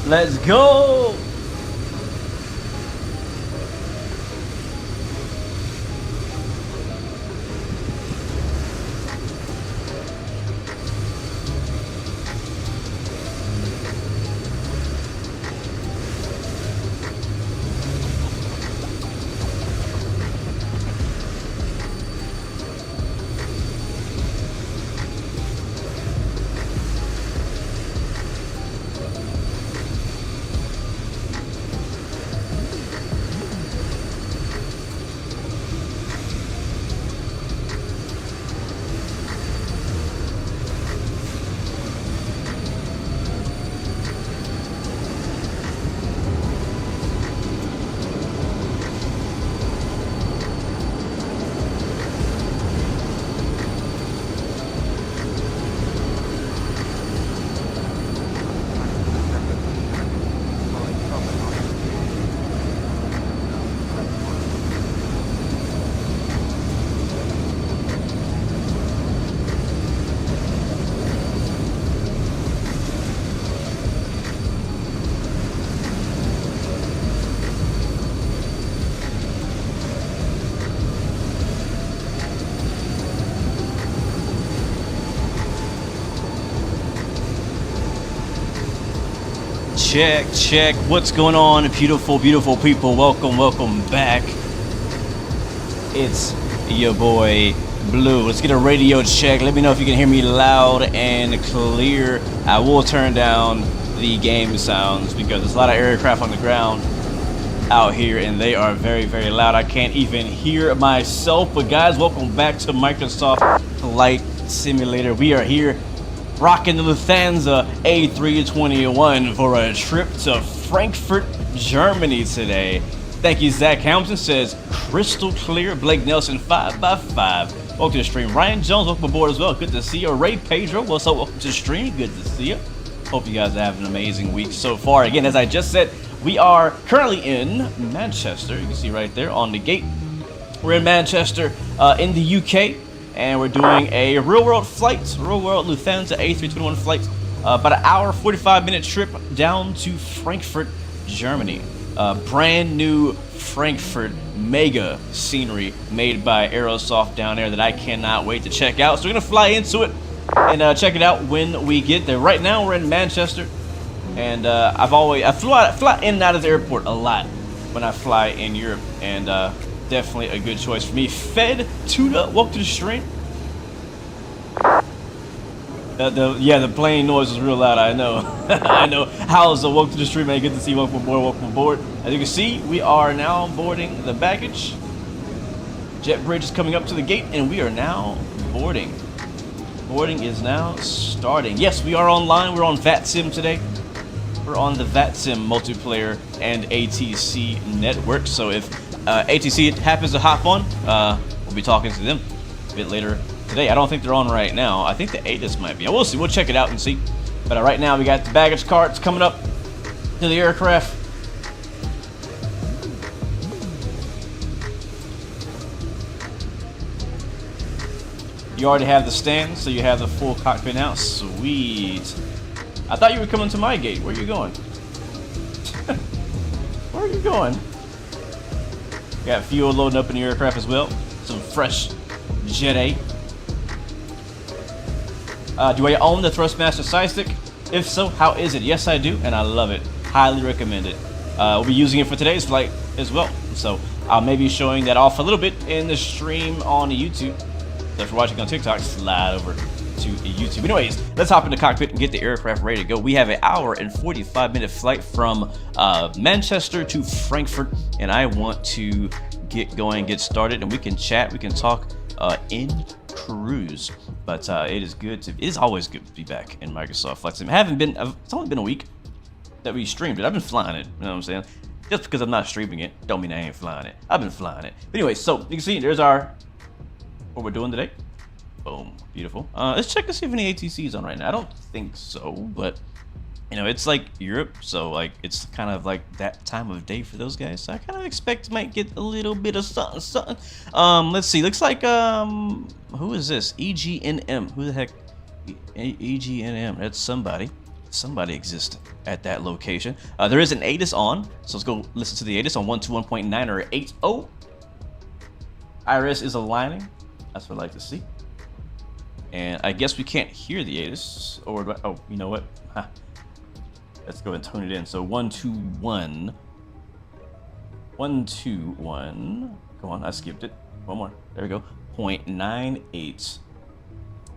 Let's go. Check. What's going on, beautiful people? Welcome back. It's your boy Blue. Let's get a radio check. Let me know if you can hear me loud and clear. I will turn down the game sounds because there's a lot of aircraft on the ground out here and they are very loud. I can't even hear myself. But guys, welcome back to Microsoft Flight Simulator. We are here rocking the Lufthansa A321 for a trip to Frankfurt, Germany today. Thank you, Zach Hamilton says crystal clear. Blake Nelson 5x5. Welcome to the stream. Ryan Jones, welcome aboard as well. Good to see you. Ray Pedro, what's up? Welcome to the stream. Good to see you. Hope you guys have an amazing week so far. Again, as I just said, we are currently in Manchester. You can see right there on the gate. We're in Manchester in the UK. And we're doing a real-world flight, real-world Lufthansa A321 flight. About an hour, 45-minute trip down to Frankfurt, Germany. Brand new Frankfurt mega scenery made by Aerosoft down there that I cannot wait to check out. So we're gonna fly into it and check it out when we get there. Right now we're in Manchester, and I fly in and out of the airport a lot when I fly in Europe, and definitely a good choice for me. Fed Tuda, welcome to the stream. The plane noise is real loud. I know. I know. How's the welcome to the stream, man? Good to see you. Welcome aboard. As you can see, we are now boarding the baggage. Jet bridge is coming up to the gate, and we are now boarding. Boarding is now starting. Yes, we are online. We're on Vatsim today. We're on the Vatsim multiplayer and ATC network. So if ATC happens to hop on, we'll be talking to them a bit later today. I don't think they're on right now. I think the ATIS might be. We'll see. We'll check it out and see. But right now we got the baggage carts coming up to the aircraft. You already have the stand, so you have the full cockpit now. Sweet. I thought you were coming to my gate. Where are you going? Where are you going? Got fuel loading up in the aircraft as well. Some fresh Jet A. Do I own the Thrustmaster side stick? If so, how is it? Yes, I do, and I love it. Highly recommend it. We'll be using it for today's flight as well. So I'll maybe be showing that off a little bit in the stream on YouTube. So if you're watching on TikTok, slide over to YouTube. Anyways, let's hop in the cockpit and get the aircraft ready to go. We have an hour and 45-minute flight from Manchester to Frankfurt, and I want to get going, get started, and we can chat, we can talk in cruise. But it is always good to be back in Microsoft Flight Sim. It's only been a week that we streamed it. I've been flying it, you know what I'm saying? Just because I'm not streaming it, don't mean I ain't flying it. I've been flying it. But anyway, so you can see there's what we're doing today. Boom, beautiful. Let's check to see if any ATC is on right now. I don't think so, but you know, it's like Europe, so like it's kind of like that time of day for those guys. So I kind of expect might get a little bit of something. Let's see. Looks like who is this? EGNM. Who the heck? EGNM. That's somebody. somebody exists at that location. There is an ATIS on, so let's go listen to the ATIS on 121.9 or 80. IRS is aligning. That's what I like to see. And I guess we can't hear the ATIS, or oh, you know what? Let's go and tune it in. So 121. 121. Come on, I skipped it. One more. There we go. 0.98.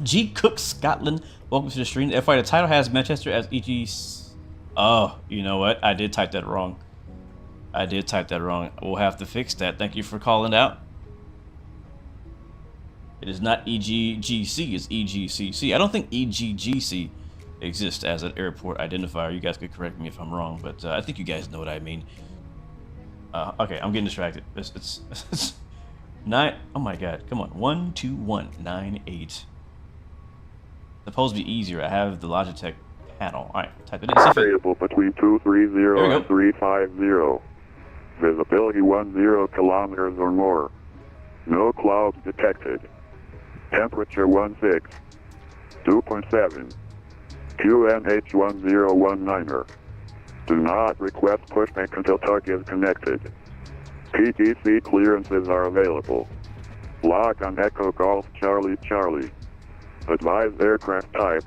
G. Cook, Scotland. Welcome to the stream. FYI, the title has Manchester as EGC. Oh, you know what? I did type that wrong. I did type that wrong. We'll have to fix that. Thank you for calling out. It is not EGGC, it's EGCC. I don't think EGGC exists as an airport identifier. You guys could correct me if I'm wrong, but I think you guys know what I mean. Okay, I'm getting distracted. It's 9. Oh my god, come on. 12198. Supposed to be easier. I have the Logitech panel. Alright, type it in. Variable between 230 and 350. Visibility 10 kilometers or more. No clouds detected. Temperature 16. 2.7. QNH 1019er. Do not request pushback until tug is connected. PTC clearances are available. Lock on Echo Golf Charlie Charlie. Advised aircraft type,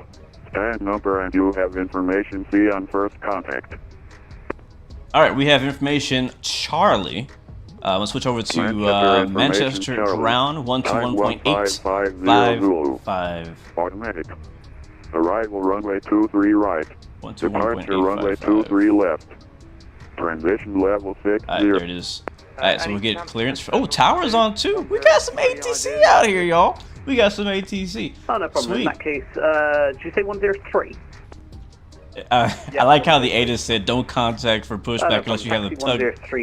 stand number, and you have information. See on first contact. Alright, we have information Charlie. Let's switch over to Manchester ground 121.855. Automatic. Arrival runway 23 right. Departure runway 23 left. Transition level 60. Alright, there it is. Alright, so we'll get clearance. Oh, tower's on too. We got some ATC out here, y'all. We got some ATC. Oh, no problem. Sweet. In that case, did you say 103? I like how the ATIS said don't contact for pushback unless you have the tug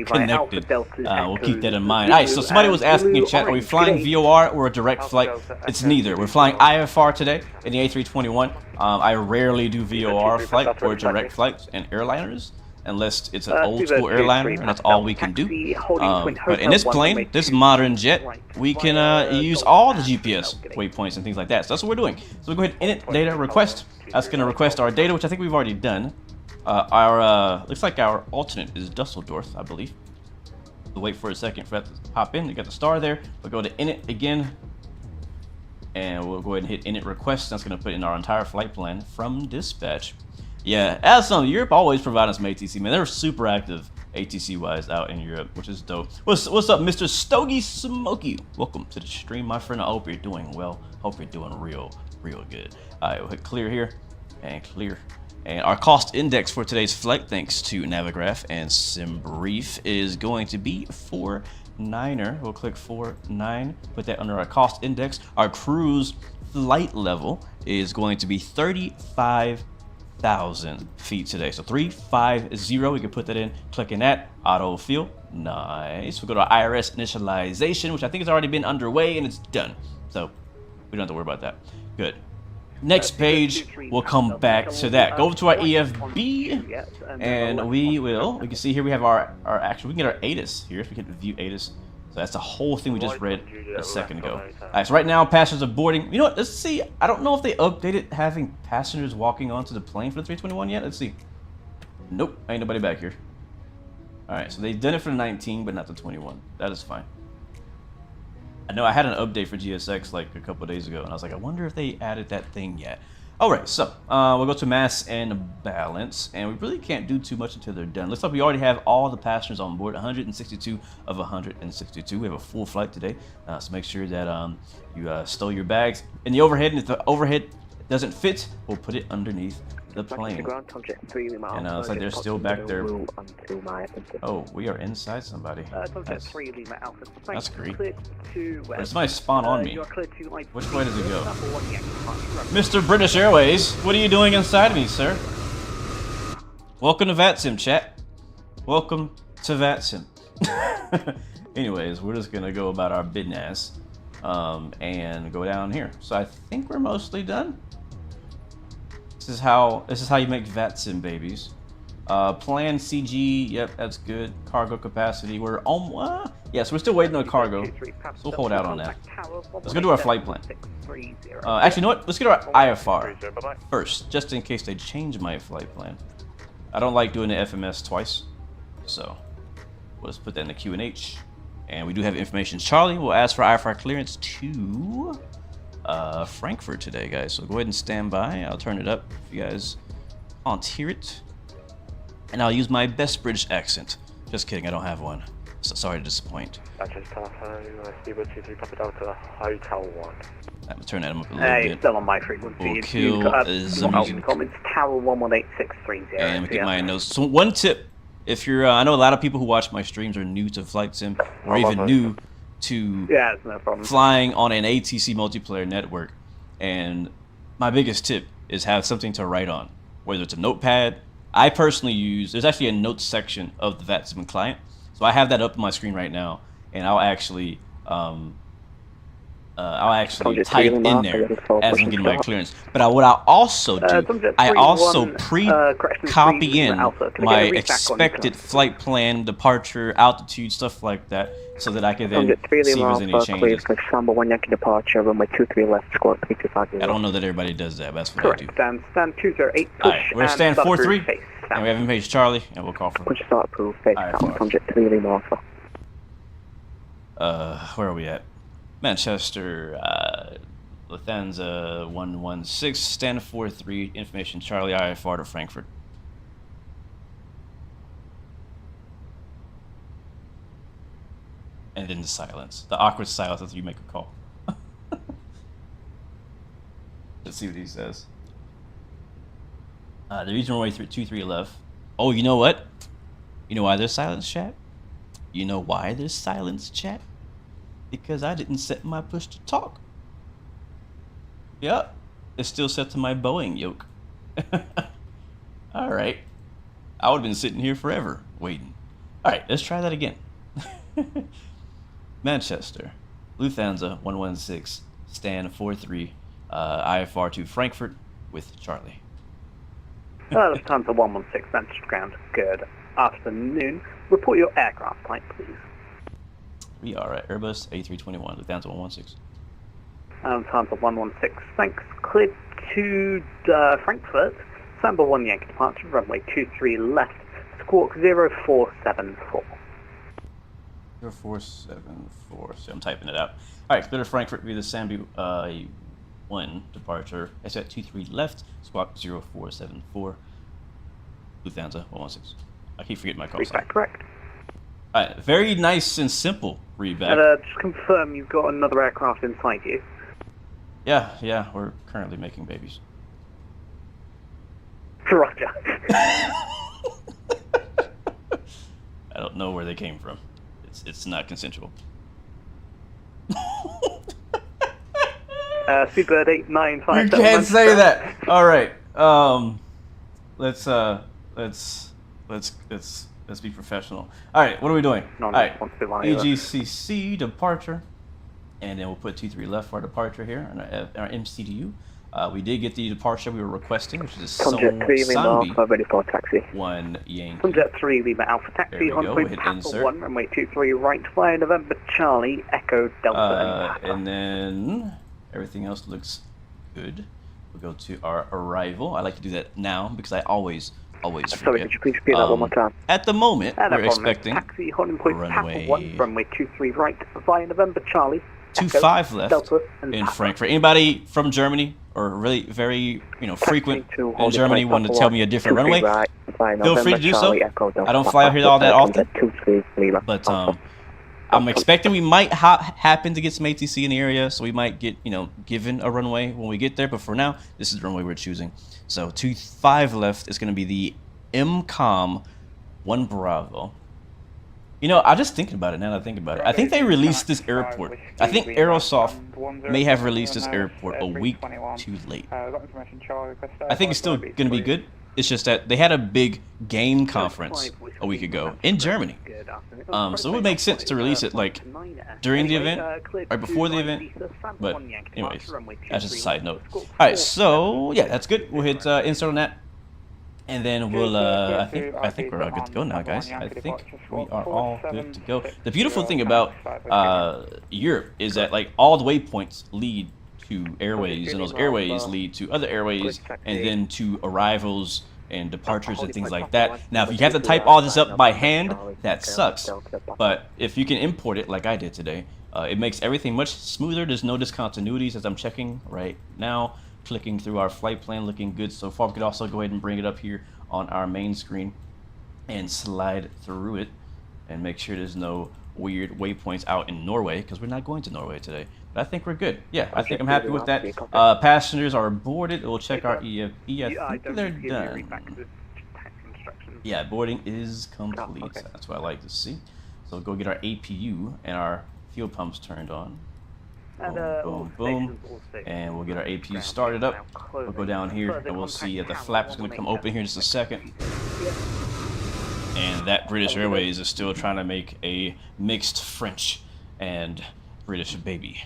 connected. We'll keep that in mind. Alright, so somebody was asking in chat, are we flying VOR or a direct flight? It's neither. We're flying IFR today in the A321. I rarely do VOR flight or direct flights in airliners, unless it's an old school airliner, and that's all we can do. But in this plane, this modern jet, we can use all the GPS waypoints and things like that. So that's what we're doing. So we'll go ahead and init data request. That's going to request our data, which I think we've already done. Looks like our alternate is Dusseldorf, I believe. We'll wait for a second for that to pop in. You got the star there. We'll go to init again, and we'll go ahead and hit init request. That's going to put in our entire flight plan from dispatch. Yeah, as some Europe always providing some ATC, man. They're super active ATC wise out in Europe, which is dope. What's up, Mr. Stogie Smokey? Welcome to the stream, my friend. I hope you're doing well. Hope you're doing real good. Alright, we'll hit clear here and clear. And our cost index for today's flight, thanks to Navigraph and SimBrief, is going to be 49er. We'll click 49, put that under our cost index. Our cruise flight level is going to be 35,000 feet today. So 350, we can put that in, clicking that, auto fill, nice. We'll go to our IRS initialization, which I think has already been underway and it's done. So we don't have to worry about that. Good. Next page, we'll come back to that. Go over to our EFB, and we can see here we have our actual, we can get our ATIS here, if we can view ATIS. So that's the whole thing we just read a second ago. Alright, so right now passengers are boarding. You know what, let's see. I don't know if they updated having passengers walking onto the plane for the 321 yet. Let's see. Nope, ain't nobody back here. Alright, so they've done it for the 19, but not the 21. That is fine. I know I had an update for GSX like a couple days ago, and I was like, I wonder if they added that thing yet. Alright, so we'll go to mass and balance, and we really can't do too much until they're done. Looks like we already have all the passengers on board, 162 of 162. We have a full flight today, so make sure that you stow your bags in the overhead, and if the overhead doesn't fit, we'll put it underneath the plane. And looks like they're still back there. Oh, we are inside somebody. That's great. There's somebody spawn on me. Which way does it go? Mr. British Airways, what are you doing inside of me, sir? Welcome to Vatsim, chat. Welcome to Vatsim. Anyways, we're just gonna go about our business and go down here. So I think we're mostly done. This is how you make Vatsim babies. Plan CG, yep, that's good. Cargo capacity, we're on, yes, we're still waiting on cargo, so we'll hold out on that. Let's go do our flight plan. Actually, you know what? Let's get our IFR first, just in case they change my flight plan. I don't like doing the FMS twice, so let's put that in the QNH. And we do have information. Charlie will ask for IFR clearance to Frankfurt today, guys. So go ahead and stand by. I'll turn it up if you guys can't hear it. And I'll use my best British accent. Just kidding, I don't have one. So sorry to disappoint. I'm gonna turn that up a little bit. Still on my frequency. We'll kill Comments Tower 118630. And we get my notes. So one tip, if you're, I know a lot of people who watch my streams are new to flight sim, or even new to flying on an ATC multiplayer network. And my biggest tip is have something to write on, whether it's a notepad. I personally use, there's actually a notes section of the Vatsim client. So I have that up on my screen right now, and I'll actually type in there as I'm getting my clearance. But what I also do, I also copy in my expected flight plan, departure, altitude, stuff like that, so that I can then see if there's any changes. I don't know that everybody does that, but that's what I do. Stand 208. Alright, we're gonna stand 4-3, and we have page Charlie, and we'll call for where are we at? Manchester, Lufthansa 116, stand 4-3, information Charlie, IFR to Frankfurt. And then the silence, the awkward silence after you make a call. Let's see what he says. The regional runway 23 left. Oh, you know what? You know why there's silence, chat? You know why there's silence, chat? Because I didn't set my push to talk. Yep, it's still set to my Boeing yoke. All right, I would have been sitting here forever waiting. All right, let's try that again. Manchester, Lufthansa 116, stand 4-3, IFR to Frankfurt with Charlie. Lufthansa 116, Manchester ground. Good afternoon. Report your aircraft type, please. We are at Airbus A321, Lufthansa 116. Lufthansa 116, thanks. Cleared to Frankfurt. Samba 1 Yankee departure, runway 23 left, squawk 0474. 0474, so I'm typing it out. Alright, clear to Frankfurt via the Sambi 1 departure. It's at 23 left, squawk 0474, Lufthansa 116. I keep forgetting my call sign. Correct. Alright, very nice and simple readback. And just confirm you've got another aircraft inside you. Yeah, we're currently making babies. Roger. I don't know where they came from. It's not consensual. Seabird 895. You can't say that. All right. Let's be professional. All right, what are we doing? All right, EGCC departure, and then we'll put 23 left for our departure here on our MCDU. We did get the departure we were requesting, which is Sambi ready for taxi. 1 Yankee. Sunjet 3 Lima Alpha taxi. There we go. We'll hit insert. 1 runway 23 right via November Charlie Echo Delta. And then everything else looks good. We'll go to our arrival. I like to do that now because I always forget. Sorry, could you please repeat that one more time? At the moment, we're expecting taxi runway 1 runway 23 right via November Charlie. 25 left in Frankfurt. Anybody from Germany or really very frequent in Germany want to tell me a different runway? Feel free to do so. I don't fly out here all that often, but I'm expecting we might happen to get some ATC in the area, so we might get given a runway when we get there. But for now, this is the runway we're choosing. So 25 left is going to be the MCOM 1 Bravo. I'm just thinking about it now that I think about it. I think they released this airport. I think Aerosoft may have released this airport a week too late. I think it's still going to be good. It's just that they had a big game conference a week ago in Germany. So it would make sense to release it like during the event, or before the event. But anyways, that's just a side note. Alright, so yeah, that's good. We'll hit insert on that. And then we'll, I think we're all good to go now, guys. I think we are all good to go. The beautiful thing about Europe is that, like, all the waypoints lead to airways, and those airways lead to other airways, and then to arrivals and departures and things like that. Now, if you have to type all this up by hand, that sucks. But if you can import it, like I did today, it makes everything much smoother. There's no discontinuities, as I'm checking right now. Clicking through our flight plan, looking good so far. We could also go ahead and bring it up here on our main screen and slide through it and make sure there's no weird waypoints out in Norway, because we're not going to Norway today. But I think we're good. Yeah, I think I'm happy with that. Passengers are boarded. We'll check our EFE. I think they're done. Yeah, boarding is complete. That's what I like to see. So we'll go get our APU and our fuel pumps turned on. Boom, boom, boom. And we'll get our APU started up. We'll go down here and we'll see that the flap's going to come open here in just a second. And that British Airways is still trying to make a mixed French and British baby.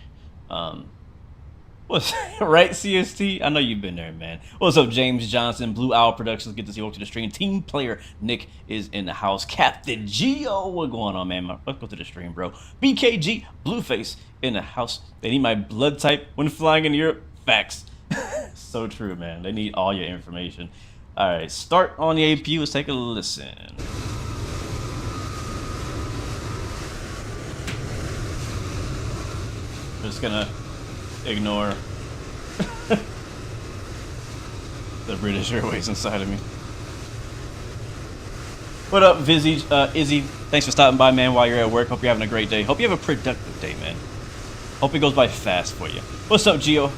What's right, CST? I know you've been there, man. What's up, James Johnson? Blue Owl Productions. Good to see you. Welcome to the stream. Team player Nick is in the house. Captain Geo, what going on, man? Let's go to the stream, bro. BKG Blueface in the house. They need my blood type when flying in Europe. Facts. So true, man. They need all your information. All right, start on the APU. Let's take a listen. Just gonna ignore the British Airways inside of me. What up, Izzy? Thanks for stopping by, man, while you're at work. Hope you're having a great day. Hope you have a productive day, man. Hope it goes by fast for you. What's up, Geo?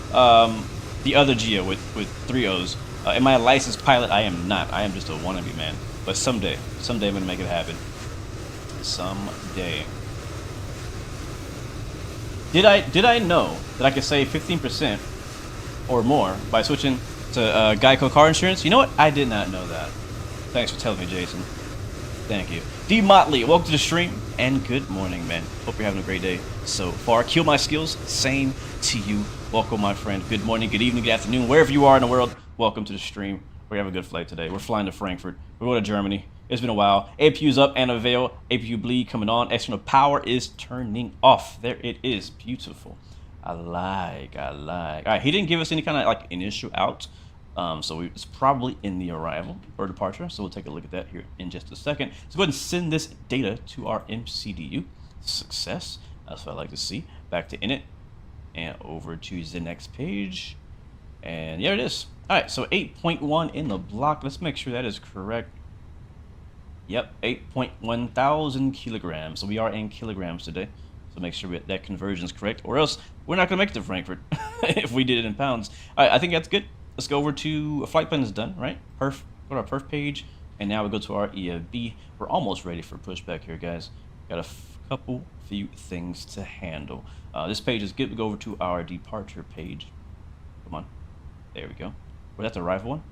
The other Geo with 3 O's. Am I a licensed pilot? I am not. I am just a wannabe, man. But someday I'm gonna make it happen. Someday. Did I know that I could save 15% or more by switching to Geico car insurance? You know what? I did not know that. Thanks for telling me, Jason. Thank you. D Motley, welcome to the stream, and good morning, man. Hope you're having a great day so far. Kill my skills, same to you. Welcome, my friend. Good morning, good evening, good afternoon, wherever you are in the world. Welcome to the stream. We have a good flight today. We're flying to Frankfurt. We're going to Germany. It's been a while. APU's up and avail. APU bleed coming on. External power is turning off. There it is. Beautiful. I like. All right, he didn't give us any kind of like initial out. So it's probably in the arrival or departure. So we'll take a look at that here in just a second. So go ahead and send this data to our MCDU. Success. That's what I like to see. Back to init and over to the next page. And there it is. All right, so 8.1 in the block. Let's make sure that is correct. Yep, 8.1 thousand kilograms. So we are in kilograms today. So make sure that conversion is correct, or else we're not going to make it to Frankfurt if we did it in pounds. All right, I think that's good. Let's go over to a flight plan is done, right? Perf. Go to our perf page, and now we go to our EFB. We're almost ready for pushback here, guys. Got a few things to handle. This page is good. We go over to our departure page. Come on. There we go. Was that the arrival one?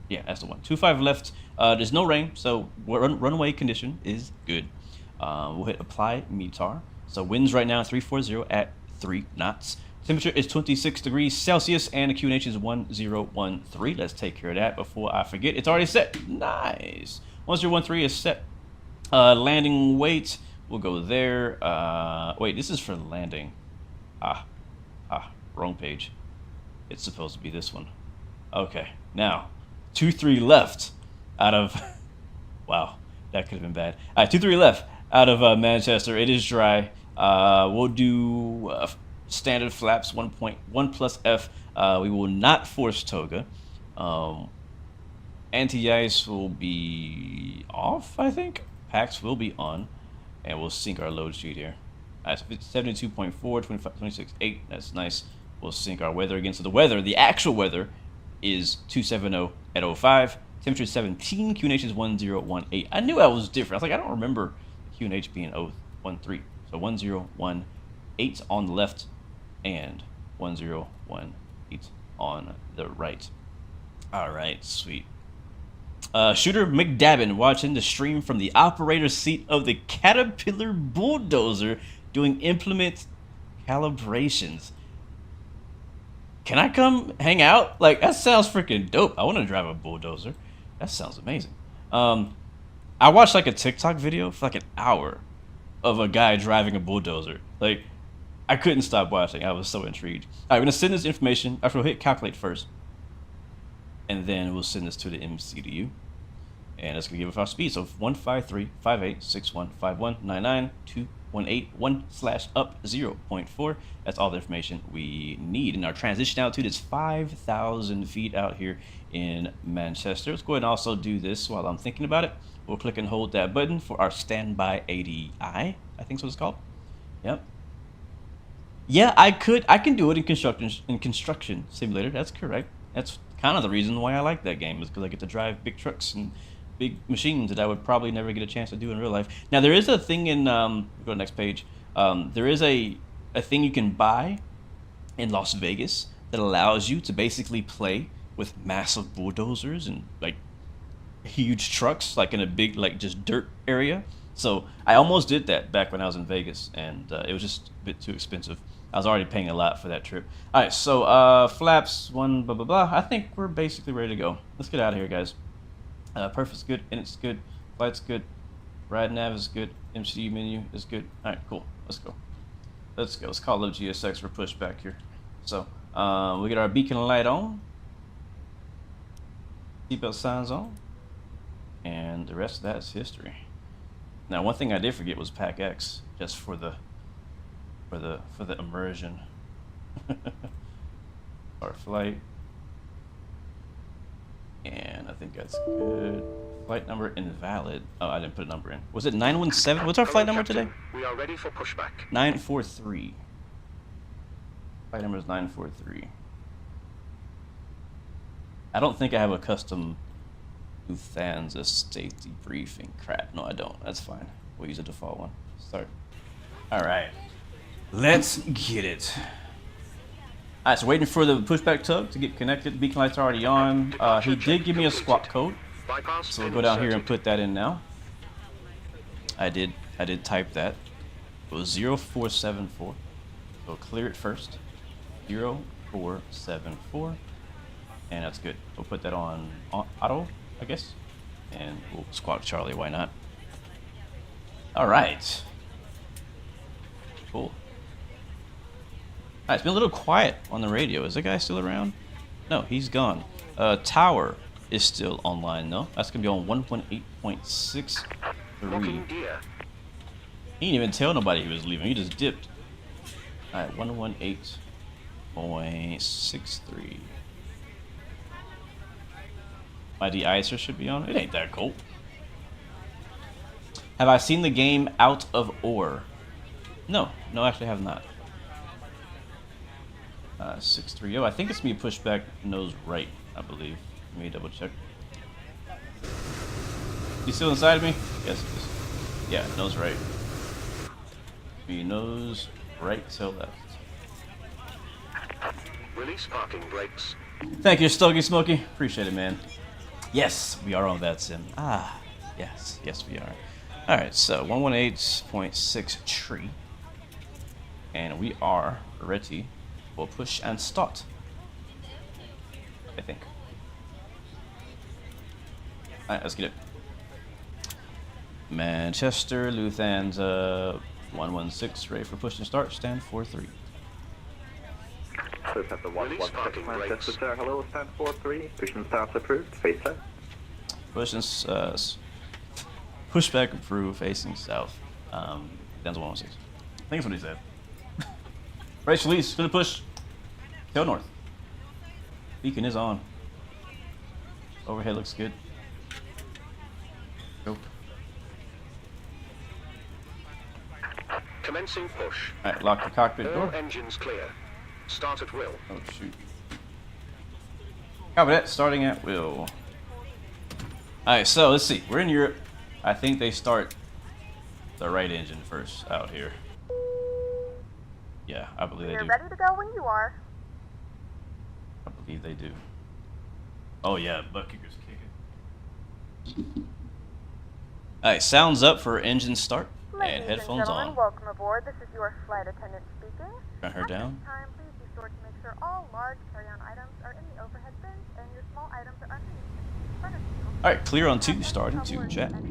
Yeah, that's the one. 25 left. There's no rain, so runway condition is good. We'll hit apply METAR. So winds right now 340 at 3 knots. Temperature is 26 degrees Celsius, and the QNH is 1013. Let's take care of that before I forget. It's already set. Nice. 1013 is set. Landing weight. We'll go there. Wait, this is for landing. Wrong page. It's supposed to be this one. Okay, now 2-3 left out of wow, that could have been bad. 2-3 left out of Manchester. It is dry. We'll do standard flaps 1.1 plus F. We will not force toga. Anti-ice will be off, I think. Packs will be on, and we'll sync our load sheet here. 72.4, 26.8. That's nice. We'll sync our weather again. So the weather, the actual weather, is 270 at 05. Temperature is 17. QNH is 1018. I knew that was different. I was like, I don't remember QNH being 013. So 1018 on the left and 1018 on the right. All right, sweet. Shooter McDabbin watching the stream from the operator's seat of the Caterpillar bulldozer doing implement calibrations. Can I come hang out? Like, that sounds freaking dope. I want to drive a bulldozer. That sounds amazing. I watched like a TikTok video for like an hour of a guy driving a bulldozer. Like, I couldn't stop watching. I was so intrigued. All right, we're gonna send this information. Actually, we'll hit calculate first, and then we'll send this to the MCDU, and it's gonna give us our speed. So 153.58615199.218.1/up 0.4. That's all the information we need. And our transition altitude is 5,000 feet out here in Manchester. Let's go ahead and also do this while I'm thinking about it. We'll click and hold that button for our standby ADI. I think that's what it's called. Yep. Yeah, I can do it in construction simulator. That's correct. That's kind of the reason why I like that game, is because I get to drive big trucks and big machines that I would probably never get a chance to do in real life. Now there is a thing in go to the next page. There is a thing you can buy in Las Vegas that allows you to basically play with massive bulldozers and like huge trucks, like in a big like just dirt area. So I almost did that back when I was in Vegas, and it was just a bit too expensive. I was already paying a lot for that trip. All right, so flaps, one, blah, blah, blah. I think we're basically ready to go. Let's get out of here, guys. Perfect's good, and it's good. Flight's good. Ride nav is good. MCU menu is good. All right, cool. Let's go. Let's go. Let's call up GSX for pushback here. So we get our beacon light on. Seatbelt signs on. And the rest of that's history. Now, one thing I did forget was Pack X, just for the immersion. Our flight, and I think that's good. Flight number invalid. Oh, I didn't put a number in. Was it 917? What's our flight number today? We are ready for pushback. 943. Flight number is 943. I don't think I have a custom Lufthansa safety briefing. Crap, no I don't. That's fine. We'll use a default one. Start. Alright. Let's get it. Alright, so waiting for the pushback tug to get connected. Beacon lights are already on. He did give me a squawk code. So we'll go down here and put that in now. I did type that. It was 0474. So clear it first. 0474. And that's good. We'll put that on auto, I guess. And we'll squawk Charlie, why not? Alright. Cool. Alright, it's been a little quiet on the radio. Is that guy still around? No, he's gone. Tower is still online though. That's gonna be on 1.8.63. He didn't even tell nobody he was leaving. He just dipped. Alright, 118.63. My de-icer should be on. It ain't that cold. Have I seen the game Out of Ore? No, actually I have not. 630. I think it's me pushback nose right, I believe. Let me double check. You still inside of me? Yes, it is. Yeah, nose right. Me nose right to left. Release parking brakes. Thank you, Stogie Smokey. Appreciate it, man. Yes, we are on Vatsim. Ah, yes, we are. All right, so 118.63, and we are ready for push and start. I think. All right, let's get it. Manchester, Lufthansa, 116, ready for push and start. Stand 43. So at the 116 Manchester, sir. Hello, stand 43. Push and start approved. Face south. Push and pushback approved, facing south. Down to 116. I think that's what he said. Race release, gonna push. Tail north. Beacon is on. Overhead looks good. Go. Commencing push. Alright, lock the cockpit All door. engines clear. Start at will. Oh shoot. Copy that, starting at will. Alright, so let's see. We're in Europe. I think they start the right engine first out here. Yeah, I believe they do. You're ready to go when you are. I believe they do. Oh yeah, butt kicker's kicking. Alright, sounds up for engine start. Ladies And headphones gentlemen, on. welcome aboard. This is your flight attendant speaking. Turn her At down. this time, please be sure to make sure all large carry-on items are in the overhead bins and your small items are underneath the front of you. Alright, clear on 2, starting to chat. Please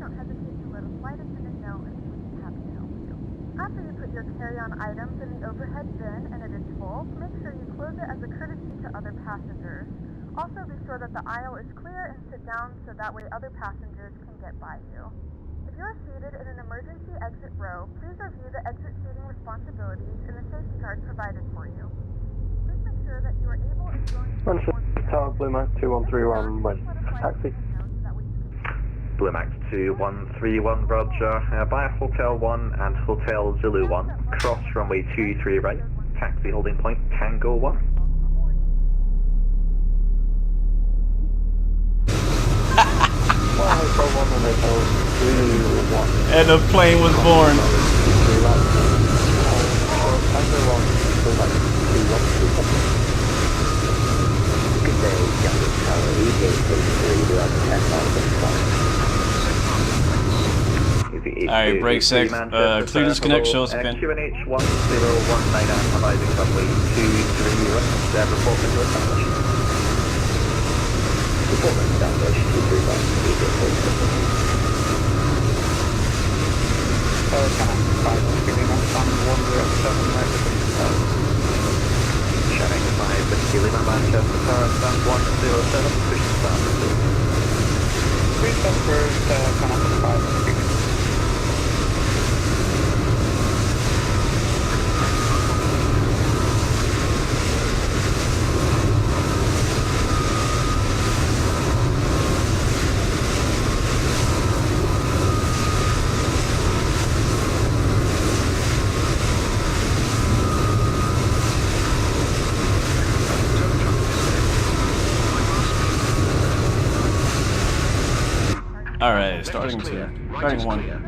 don't hesitate to let a flight attendant know, and we would be happy to help you. After you put your carry-on items in the overhead bin and it is full, make sure you close it as a courtesy to other passengers. Also, be sure that the aisle is clear and sit down so that way other passengers can get by you. If you are seated in an emergency exit row, please review the exit seating responsibilities and the safety card provided for you. Please make sure that you are able and willing to Tower Blue Max 2131, when taxi. Blue Max 2131, Roger. Via Hotel 1 and Hotel Zulu 1. Cross runway 23 right. Taxi holding point Tango 1. And the plane was born. Good day, Young Tower, EGCC-EDDF. Alright, break sec. Clear disconnect, show us a pin. QNH 1019, arriving runway 23 right. Reporting to establish. Reporting established, 23 right. Shutting 5 with Lima Manchester Tower, Stamp 107, push to start. Please transfer Canada 5. Alright, starting 1.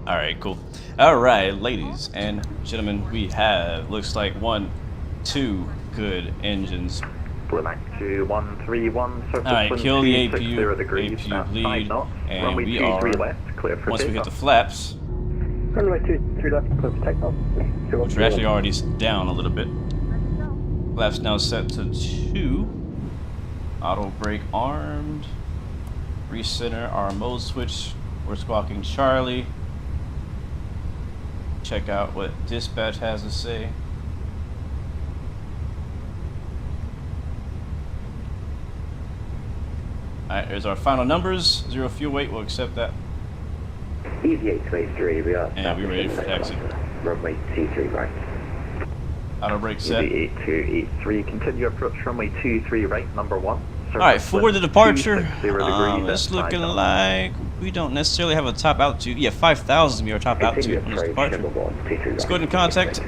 Alright, cool. Alright, ladies and gentlemen, we have, looks like 1, 2 good engines. Blue Max 2131, Alright, kill the APU, degrees, APU lead, and runway we 23 are, left, clear for once we hit the takeoff. flaps, Runway 23 left, clear for takeoff. which we're actually already down a little bit. Flaps now set to 2. Auto brake armed. Recenter our mode switch. We're squawking Charlie. Check out what dispatch has to say. Alright, there's our final numbers. 0 fuel weight, we'll accept that. EVA-23, we are. And we're ready for exit. Runway 23 right. Auto brake set. EVA-283, continue approach runway 23 right, number 1. Alright, for the departure, 260 it's degrees, looking knots. like we don't necessarily have a top altitude. Yeah, 5,000 is going to be our top altitude on this departure. Let's go ahead and contact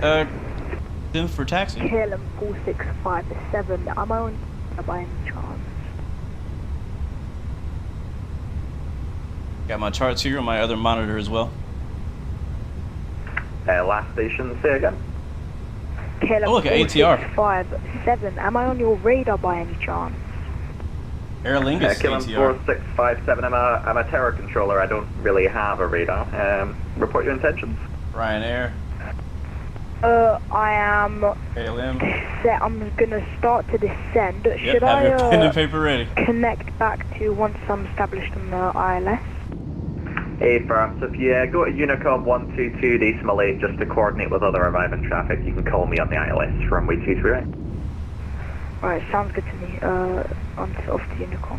them for taxi. KLM 4657, am I on by any chance? Got my charts here on my other monitor as well. Last station, say again. KLM Oh, look at ATR. 4657, am I on your radar by any chance? Aer Lingus, Killam ATR. 4657, I'm a terror controller, I don't really have a radar. Report your intentions. Ryanair. I am KLM. set. I'm gonna start to descend. Yep, Should have your pen I and paper ready. connect back to once I'm established on the ILS? Hey, first, if you go to Unicom 122.8 just to coordinate with other arriving traffic, you can call me on the ILS, runway 23 right. Right, sounds good to me. On to off to Unicom.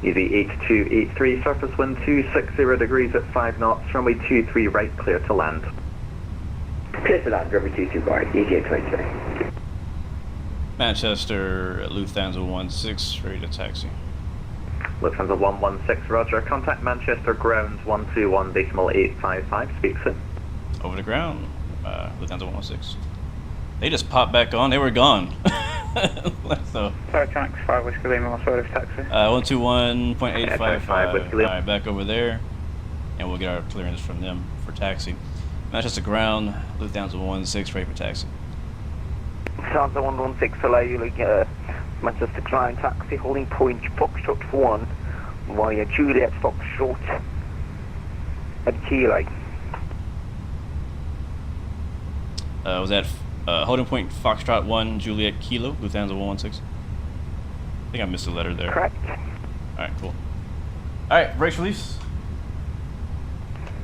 Easy 8283, surface wind 260 degrees at 5 knots, runway 23 right, clear to land. Clear to land, runway 22 right, EGA-23. Manchester, Lufthansa 16, ready to taxi. Lufthansa 116, roger. Contact Manchester grounds 121.855, speak soon. Over the ground, Lufthansa 116. They just popped back on, they were gone. So, Sorry, Connect 5 Whiskey Lima, what's the taxi? 121.855. Whiskey Lima. Alright, back over there. And we'll get our clearance from them for taxi. Manchester ground, Lufthansa 116, ready for taxi. Lufthansa 116, allow you Manchester ground taxi holding point Foxtrot 1 via Juliet Foxtrot at Kilo. Was that holding point Foxtrot 1, Juliet Kilo, Lufthansa 116? I think I missed a letter there. Correct. Alright, cool. Alright, brakes release.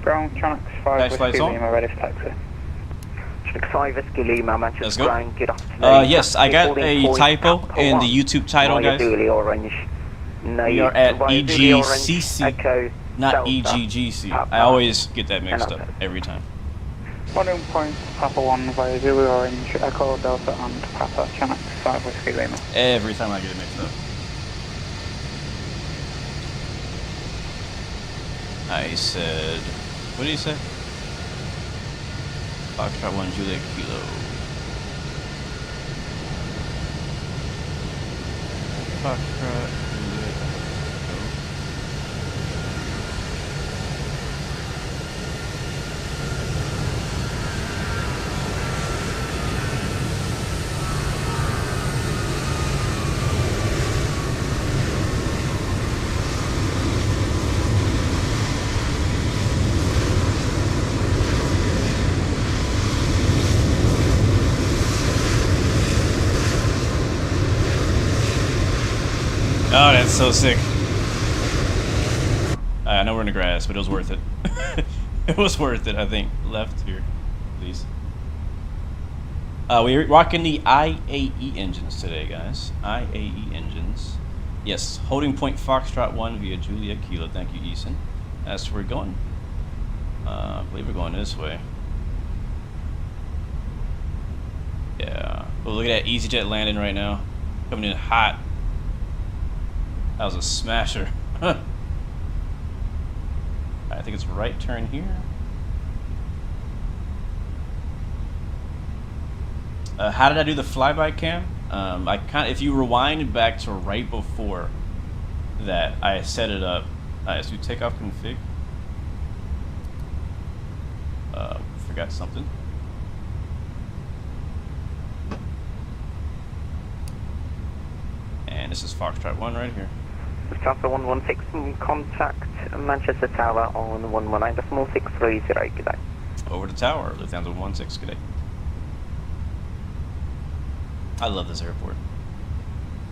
Ground, Connect 5 Taxi lights Whiskey on. Lima, ready for taxi. Connect 5 Whiskey Lima, Let's Manchester go. ground, good afternoon. Yes, I got a typo in the YouTube title, via guys. Dually Orange. We are at via Dually Orange, EGCC, Echo, not Delta, EGGC. Papa. I always get that mixed And up every time. Holding point Papa 1 via Zulu Orange, Echo, Delta and Papa, Connect 5 Whiskey Lima. Every time I get it mixed up. I said, what did he say? Foxtrot 1 Juliet Kilo. Foxtrot Juliet Kilo. Oh, that's so sick. I know we're in the grass, but it was worth it. It was worth it, I think. Left here, please. We're rocking the IAE engines today, guys. IAE engines. Yes, holding point Foxtrot 1 via Juliet Kilo. Thank you, Eason. That's where we're going. I believe we're going this way. Yeah. Oh, look at that EasyJet landing right now. Coming in hot. That was a smasher. I think it's right turn here. How did I do the flyby cam? If you rewind back to right before that, I set it up. So takeoff config. Forgot something. And this is Foxtrot 1 right here. Lufthansa 116, contact Manchester Tower on 119.630, good day. Over the tower, Lufthansa 116, good day. I love this airport.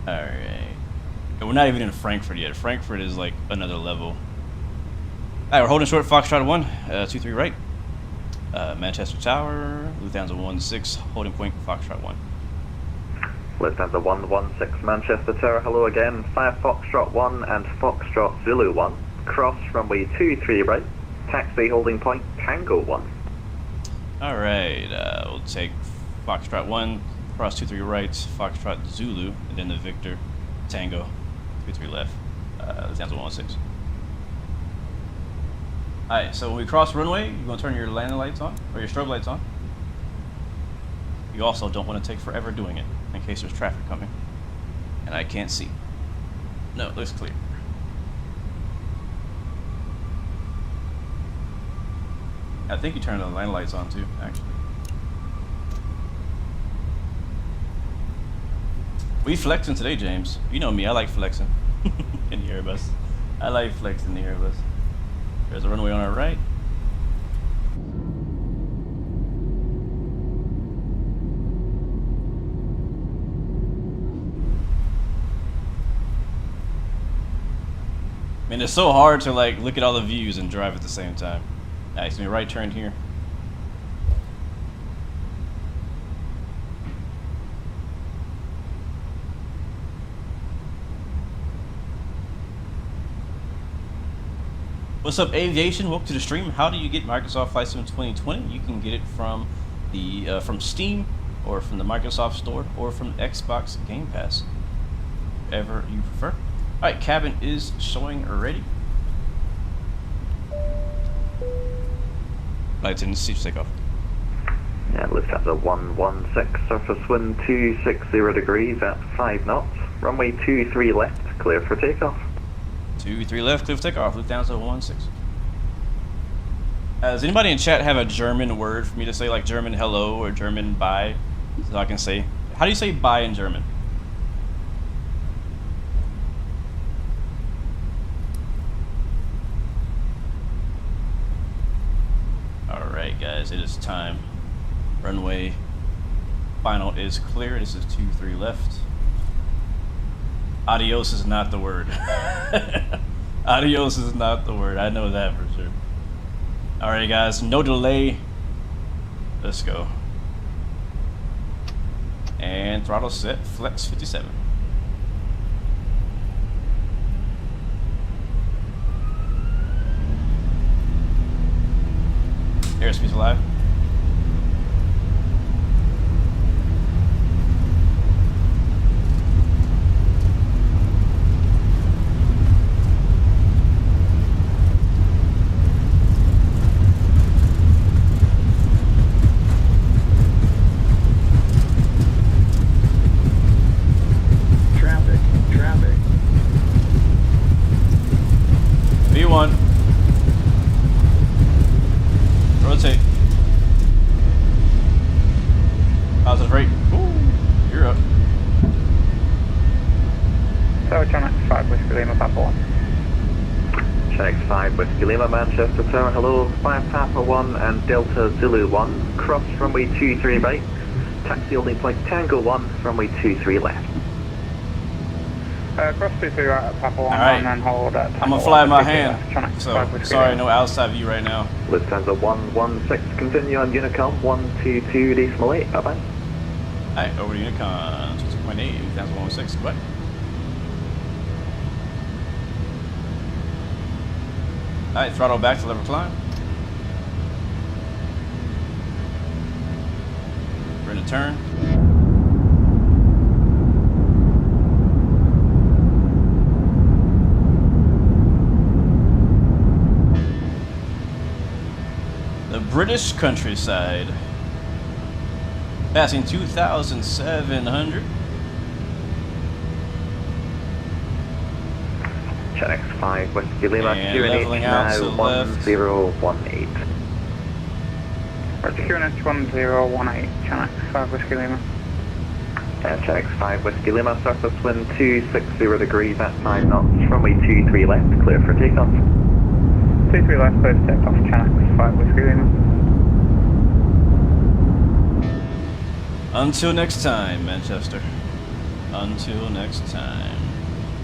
Alright. And we're not even in Frankfurt yet. Frankfurt is like another level. Alright, we're holding short Foxtrot 1, 23 right. Manchester Tower, Lufthansa 16, holding point Foxtrot 1. Lufthansa 116, Manchester Tower, hello again. 5 Foxtrot 1 and Foxtrot Zulu 1. Cross runway 23 right. Taxi holding point Tango 1. Alright, we'll take Foxtrot 1, cross 23 right, Foxtrot Zulu, and then the Victor Tango 23 left. Lufthansa 16. Alright, so when we cross runway, you're going to turn your landing lights on, or your strobe lights on. You also don't want to take forever doing it, in case there's traffic coming. And I can't see. No, it looks clear. I think you turned the landing lights on too, actually. We flexing today, James. You know me, I like flexing in the Airbus. I like flexing in the Airbus. There's a runway on our right. Man, it's so hard to like look at all the views and drive at the same time. Nice, give me a right turn here. What's up, Aviation? Welcome to the stream. How do you get Microsoft Flight Sim 2020? You can get it from the from Steam, or from the Microsoft Store, or from Xbox Game Pass, whatever you prefer. All right, cabin is showing already. Lights in the seats, take off. Yeah, Lufthansa 116, surface wind 260 degrees at 5 knots. Runway 23 left, clear for takeoff. 23 left, clear for takeoff. Lufthansa 16. Does anybody in chat have a German word for me to say, like German hello or German bye? So I can say, how do you say bye in German? Alright guys, it is time. Runway final is clear. This is 23 left. Adios is not the word. Adios is not the word. I know that for sure. Alright guys, no delay. Let's go. And throttle set, flex 57. Airspeed's alive. Traffic. V1. Rotate. Positive rate. Ooh, you're up. So, Channel 5 Whiskey Lima, Papa 1. Channel 5 Whiskey Lima, Manchester Tower, hello. 5 Papa 1 and Delta Zulu 1. Cross runway 23 right. Taxi holding point Tango 1, runway 23 left. Cross 23 right at Papa 1 Alright. and then hold at I'm gonna fly my hand. So, sorry, no outside view right now. Lufthansa 116, continue on Unicom 122.8, bye bye. Alright, over to Unicom 2.8, Lufthansa 116, goodbye. Alright, throttle back to level climb. We're in a turn. The British countryside. Passing 2,700. Channel 5 Whiskey Lima, And QNH leveling out to now the left. 1018. Roger, QNH 1018, Channel 5 Whiskey Lima. Channel 5 Whiskey Lima, surface wind 260 degrees at 5 knots, runway 23 left, clear for takeoff. 23 left, clear for takeoff, Channel 5 Whiskey Lima. Until next time, Manchester. Until next time.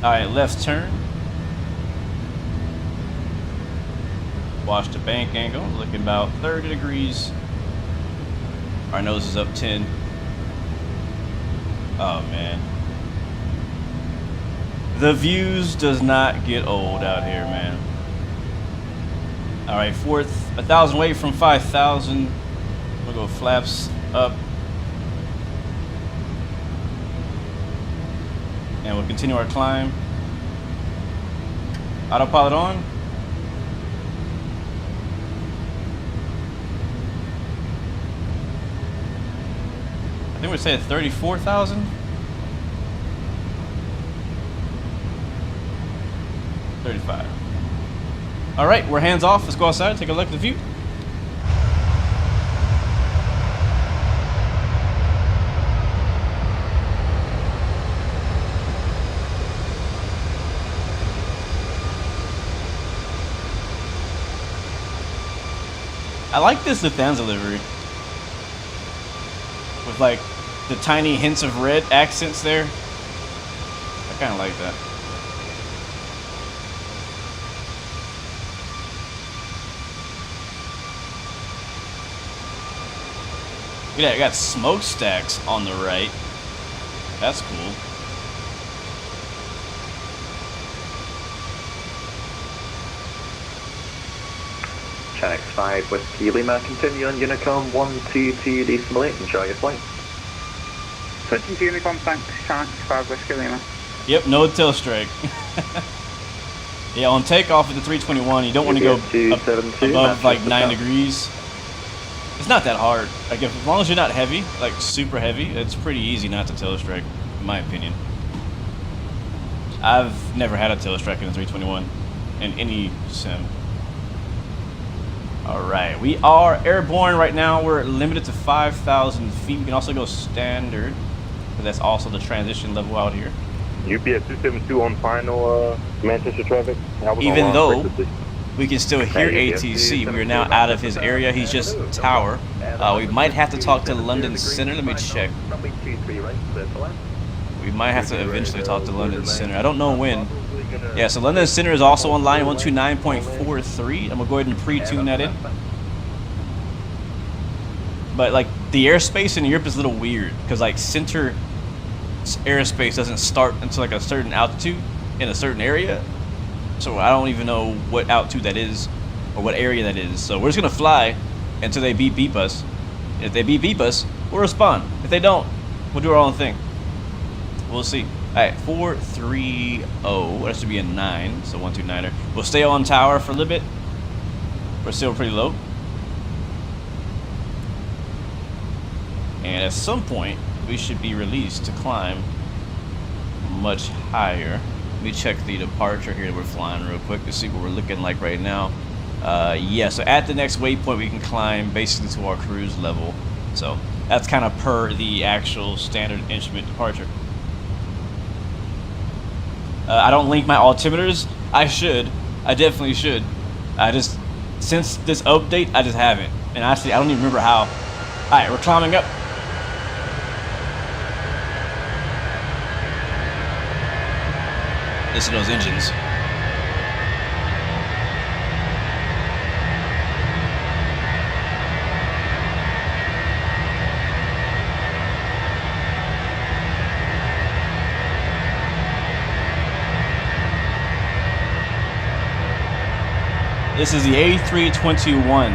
Alright, left turn. Watch the bank angle, looking about 30 degrees. Our nose is up 10. Oh man. The views does not get old out here, man. Alright, 1,000 away from 5,000. We'll go flaps up. And we'll continue our climb. Autopilot on. I think we said 34,000. 35. All right, we're hands off. Let's go outside, take a look at the view. I like this Lufthansa livery. With like the tiny hints of red accents there. I kind of like that. Look at that, I got smokestacks on the right. That's cool. Check 5 Whiskey Lima, continue on Unicom 122.8, enjoy your flight. Switching to Unicom, thanks, Shanks 5 Whiskey Lima. Yep, no tail strike. Yeah, on takeoff at the 321, you don't want to go above like 9 degrees. It's not that hard. Like as long as you're not heavy, like super heavy, it's pretty easy not to tail strike, in my opinion. I've never had a tail strike in a 321 in any sim. Alright, we are airborne right now. We're limited to 5,000 feet. We can also go standard, but that's also the transition level out here. UPS 272 on final Manchester traffic. Even though we can still hear ATC, we are now out of his area. He's just tower. We might have to talk to London Center. Let me check. We might have to eventually talk to London Center. I don't know when. Yeah, so London Center is also on line 129.43. I'm gonna go ahead and pre-tune that in. But like the airspace in Europe is a little weird because like center airspace doesn't start until like a certain altitude in a certain area. So I don't even know what altitude that is or what area that is. So we're just gonna fly until they beep us. If they beep us, we'll respond. If they don't, we'll do our own thing. We'll see. Alright, 430. That should be a 9, so 129er. We'll stay on tower for a little bit. We're still pretty low. And at some point, we should be released to climb much higher. Let me check the departure here that we're flying real quick to see what we're looking like right now. Yeah, so at the next waypoint, we can climb basically to our cruise level. So that's kind of per the actual standard instrument departure. I don't link my altimeters. I should. I definitely should. I just, since this update, I just haven't. And honestly, I don't even remember how. Alright, we're climbing up. Listen to those engines. This is the A321.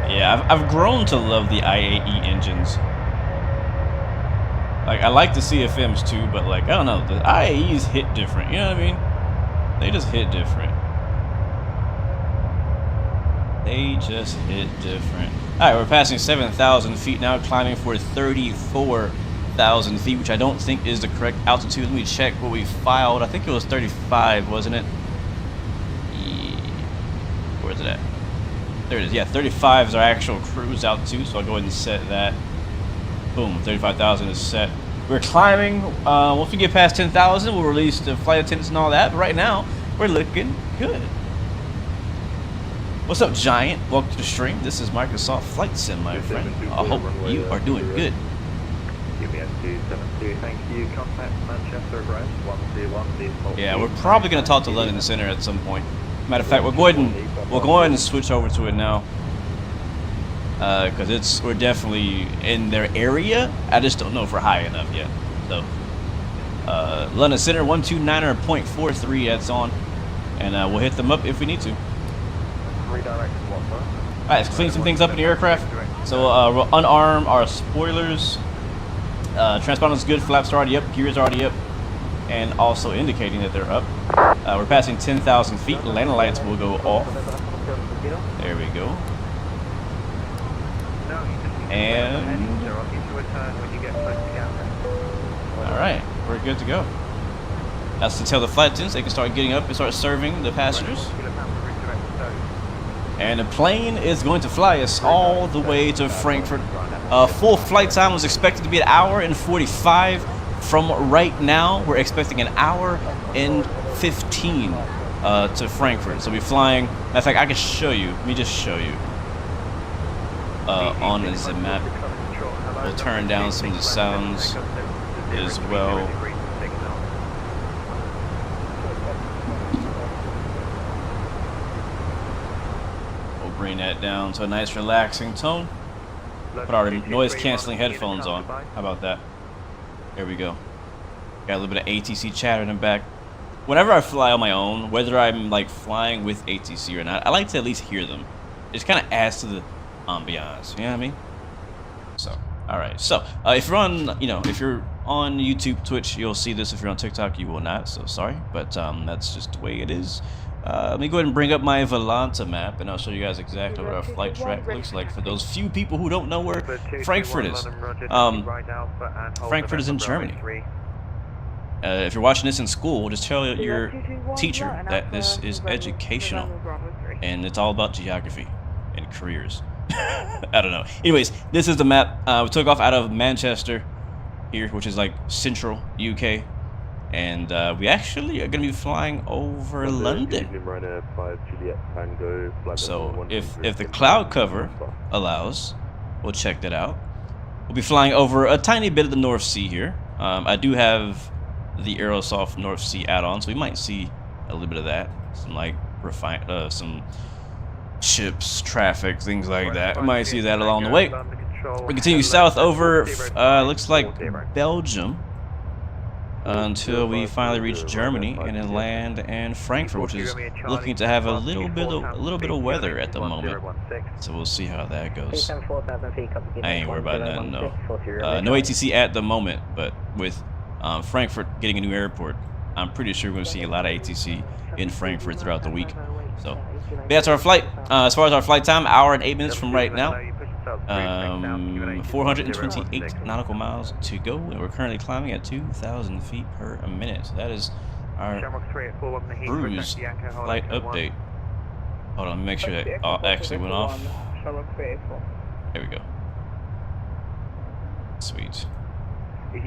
Yeah, I've grown to love the IAE engines. Like, I like the CFMs too, but like, I don't know, the IAEs hit different, you know what I mean? They just hit different. They just hit different. Alright, we're passing 7,000 feet now, climbing for 34,000 feet, which I don't think is the correct altitude. Let me check what we filed. I think it was 35, wasn't it? Yeah. Where's it at? There it is. Yeah, 35 is our actual cruise altitude, so I'll go ahead and set that. Boom, 35,000 is set. We're climbing. Once we get past 10,000, we'll release the flight attendants and all that, but right now, we're looking good. What's up, Giant? Welcome to the stream. This is Microsoft Flight Sim, my friend. I hope you are doing good. Yeah, we're probably going to talk to London Center at some point. Matter of fact, we'll go ahead and switch over to it now. Because we're definitely in their area. I just don't know if we're high enough yet. So, London Center 129.43, that's on. And we'll hit them up if we need to. Alright, let's clean some things up in the aircraft. So we'll unarm our spoilers. Transponder's good, flaps are already up, gears are already up, and also indicating that they're up. We're passing 10,000 feet, landing lights will go off. There we go. And alright, we're good to go. That's to tell the flight attendants they can start getting up and start serving the passengers. And the plane is going to fly us all the way to Frankfurt. Full flight time was expected to be 1 hour and 45. From right now, we're expecting 1 hour and 15 to Frankfurt. So we're flying. Matter of fact, I can show you. Let me just show you on the map. We'll turn down some of the sounds as well. We'll bring that down to a nice relaxing tone. Put our noise canceling headphones on. How about that? There we go. Got a little bit of ATC chatter in the back. Whenever I fly on my own, whether I'm like flying with ATC or not, I like to at least hear them. It just kind of adds to the ambiance. You know what I mean? So, all right. So, if you're on, if you're on YouTube, Twitch, you'll see this. If you're on TikTok, you will not. So sorry, but that's just the way it is. Let me go ahead and bring up my Volanta map, and I'll show you guys exactly what our flight track looks like for those few people who don't know where Frankfurt is. Frankfurt is in Germany. If you're watching this in school, just tell your teacher that this is educational, and it's all about geography and careers. I don't know. Anyways, this is the map. We took off out of Manchester here, which is like central UK. And we actually are going to be flying over London. So if the cloud cover allows, we'll check that out. We'll be flying over a tiny bit of the North Sea here. I do have the Aerosoft North Sea add-on, so we might see a little bit of that. Some like some ships, traffic, things like that. We might see that along the way. We continue south over, looks like Belgium. Until we finally reach Germany and then land in Frankfurt, which is looking to have a little bit of weather at the moment. So we'll see how that goes. I ain't worried about nothing, no. No ATC at the moment, but with Frankfurt getting a new airport, I'm pretty sure we're going to see a lot of ATC in Frankfurt throughout the week. So that's our flight. As far as our flight time, 1 hour and 8 minutes from right now. 428 nautical miles to go, and we're currently climbing at 2,000 feet per minute. So that is our cruise flight update. Hold on, let me make sure that actually went off. There we go. Sweet. Sweet. I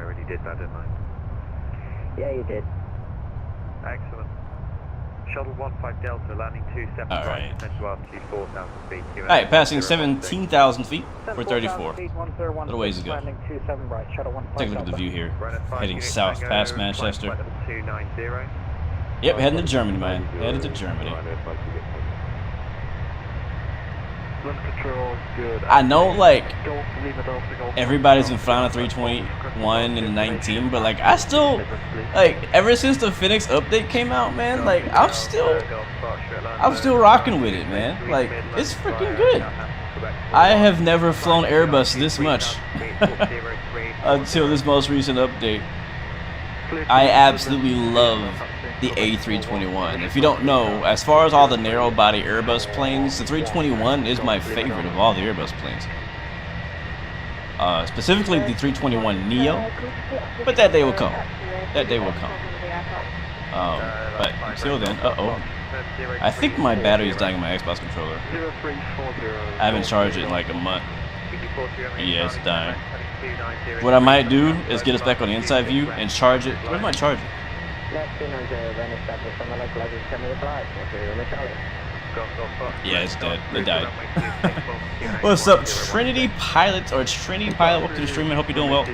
already did that, didn't I? Yeah, you did. Excellent. Shuttle 15 Delta landing 27 right, 10 to altitude 4,000 feet. Alright, passing 17,000 feet for 34. Little ways to go. Take a look at the view here. Heading south past Manchester. Yep, heading to Germany, man. Headed to Germany. I know, like, everybody's been flying a 321 and a 19, but like, I still, like, ever since the Phoenix update came out, man, like, I'm still rocking with it, man. Like, it's freaking good. I have never flown Airbus this much until this most recent update. I absolutely love the A321. If you don't know, as far as all the narrow body Airbus planes, the 321 is my favorite of all the Airbus planes. Specifically the 321 Neo, but that day will come. That day will come. But until then, I think my battery is dying on my Xbox controller. I haven't charged it in like a month. Yeah, it's dying. What I might do is get us back on the inside view and charge it. Where's my charger? Yeah, it's dead. It died. What's up, Trinity Pilots, or Trinity Pilot? Welcome to the stream. I hope you're doing well.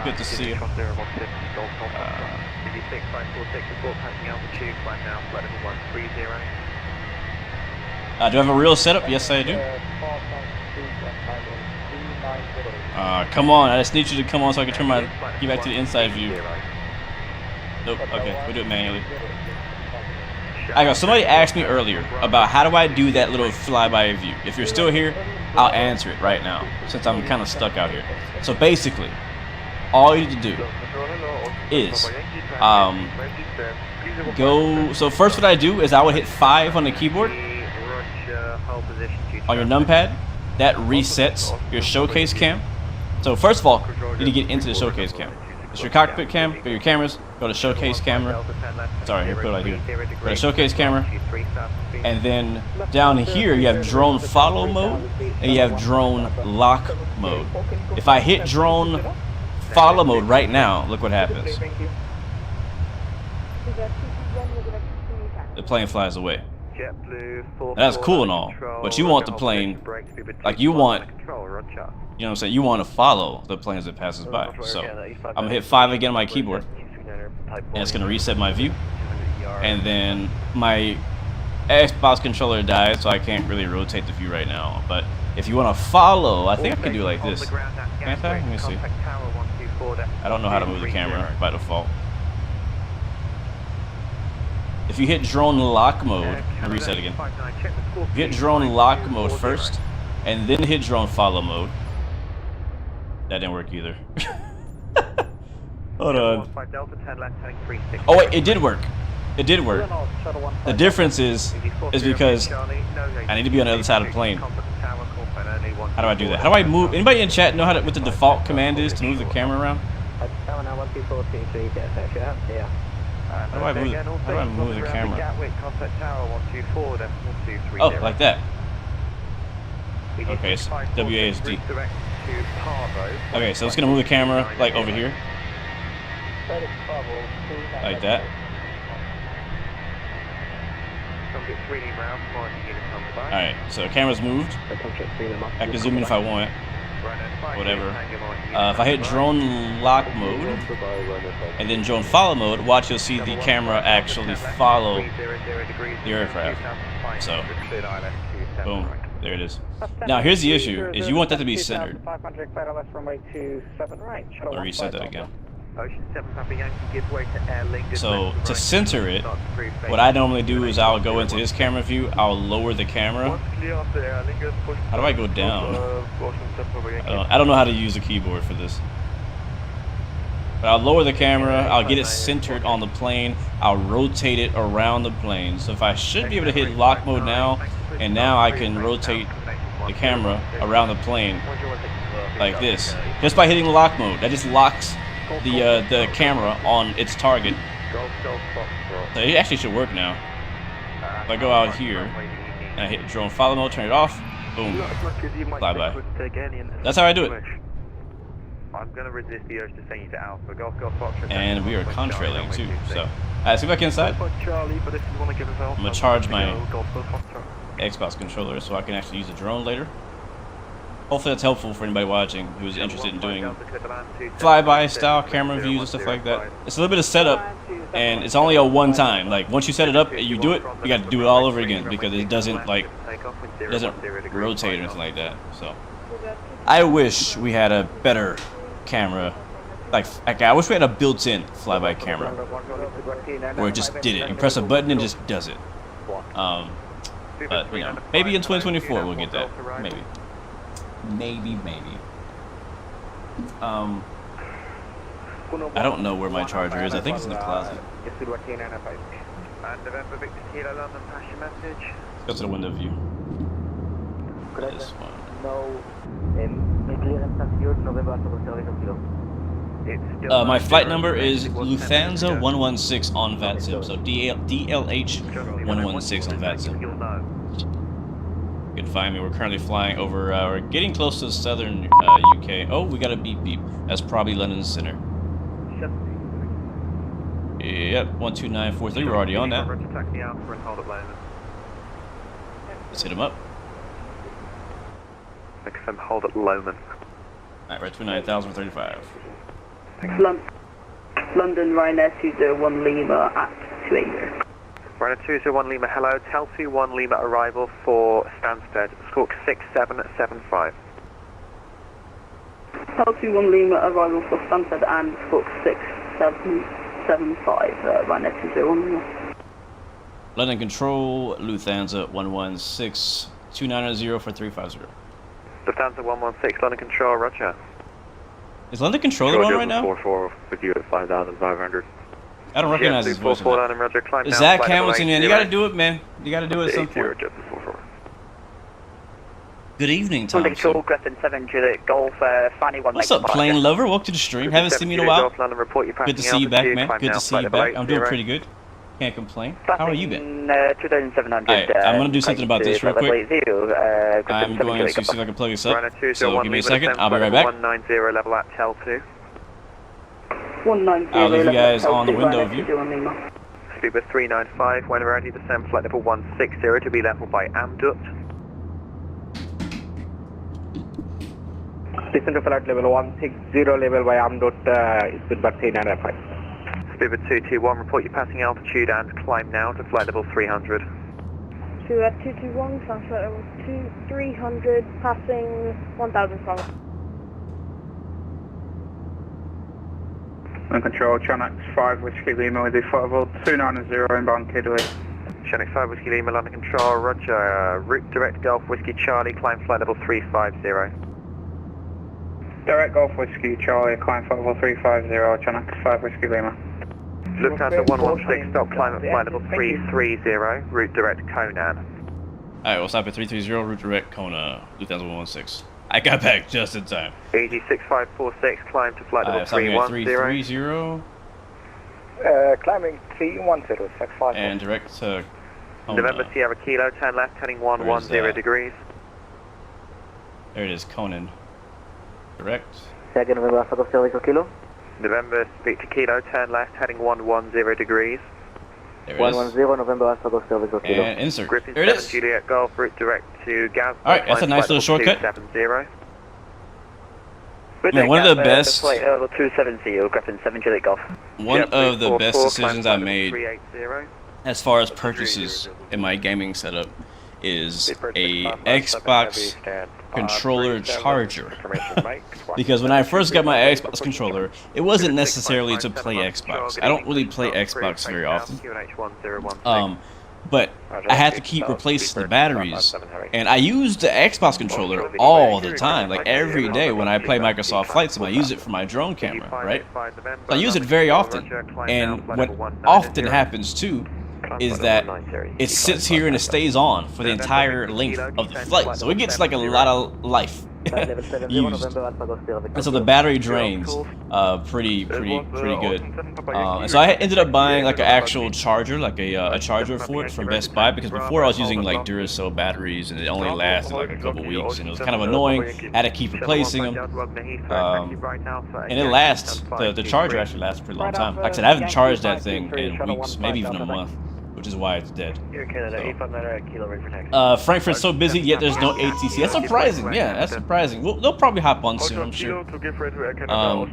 Good to see you. Do I have a real setup? Yes, I do. Come on. I just need you to come on so I can get back to the inside view. Nope, okay, we'll do it manually. I got somebody asked me earlier about how do I do that little flyby view. If you're still here, I'll answer it right now, since I'm kind of stuck out here. So basically, all you need to do is so first what I do is I would hit 5 on the keyboard on your numpad. That resets your showcase cam. So first of all, you need to get into the showcase cam. It's your cockpit cam. Go your cameras. Go to showcase camera. Sorry, here, put it right here. Go to showcase camera. And then down here you have drone follow mode and you have drone lock mode. If I hit drone follow mode right now, look what happens. The plane flies away. That's cool and all, but you want the plane, like you want, you know what I'm saying, you want to follow the planes that passes by. So I'm gonna hit 5 again on my keyboard, and it's gonna reset my view, and then my Xbox controller died, so I can't really rotate the view right now. But if you want to follow, I think I can do it like this. Can't I? Let me see. I don't know how to move the camera by default. If you hit drone lock mode, I'll reset again. If you hit drone lock mode first, and then hit drone follow mode. That didn't work either. Hold on. Oh wait, it did work. It did work. The difference is because I need to be on the other side of the plane. How do I do that? How do I move? Anybody in chat know what the default command is to move the camera around? How do I move the camera? Oh, like that. Okay, so WASD. Okay, so it's gonna move the camera like over here. Like that. Alright, so the camera's moved. I can zoom in if I want. Whatever. If I hit drone lock mode and then drone follow mode, watch, you'll see the camera actually follow the aircraft. So, boom, there it is. Now here's the issue: is you want that to be centered. I'll reset that again. So to center it, what I normally do is I'll go into this camera view, I'll lower the camera. How do I go down? I don't know how to use the keyboard for this. But I'll lower the camera, I'll get it centered on the plane, I'll rotate it around the plane. So if I should be able to hit lock mode now, and now I can rotate the camera around the plane like this. Just by hitting lock mode, that just locks the camera on its target. So it actually should work now. If I go out here and I hit drone follow mode, turn it off, boom, fly by. That's how I do it. And we are contrailing too. So, alright, let's get back inside. I'm gonna charge my Xbox controller so I can actually use a drone later. Hopefully that's helpful for anybody watching who's interested in doing flyby style camera views and stuff like that. It's a little bit of setup, and it's only a one time. Like once you set it up and you do it, you got to do it all over again because it doesn't rotate or anything like that. So I wish we had a better camera. Like I wish we had a built-in flyby camera where it just did it. You press a button and it just does it. But you know, maybe in 2024 we'll get that. Maybe. I don't know where my charger is. I think it's in the closet. Let's go to the window view. This one. My flight number is Lufthansa 116 on Vatsim. So DLH 116 on Vatsim. You can find me. We're currently flying over, we're getting close to the southern UK. Oh, we got a beep beep. That's probably London Center. Yep, 12943. We're already on that. Let's hit him up. Hold at Lowman. Alright, we're at 29,035. London Ryanair 201 Lima at 280. Ryanair 201 Lima, hello. Tel 21 Lima arrival for Stansted. Squawk 6775. Tel 21 Lima arrival for Stansted and Squawk 6775. Ryanair 201 Lima. London Control, Lufthansa 116 290 for 350. Lufthansa 116, London Control, roger. Is London Control on right now? 44 with you at 5,500. I don't recognize his voice. Is Zach Hamilton in? You gotta do it, man. You gotta do it at some point. Good evening, Tom. Control, Griffin 7 Juliet Golf, Fanny 1. What's up, plane lover? Welcome to the stream. Haven't seen me in a while. Good to see you back, man. Good to see you back. I'm doing pretty good. Can't complain. How are you been? 2,700. Alright, I'm gonna do something about this real quick. I'm going to see if I can plug this up. So give me a second. I'll be right back. 190 level at Tel 2. 190. I'll leave you guys on the window view. Speed with 395. When ready, descend flight level 160 to be level by Amduct. Descend to flight level 160, level by Amduct, speed by 395. Speed with 221, report your passing altitude and climb now to flight level 300. To 221, flight level 300, passing 1,000 from. On control, Channel 5 Whiskey Lima with the flight level 290 inbound Kidway. Channel 5 Whiskey Lima, London Control, roger. Route direct Golf Whiskey Charlie, climb flight level 350. Direct Golf Whiskey Charlie, climb flight level 350, Channel 5 Whiskey Lima. Lufthansa 116, stop climb at flight level 330, route direct Conan. Alright, we'll stop at 330, route direct Kona, Lufthansa 116. I got back just in time. EGCC-546, climb to flight level 310. 330. Climbing 310, 65. And direct to Kona. November Sierra Kilo, turn left, heading 110 degrees. There it is, Conan. Direct. Second November Alpha Golf Delta Kilo. November speak to Kilo, turn left, heading 110 degrees. There it is. 110 November Alpha Golf Delta Kilo. And insert. Griffin there it 7 is. Juliet Golf, route direct to Gaz. Alright, that's a nice little shortcut. 270. Man, one of the best. Flight level 270, Griffin 7 Juliet Golf. One of the best 44, decisions I climb made 380. as far as purchases in my gaming setup is a Xbox controller charger. Because when I first got my Xbox controller, it wasn't necessarily to play Xbox. I don't really play Xbox very often. But I had to keep replacing the batteries, and I used the Xbox controller all the time, like every day when I play Microsoft Flight Sim. I use it for my drone camera, right? So I use it very often, and what often happens too is that it sits here and it stays on for the entire length of the flight, so it gets like a lot of life used. And so the battery drains pretty good. And so I ended up buying like an actual charger, like a charger for it from Best Buy, because before I was using like Duracell batteries and it only lasted like a couple weeks, and it was kind of annoying. I had to keep replacing them, and it lasts. The charger actually lasts a pretty long time. Like I said, I haven't charged that thing in weeks, maybe even a month, which is why it's dead. So. Frankfurt's so busy, yet there's no ATC. That's surprising. Yeah, that's surprising. Well, they'll probably hop on soon, I'm sure.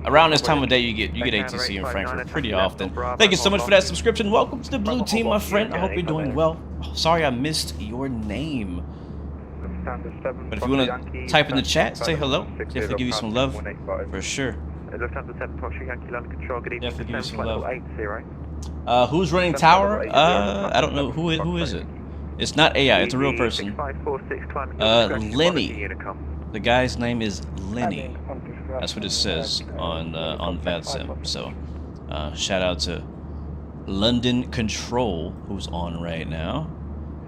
Around this time of day, you get ATC in Frankfurt pretty often. Thank you so much for that subscription. Welcome to the blue team, my friend. I hope you're doing well. Oh, sorry I missed your name. But if you want to type in the chat, say hello. Definitely give you some love, for sure. Definitely give you some love. Who's running tower? I don't know. Who is it? It's not AI. It's a real person. Lenny. The guy's name is Lenny. That's what it says on Vatsim. So, shout out to London Control, who's on right now.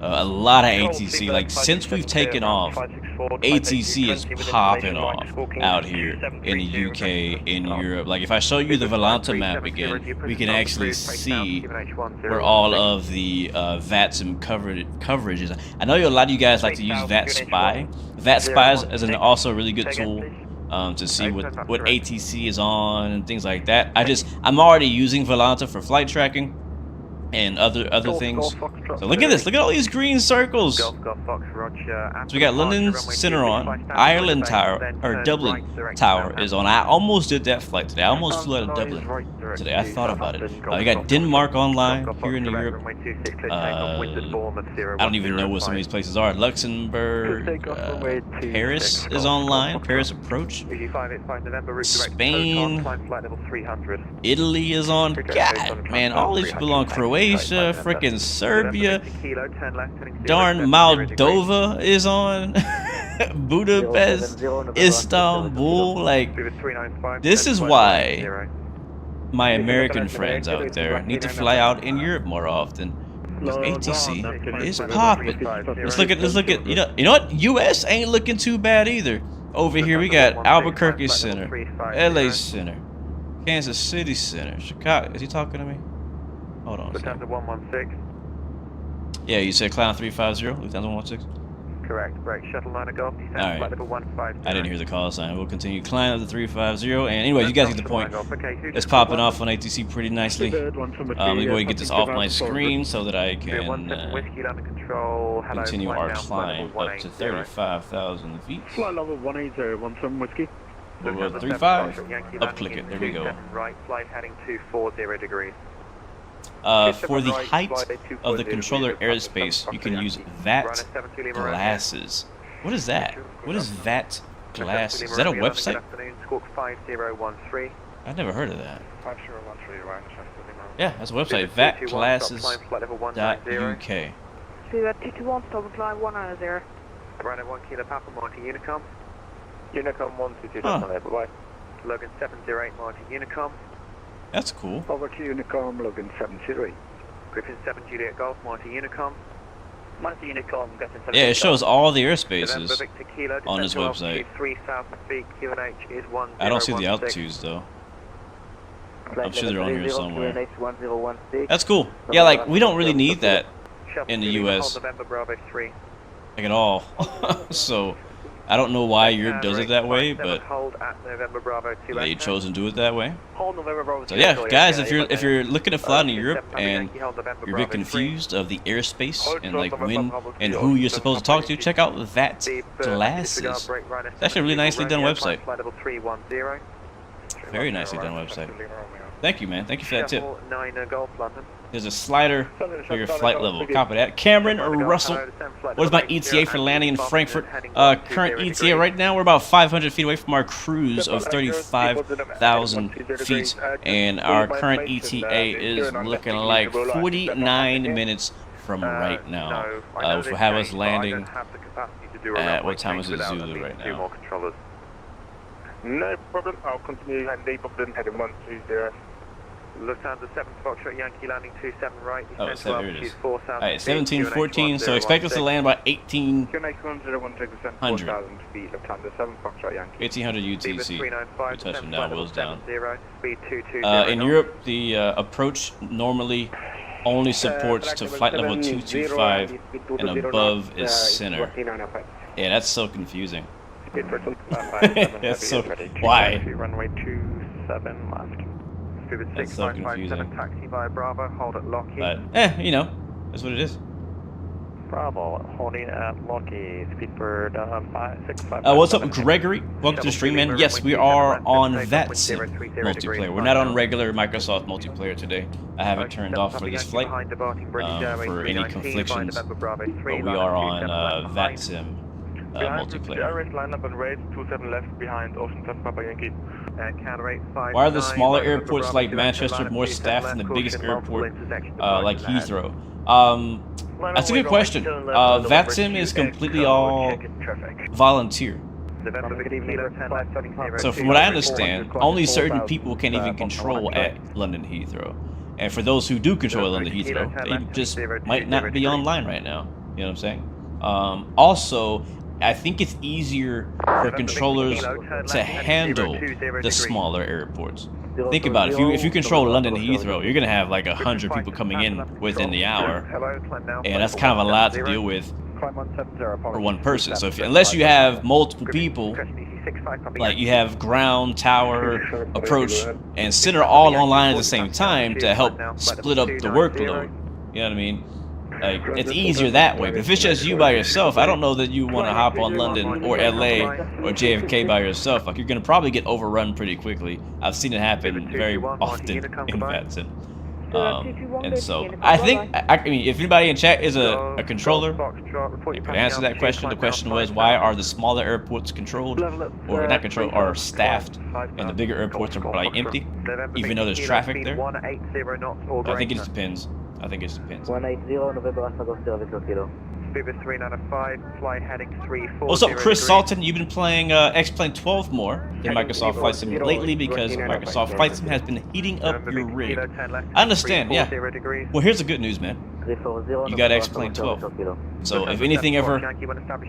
A lot of ATC. Like, since we've taken off, ATC is popping off out here in the UK, in Europe. Like, if I show you the Volanta map again, we can actually see where all of the Vatsim coverage is. I know a lot of you guys like to use VatSpy. VatSpy is also a really good tool to see what ATC is on and things like that. I'm already using Volanta for flight tracking and other things. So look at this. Look at all these green circles. So we got London Center on, Ireland Tower, or Dublin Tower is on. I almost did that flight today. I almost flew out of Dublin today. I thought about it. We got Denmark online here in Europe. I don't even know what some of these places are. Luxembourg, Paris is online. Paris approach. Spain, Italy is on. God, man, all these people on. Croatia, freaking Serbia, darn Moldova is on, Budapest, Istanbul. Like, this is why my American friends out there need to fly out in Europe more often. ATC is popping. Let's look at you know what? US ain't looking too bad either. Over here we got Albuquerque Center, LA Center, Kansas City Center, Chicago. Is he talking to me? Hold on. Lufthansa 116. Yeah, you said Clown 350, Lufthansa 116? Correct. Break shuttle line of golf. Descend flight level 150. I didn't hear the call sign. We'll continue climb up the 350. And anyway, you guys get the point. It's popping off on ATC pretty nicely. Let me go ahead and get this off my screen so that I can continue our climb up to 35,000 feet. Flight level 180, whiskey. We'll go 35. Up click it. There we go. Right, flight heading 240 degrees. For the height of the controller airspace, you can use VAT glasses. What is that? What is VAT glasses? Is that a website? I've never heard of that. Yeah, that's a website. VATglasses.uk. See that 221, stop line 190. Brandon 1 Kilo Papa Marty Unicom. Unicom 122, bye. Logan 708 Marty Unicom. That's cool. Over to Unicom, Logan 708. Griffin 7 Juliet Golf, Marty Unicom. Marty Unicom, Griffin 7. Yeah, it shows all the airspaces on this website. I don't see the altitudes though. I'm sure they're on here somewhere. That's cool. Yeah, like we don't really need that in the US, like at all. So I don't know why Europe does it that way, but they chose to do it that way. So yeah, guys, if you're looking to fly in Europe and you're a bit confused of the airspace and like when and who you're supposed to talk to, check out VAT Glasses. It's actually a really nicely done website. Very nicely done website. Thank you, man. Thank you for that tip. There's a slider for your flight level. Copy that. Cameron or Russell, what is my ETA for landing in Frankfurt? Current ETA right now, we're about 500 feet away from our cruise of 35,000 feet. And our current ETA is looking like 49 minutes from right now. Which will have us landing at, what time is it Zulu right now? No problem, I'll continue landing Dublin heading 130. Lufthansa 7 Foxtrot Yankee landing 27 right. Oh, it's there it is. Alright, 1714, so expect us to land by 1800. 1800 UTC. We're touching down, wheels down. In Europe, the approach normally only supports to flight level 225 and above is center. Yeah, that's so confusing. That's so, why? Runway 27 left. That's so confusing. Taxi via Bravo, hold at Lockheed. But, you know, that's what it is. Bravo, holding at Lockheed, speedbird 565. What's up, Gregory? Welcome to the stream, man. Yes, we are on Vatsim multiplayer. We're not on regular Microsoft multiplayer today. I have it turned off for this flight for any conflictions, but we are on Vatsim multiplayer. Line up and raise 27 left behind Ocean 7 Papa Yankee. Why are the smaller airports like Manchester more staffed than the biggest airport like Heathrow? That's a good question. Vatsim is completely all volunteer. So from what I understand, only certain people can even control at London Heathrow. And for those who do control at London Heathrow, they just might not be online right now. You know what I'm saying? Also, I think it's easier for controllers to handle the smaller airports. Think about it. If you control London Heathrow, you're gonna have like 100 people coming in within the hour, and that's kind of a lot to deal with for one person. So unless you have multiple people, like you have ground, tower, approach, and center all online at the same time to help split up the workload. You know what I mean? Like, it's easier that way. But if it's just you by yourself, I don't know that you want to hop on London or LA or JFK by yourself. Like, you're going to probably get overrun pretty quickly. I've seen it happen very often in Vatsim. And so, I think, I mean, if anybody in chat is a controller, you could answer that question. The question was, why are the smaller airports controlled, or not controlled, or staffed, and the bigger airports are like empty, even though there's traffic there? I think it just depends. I think it just depends. 180 November Alpha Golf Kilo. Speedbird 395, fly heading 340. What's up, Chris Salton? You've been playing X-Plane 12 more. in Microsoft Flight Sim lately because Microsoft Flight Sim has been heating up your rig. I understand, yeah. Well, here's the good news, man. You got X-Plane 12. So if anything ever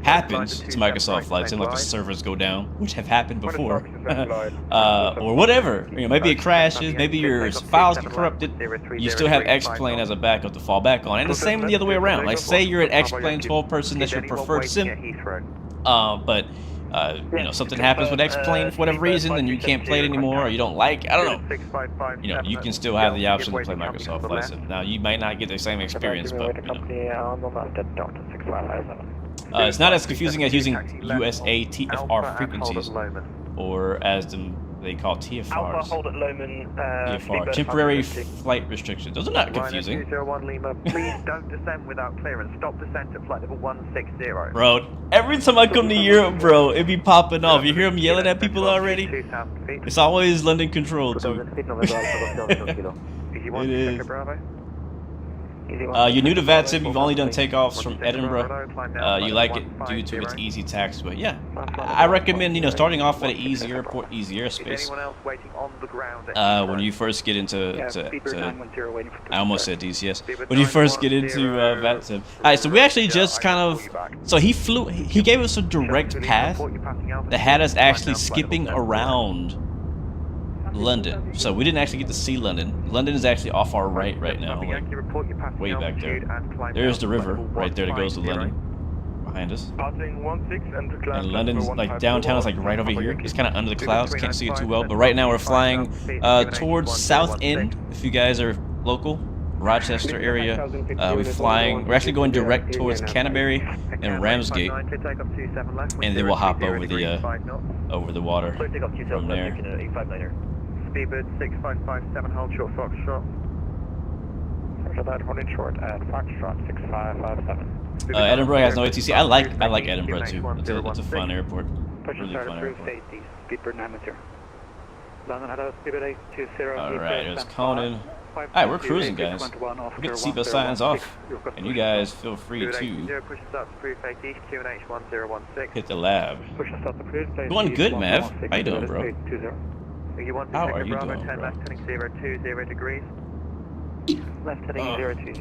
happens to Microsoft Flight Sim, like the servers go down, which have happened before, or whatever, you know, maybe it crashes, maybe your files get corrupted, you still have X-Plane as a backup to fall back on. And the same the other way around. Like, say you're an X-Plane 12 person, that's your preferred sim, but you know, something happens with X-Plane for whatever reason, and you can't play it anymore, or you don't like, I don't know. You know, you can still have the option to play Microsoft Flight Sim. Now, you might not get the same experience, but you know. It's not as confusing as using USA TFR frequencies, or as they call TFRs. TFR, temporary flight restrictions. Those are not confusing. Please don't descend without clearance. Stop descent at flight level 160. Bro, every time I come to Europe, bro, it be popping off. You hear them yelling at people already? It's always London Control, too. It is. You're new to Vatsim, you've only done takeoffs from Edinburgh. You like it due to its easy taxiway. Yeah, I recommend, you know, starting off at an easy airport, easy airspace. When you first get into, I almost said DCS. When you first get into Vatsim. Alright, so we actually just kind of, so he gave us a direct path that had us actually skipping around London, so we didn't actually get to see London. London is actually off our right now, like way back there. There's the river right there that goes to London, behind us. And London's like downtown is like right over here. It's kind of under the clouds, can't see it too well. But right now we're flying towards South End. If you guys are local, Rochester area, we're actually going direct towards Canterbury and Ramsgate, and then we'll hop over the water from there. Speedbird 6557, hold short Foxtrot. Roger that, holding short at Foxtrot 6557. Edinburgh has no ATC. I like Edinburgh too. It's a fun airport. Really fun airport. Speedbird 9 London Hello, Speedbird 820. Alright, there's Conan. Alright, we're cruising, guys. We'll get the seatbelt signs off, and you guys feel free to hit the lab. Going good, Mav. How you doing, bro? How are you doing, bro? Left heading 020 degrees. Left heading 020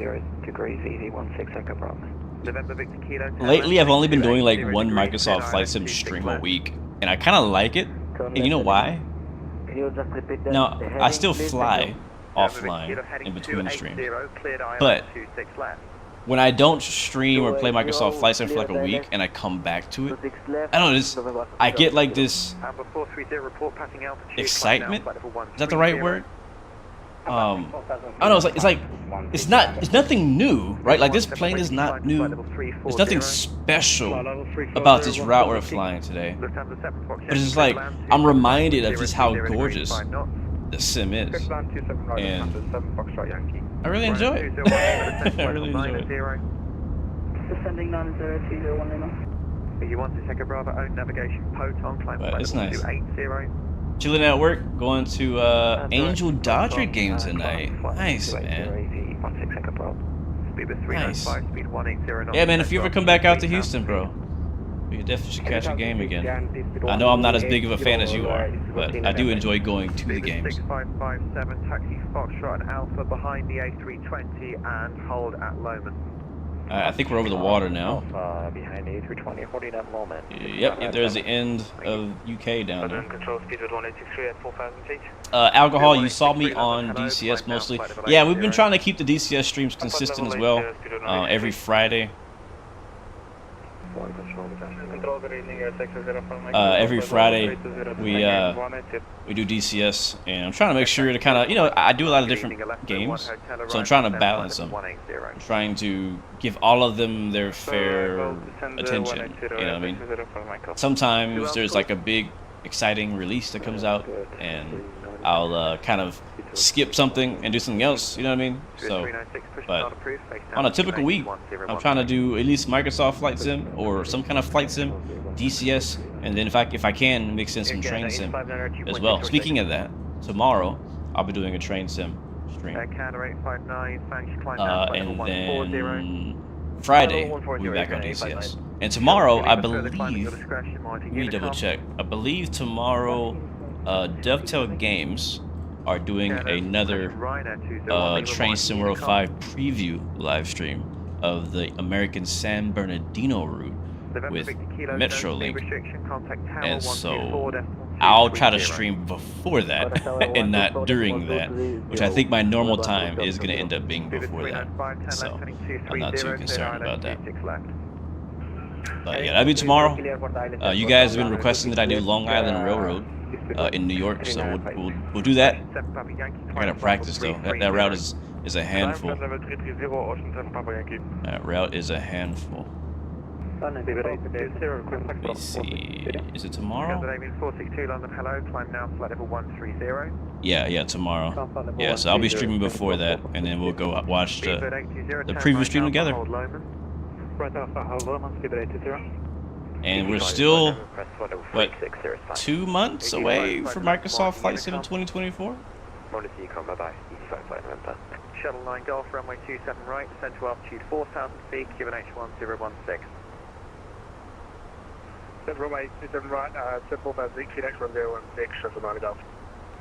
degrees, easy 16 Echo Bravo. November Victor Kilo. Lately, I've only been doing like one Microsoft Flight Sim stream a week, and I kind of like it. And you know why? Now, I still fly offline in between streams, but when I don't stream or play Microsoft Flight Sim for like a week and I come back to it, I don't know, I get like this excitement. Is that the right word? I don't know, it's nothing new, right? Like, this plane is not new. There's nothing special about this route we're flying today. But it's just like, I'm reminded of just how gorgeous the sim is. And I really enjoy it. I really enjoy it. Descending 9021 Lima. You want to take a Bravo own navigation Poton, climb but it's nice. 280. Chilling at work, going to Angel Dodger game tonight. Nice, man. Nice. Yeah, man, if you ever come back out to Houston, bro, you definitely should catch a game again. I know I'm not as big of a fan as you are, but I do enjoy going to the games. 6557, taxi Foxtrot and Alpha behind the A320 and hold at Lomond. I think we're over the water now. Behind the A320, holding at moment. Yep, there's the end of UK down there. Control speed at 1863 at 4,000 feet. Alcohol, you saw me on DCS mostly. Yeah, we've been trying to keep the DCS streams consistent as well, every Friday. Every Friday we do DCS, and I'm trying to make sure to kind of, you know, I do a lot of different games, so I'm trying to balance them. I'm trying to give all of them their fair attention, you know what I mean? Sometimes there's like a big exciting release that comes out, and I'll kind of skip something and do something else, you know what I mean? So, but on a typical week, I'm trying to do at least Microsoft Flight Sim or some kind of Flight Sim, DCS, and then if I can mix in some train sim as well. Speaking of that, tomorrow I'll be doing a train sim stream, and then Friday we'll be back on DCS. And tomorrow, I believe, let me double check. I believe tomorrow, Dovetail Games are doing another Train Sim World 5 preview live stream of the American San Bernardino route with Metrolink. And so I'll try to stream before that and not during that, which I think my normal time is going to end up being before that. So I'm not too concerned about that. But yeah, that'll be tomorrow. You guys have been requesting that I do Long Island Railroad in New York, so we'll do that. I gotta practice though. That route is a handful. That route is a handful. Let me see. Is it tomorrow? Yeah, tomorrow. Yeah, so I'll be streaming before that, and then we'll go watch the preview stream together. And we're still, what, 2 months away from Microsoft Flight Sim 2024? Shuttle 9 Golf, runway 27 right, central altitude 4,000 feet, QNH 1016. Runway 27 right, central altitude QNH 1016, shuttle 9 Golf.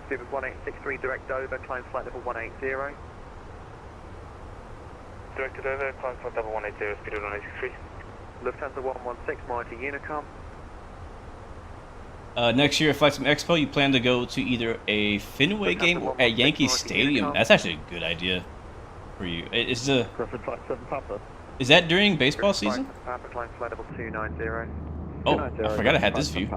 Speed 1863, direct over, climb flight level 180. Directed over, climb flight level 180, speed 1863. Lufthansa 116, monitor Unicom. Next year at Flight Sim Expo, you plan to go to either a Fenway game or at Yankee Stadium. That's actually a good idea for you. Is that during baseball season? Oh, I forgot I had this view.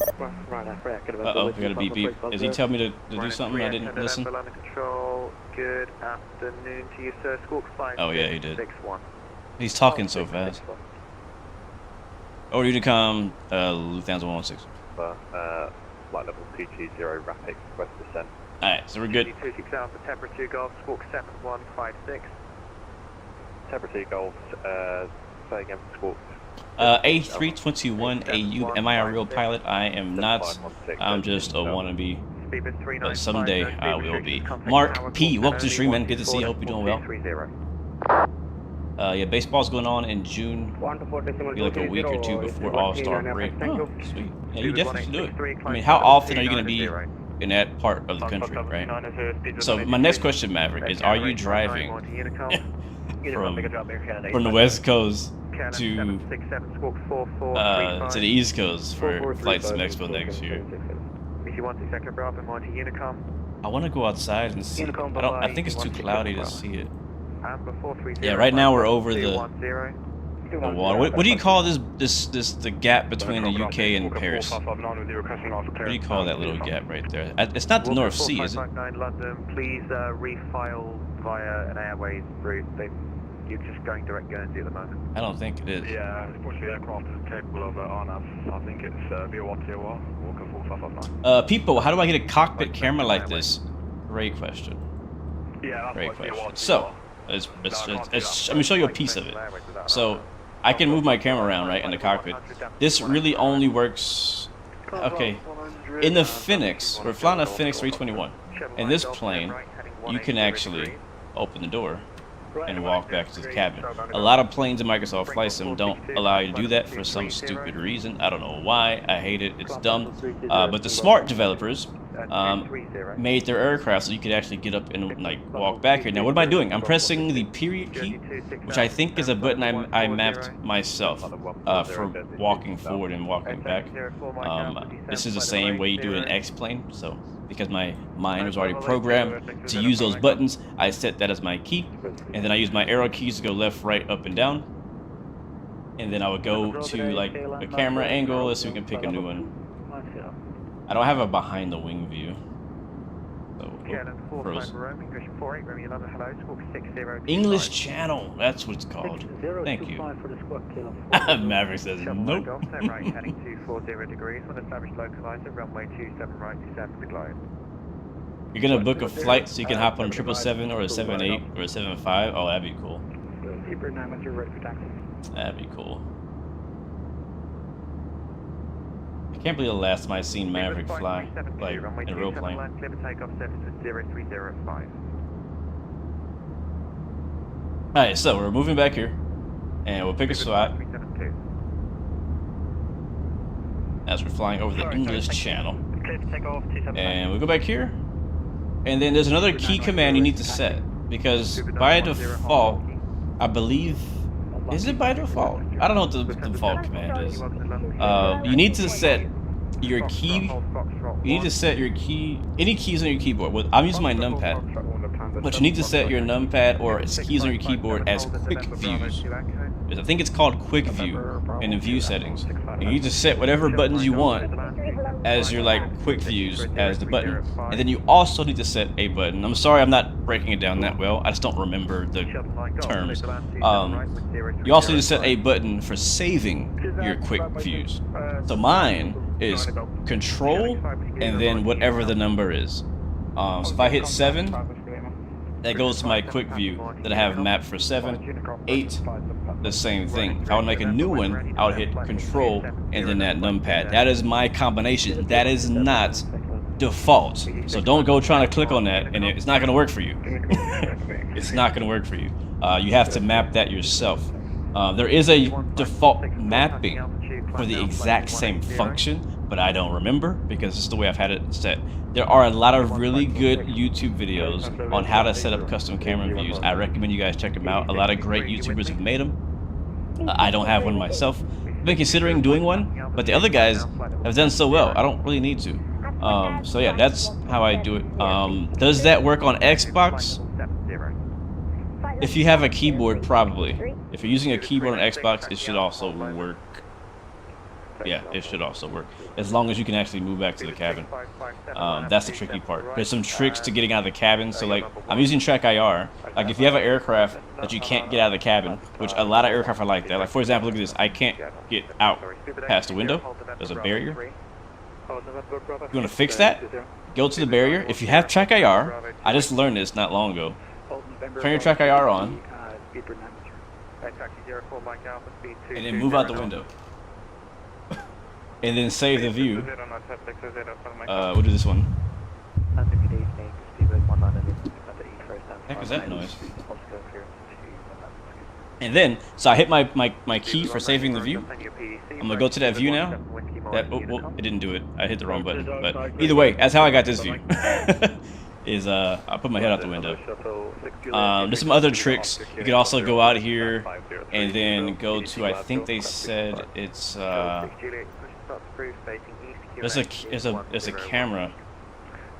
Uh-oh, we got a beep beep. Is he telling me to do something I didn't listen? Good afternoon to you, sir. Squawk 5. Oh yeah, he did. He's talking so fast. Over Unicom, Lufthansa 116. Flight level 220, rapid west descent. Alright, so we're good. 26 Alpha, temperature Golf, squawk 7156. Temperature Golf, say again, squawk. A321AU, am I a real pilot? I am not. I'm just a wannabe. But someday I will be. Mark P, welcome to the stream, man. Good to see you. Hope you're doing well. Yeah, baseball's going on in June. Maybe like a week or two before All-Star break. Oh, sweet. Yeah, you definitely should do it. I mean, how often are you going to be in that part of the country, right? So my next question, Maverick, is: are you driving from the West Coast to the East Coast for Flight Sim Expo next year? I want to go outside and see it. I think it's too cloudy to see it. Yeah, right now we're over the water. What do you call the gap between the UK and Paris? What do you call that little gap right there? It's not the North Sea, is it? Please refile via an airways route. You're just going direct Guernsey at the moment. I don't think it is. Yeah, unfortunately, the aircraft is capable of RNAV. I think it's VO1 TOR, Walker 4559. People, how do I get a cockpit camera like this? Great question. Yeah, great question. So, let me show you a piece of it. So, I can move my camera around, right, in the cockpit. This really only works, okay, in the Phoenix. We're flying a Phoenix 321. In this plane, you can actually open the door and walk back to the cabin. A lot of planes in Microsoft Flight Sim don't allow you to do that for some stupid reason. I don't know why. I hate it. It's dumb. But the smart developers made their aircraft so you could actually get up and like walk back here. Now what am I doing? I'm pressing the period key, which I think is a button I mapped myself for walking forward and walking back. This is the same way you do an X-plane, so because my mind was already programmed to use those buttons, I set that as my key, and then I use my arrow keys to go left, right, up, and down. And then I would go to like a camera angle. Let's see if we can pick a new one. I don't have a behind the wing view. So, froze. English channel, that's what it's called. Thank you. Maverick says nope. You're gonna book a flight so you can hop on a 777 or a 78 or a 75? Oh, that'd be cool. That'd be cool. I can't believe the last time I seen Maverick fly, like, in a real plane. Alright, so we're moving back here. And we'll pick a spot as we're flying over the English Channel. And we'll go back here. And then there's another key command you need to set. Because by default, I believe... Is it by default? I don't know what the default command is. You need to set your key... You need to set your key... Any keys on your keyboard. Well, I'm using my numpad. But you need to set your numpad or keys on your keyboard as quick views. I think it's called quick view in the view settings. You need to set whatever buttons you want as your like quick views as the button. And then you also need to set a button. I'm sorry I'm not breaking it down that well. I just don't remember the terms. You also need to set a button for saving your quick views. So mine is control and then whatever the number is. So if I hit 7, that goes to my quick view that I have mapped for 7, 8, the same thing. If I want to make a new one, I would hit control and then that numpad. That is my combination. That is not default. So don't go trying to click on that and it's not going to work for you. It's not going to work for you. You have to map that yourself. There is a default mapping for the exact same function, but I don't remember because this is the way I've had it set. There are a lot of really good YouTube videos on how to set up custom camera views. I recommend you guys check them out. A lot of great YouTubers have made them. I don't have one myself. I've been considering doing one, but the other guys have done so well. I don't really need to. So yeah, that's how I do it. Does that work on Xbox? If you have a keyboard, probably. If you're using a keyboard on Xbox, it should also work. Yeah, it should also work. As long as you can actually move back to the cabin. That's the tricky part. There's some tricks to getting out of the cabin. So like, I'm using track IR. Like if you have an aircraft that you can't get out of the cabin, which a lot of aircraft are like that. Like for example, look at this. I can't get out past the window. There's a barrier. You want to fix that? Go to the barrier. If you have track IR, I just learned this not long ago. Turn your track IR on. And then move out the window. And then save the view. We'll do this one. Heck is that noise? And then, so I hit my key for saving the view. I'm gonna go to that view now. That oh, it didn't do it. I hit the wrong button. But either way, that's how I got this view. Is I put my head out the window. There's some other tricks. You could also go out here and then go to, I think they said it's there's a camera.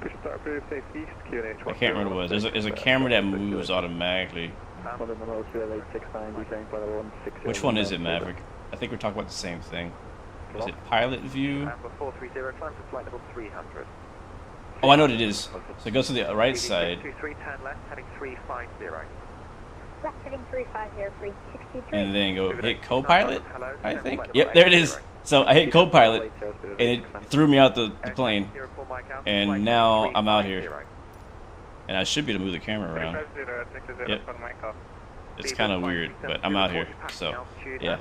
I can't remember what it was. There's a camera that moves automatically. Which one is it, Maverick? I think we're talking about the same thing. Is it pilot view? Oh, I know what it is. So it goes to the right side. And then go hit co-pilot, I think. Yep, there it is. So I hit co-pilot, and it threw me out the plane. And now I'm out here. And I should be able to move the camera around. Yep. It's kind of weird, but I'm out here. So, yeah.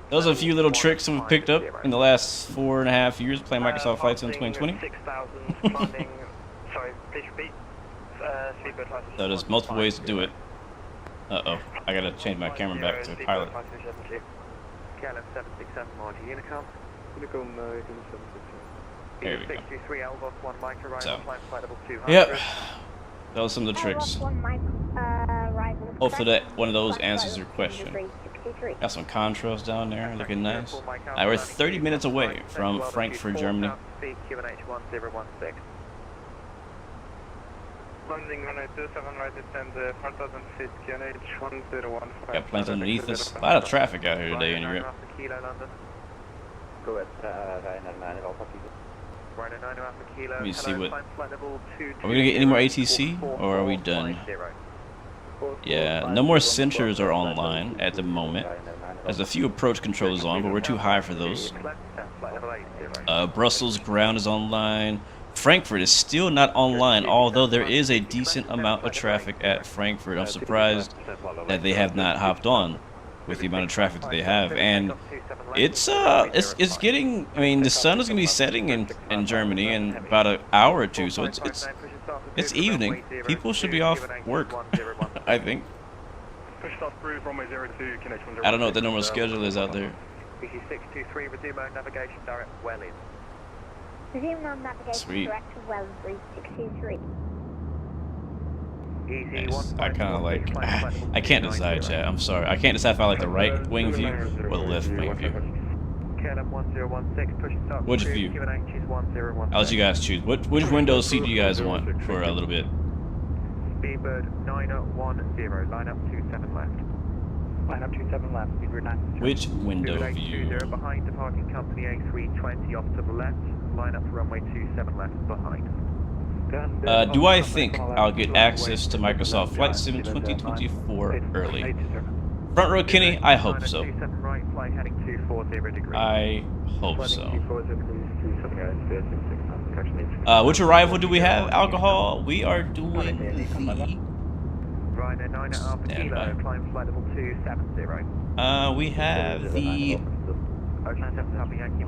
Those are a few little tricks that we've picked up in the last 4.5 years playing Microsoft Flight Sim 2020. So there's multiple ways to do it. Uh-oh. I gotta change my camera back to pilot. There we go. So, yep. Those are some of the tricks. Hopefully that one of those answers your question. Got some contrails down there, looking nice. We're 30 minutes away from Frankfurt, Germany. Got planes underneath us. A lot of traffic out here today in Europe. Let me see what... Are we going to get any more ATC, or are we done? Yeah, no more sensors are online at the moment. There's a few approach controllers on, but we're too high for those. Brussels ground is online. Frankfurt is still not online, although there is a decent amount of traffic at Frankfurt. I'm surprised that they have not hopped on with the amount of traffic that they have. And it's getting, I mean, the sun is going to be setting in Germany in about an hour or two, so it's evening. People should be off work, I think. Push start through runway 02, connect 101. I don't know what the normal schedule is out there. EG623, resume mode navigation direct well in. Resume mode navigation Sweet. direct to well 363. Nice. I kind of like. I can't decide, chat. I'm sorry. I can't decide if I like the right wing view or the left wing view. Which view? I'll let you guys choose. Which window seat do you guys want for a little bit? Speedbird 910, line up 27 left. Line up 27 left, Speedbird 9. Which window view? Behind departing company A320 off to the left, line up runway 27 left behind. Do I think I'll get access to Microsoft Flight Sim 2024 early? Front row Kenny, I hope so. I hope so. Which arrival do we have? Alcohol? We are doing the standby. We have the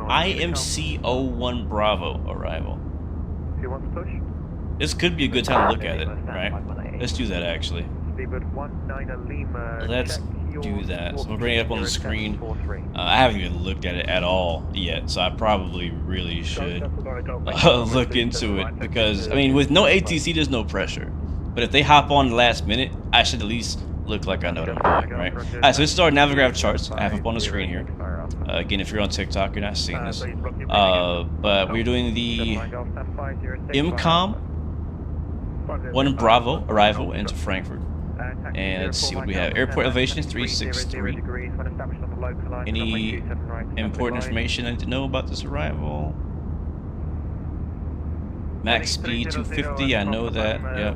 IMC-01 Bravo arrival. Who wants to push? This could be a good time to look at it, right? Let's do that actually. Let's do that. So we'll bring it up on the screen. I haven't even looked at it at all yet, so I probably really should look into it because, I mean, with no ATC, there's no pressure. But if they hop on last minute, I should at least look like I know what I'm doing, right? Alright, so this is our Navigraph charts. I have up on the screen here. Again, if you're on TikTok, you're not seeing this. But we're doing the IMCOM 1 Bravo arrival into Frankfurt. And let's see what we have. Airport elevation 363. Any important information I need to know about this arrival? Max speed 250, I know that. Yeah.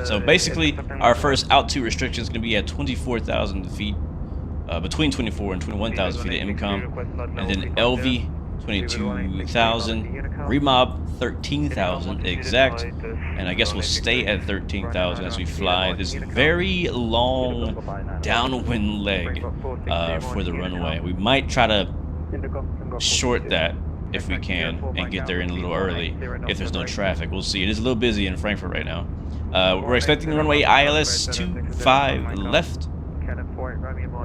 So basically, our first out-to restriction is going to be at 24,000 feet, between 24 and 21,000 feet at MCOM, and then LV 22,000, remob 13,000 exact, and I guess we'll stay at 13,000 as we fly this very long downwind leg for the runway. We might try to short that if we can and get there in a little early if there's no traffic. We'll see. It is a little busy in Frankfurt right now. We're expecting the runway ILS 25 left.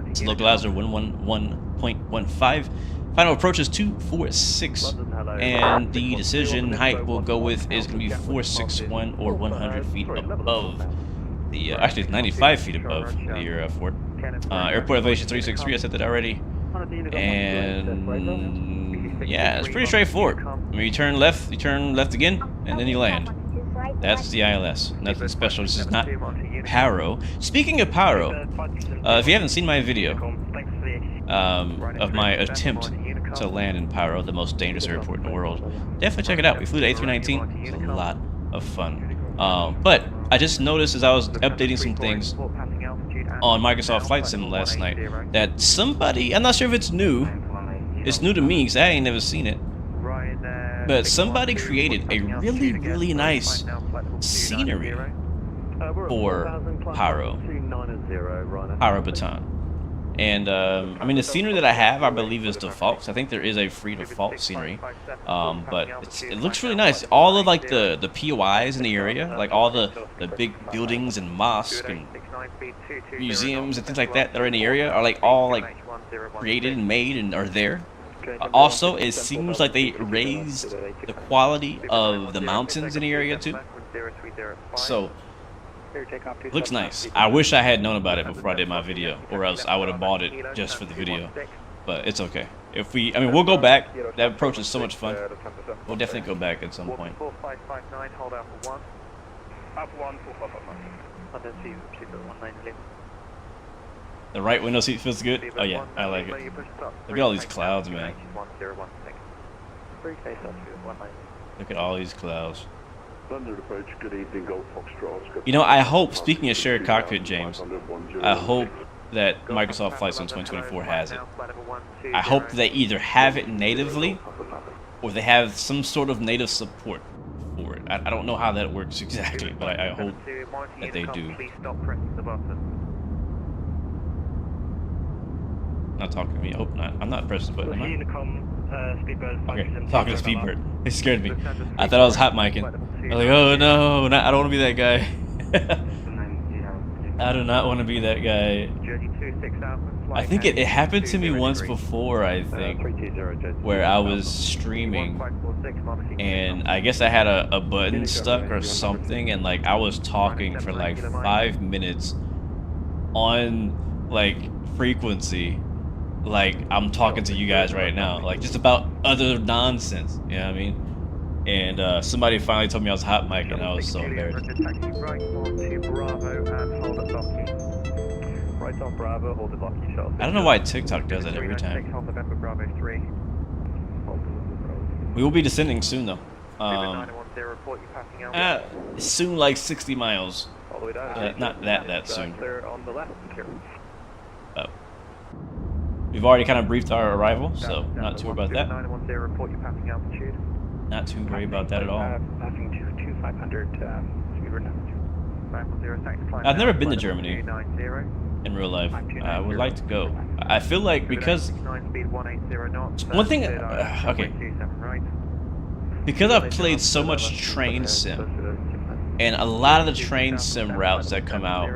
It's localizer 111.15. Final approach is 246, and the decision height we'll go with is going to be 461 or 100 feet above the, actually it's 95 feet above the airport. Airport elevation 363, I said that already. And yeah, it's pretty straightforward. I mean, you turn left again, and then you land. That's the ILS. Nothing special. This is not Paro. Speaking of Paro, if you haven't seen my video of my attempt to land in Paro, the most dangerous airport in the world, definitely check it out. We flew the A319. It's a lot of fun. But I just noticed as I was updating some things on Microsoft Flight Sim last night that somebody, I'm not sure if it's new to me because I ain't never seen it, but somebody created a really nice scenery for Paro Baton. And I mean, the scenery that I have, I believe, is default. So I think there is a free default scenery, but it looks really nice. All of like the POIs in the area, like all the big buildings and mosques and museums and things like that are in the area, are like all like created and made and are there. Also, it seems like they raised the quality of the mountains in the area too. So looks nice. I wish I had known about it before I did my video, or else I would have bought it just for the video. But it's okay. If we, I mean, we'll go back. That approach is so much fun. We'll definitely go back at some point. The right window seat feels good. Oh yeah, I like it. Look at all these clouds, man. Look at all these clouds. You know, I hope, speaking of shared cockpit, James, I hope that Microsoft Flight Sim 2024 has it. I hope they either have it natively or they have some sort of native support for it. I don't know how that works exactly, but I hope that they do. Not talking to me. I hope not. I'm not pressing the button, am I? Okay, talking to Speedbird. It scared me. I thought I was hot micing. I was like, oh no, I don't want to be that guy. I do not want to be that guy. I think it happened to me once before, I think, where I was streaming and I guess I had a button stuck or something, and like I was talking for like 5 minutes on like frequency, like I'm talking to you guys right now, like just about other nonsense, you know what I mean? And somebody finally told me I was hot mic, and I was so embarrassed. I don't know why TikTok does it every time. We will be descending soon, though. Soon, like 60 miles. Not that soon. Oh. We've already kind of briefed our arrival, so not too worried about that. Not too worried about that at all. I've never been to Germany in real life. I would like to go. I feel like because one thing, okay, because I've played so much train sim, and a lot of the train sim routes that come out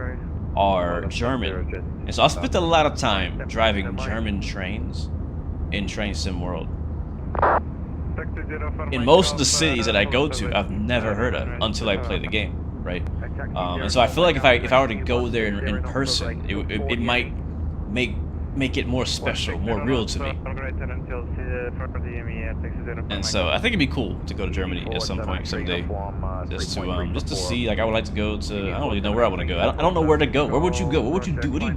are German, and so I spent a lot of time driving German trains in train sim world. In most of the cities that I go to, I've never heard of until I play the game, right? And so I feel like if I were to go there in person, it might make it more special, more real to me. And so I think it'd be cool to go to Germany at some point someday, just to see. Like I would like to go to. I don't really know where I want to go. I don't know where to go. Where would you go? What would you do? What do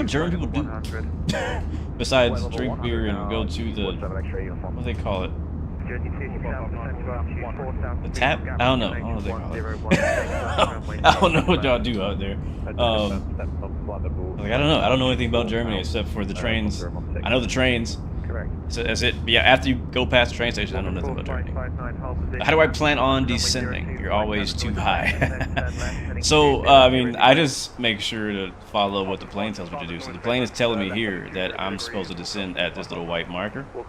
German people do besides drink beer and go to the, what do they call it? The tap? I don't know. I don't know what they call it. I don't know what y'all do out there. Like I don't know. I don't know anything about Germany except for the trains. I know the trains. So that's it. But yeah, after you go past the train station, I know nothing about Germany. How do I plan on descending? You're always too high. So, I mean, I just make sure to follow what the plane tells me to do. So the plane is telling me here that I'm supposed to descend at this little white marker, or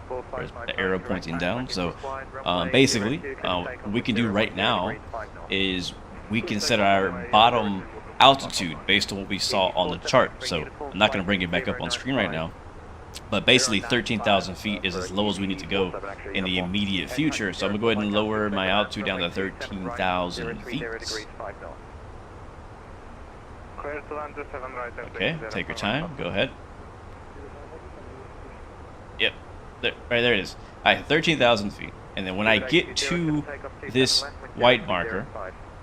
the arrow pointing down. So basically, what we can do right now is we can set our bottom altitude based on what we saw on the chart. So I'm not going to bring it back up on screen right now. But basically 13,000 feet is as low as we need to go in the immediate future. So I'm going to go ahead and lower my altitude down to 13,000 feet. Okay, take your time. Go ahead. Yep, right there it is. All right, 13,000 feet. And then when I get to this white marker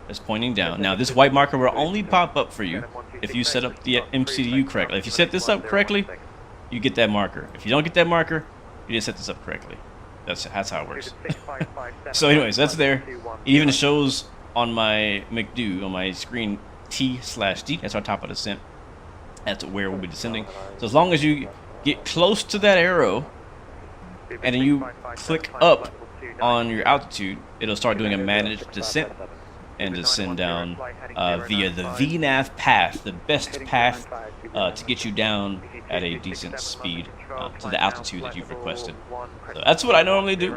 that's pointing down. Now this white marker will only pop up for you if you set up the MCU correctly. If you set this up correctly, you get that marker. If you don't get that marker, you didn't set this up correctly. That's how it works. So anyways, that's there. It even shows on my McDo, on my screen, T/D. That's our top of descent. That's where we'll be descending. So as long as you get close to that arrow, and then you click up on your altitude, it'll start doing a managed descent and descend down via the VNAV path, the best path to get you down at a decent speed to the altitude that you've requested. So that's what I normally do.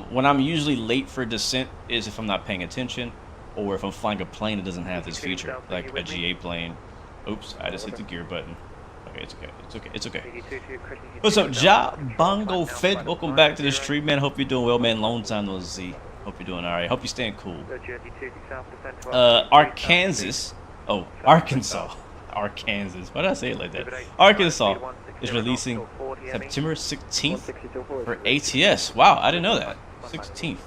When I'm usually late for descent is if I'm not paying attention, or if I'm flying a plane that doesn't have this feature, like a GA plane. Oops, I just hit the gear button. Okay, it's okay, it's okay, it's okay. What's up, Ja Bongo Fed? Welcome back to the stream, man. Hope you're doing well, man. Long time no see. Hope you're doing alright. Hope you're staying cool. Arkansas. Oh, Arkansas. Arkansas. Why did I say it like that? Arkansas is releasing September 16th for ATS. Wow, I didn't know that. 16th.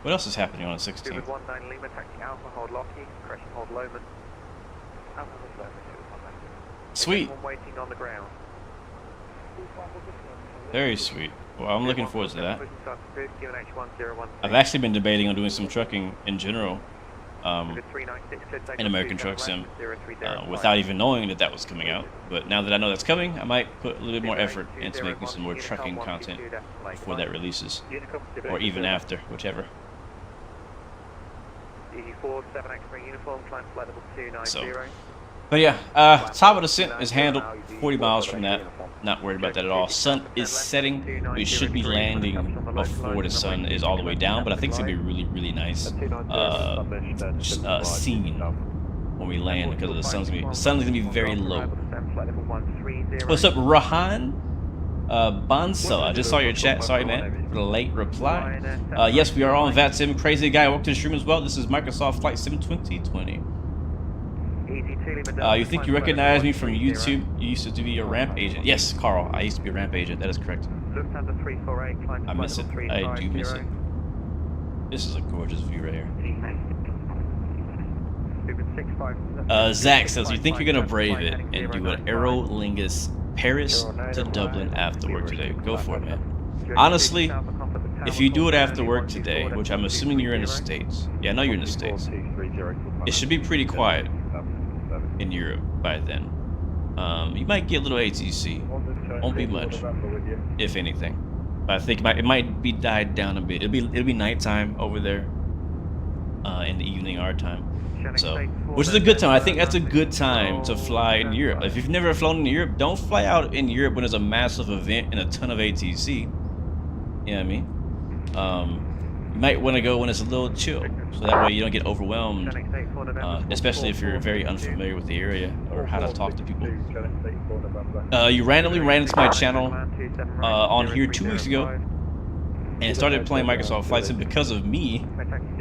What else is happening on the 16th? Sweet. Very sweet. Well, I'm looking forward to that. I've actually been debating on doing some trucking in general. In American Truck Sim, without even knowing that was coming out. But now that I know that's coming, I might put a little bit more effort into making some more trucking content before that releases, or even after, whichever. So, but yeah, top of descent is handled. 40 miles from that. Not worried about that at all. Sun is setting. We should be landing before the sun is all the way down, but I think it's gonna be really, really nice scene. when we land because the sun's gonna be very low. What's up, Rahan? Bansa, I just saw your chat. Sorry, man, for the late reply. Yes, we are on Vatsim. Crazy guy, welcome to the stream as well. This is Microsoft Flight Sim 2020. You think you recognize me from YouTube? You used to be a ramp agent. Yes, Carl, I used to be a ramp agent. That is correct. I miss it. I do miss it. This is a gorgeous view right here. Zach says, you think you're gonna brave it and do an Aer Lingus Paris to Dublin after work today? Go for it, man. Honestly, if you do it after work today, which I'm assuming you're in the States. Yeah, I know you're in the States. It should be pretty quiet in Europe by then. You might get a little ATC. Won't be much, if anything. But I think it might be died down a bit. It'll be nighttime over there in the evening our time. So, which is a good time. I think that's a good time to fly in Europe. If you've never flown in Europe, don't fly out in Europe when there's a massive event and a ton of ATC. You know what I mean? You might want to go when it's a little chill, so that way you don't get overwhelmed, especially if you're very unfamiliar with the area or how to talk to people. You randomly ran into my channel on here 2 weeks ago and started playing Microsoft Flight Sim because of me.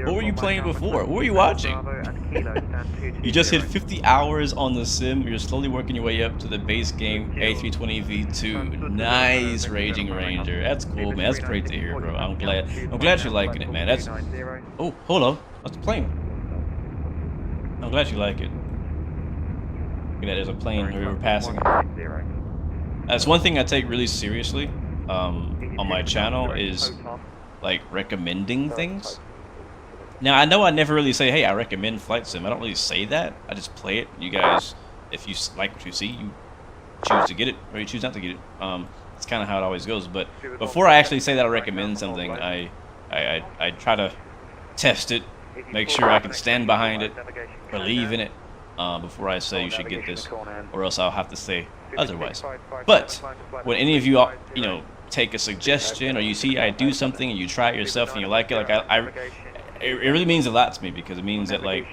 What were you playing before? What were you watching? You just hit 50 hours on the sim. You're slowly working your way up to the base game A320 V2. Nice, Raging Ranger. That's cool, man. That's great to hear, bro. I'm glad you're liking it, man. That's. Oh, hold on. That's a plane. I'm glad you like it. Look at that. There's a plane we were passing. That's one thing I take really seriously on my channel is like recommending things. Now, I know I never really say, hey, I recommend Flight Sim. I don't really say that. I just play it. You guys, if you like what you see, you choose to get it or you choose not to get it. It's kind of how it always goes. But before I actually say that I recommend something, I try to test it, make sure I can stand behind it, believe in it, before I say you should get this, or else I'll have to say otherwise. But when any of you, you know, take a suggestion or you see I do something and you try it yourself and you like it, like it really means a lot to me because it means that like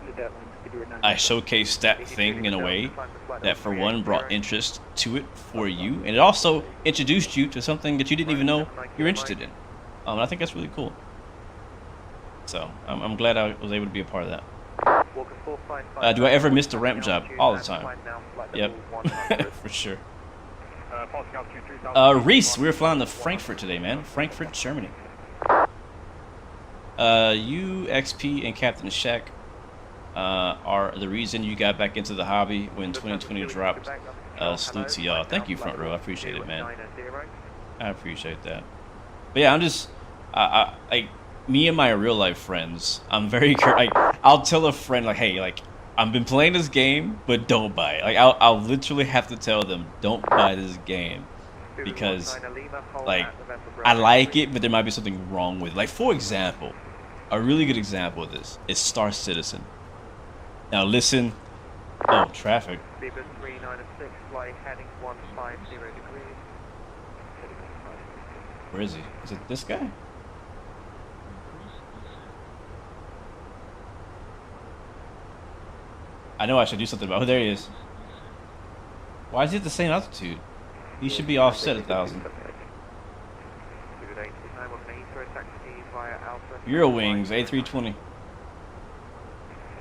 I showcased that thing in a way that for one brought interest to it for you, and it also introduced you to something that you didn't even know you're interested in. And I think that's really cool. So I'm glad I was able to be a part of that. Do I ever miss the ramp job? All the time. Yep, for sure. Reese, we were flying to Frankfurt today, man. Frankfurt, Germany. You, XP, and Captain Shack are the reason you got back into the hobby when 2020 dropped. Salute to y'all. Thank you, Front Row. I appreciate it, man. I appreciate that. But yeah, I'm just, like, me and my real life friends, I'm very, like, I'll tell a friend, like, hey, like, I've been playing this game, but don't buy it. Like, I'll literally have to tell them, don't buy this game. Because, like, I like it, but there might be something wrong with it. Like, for example, a really good example of this is Star Citizen. Now, listen. Oh, traffic. Where is he? Is it this guy? I know I should do something about it. Oh, there he is. Why is he at the same altitude? He should be offset 1,000. Eurowings, A320.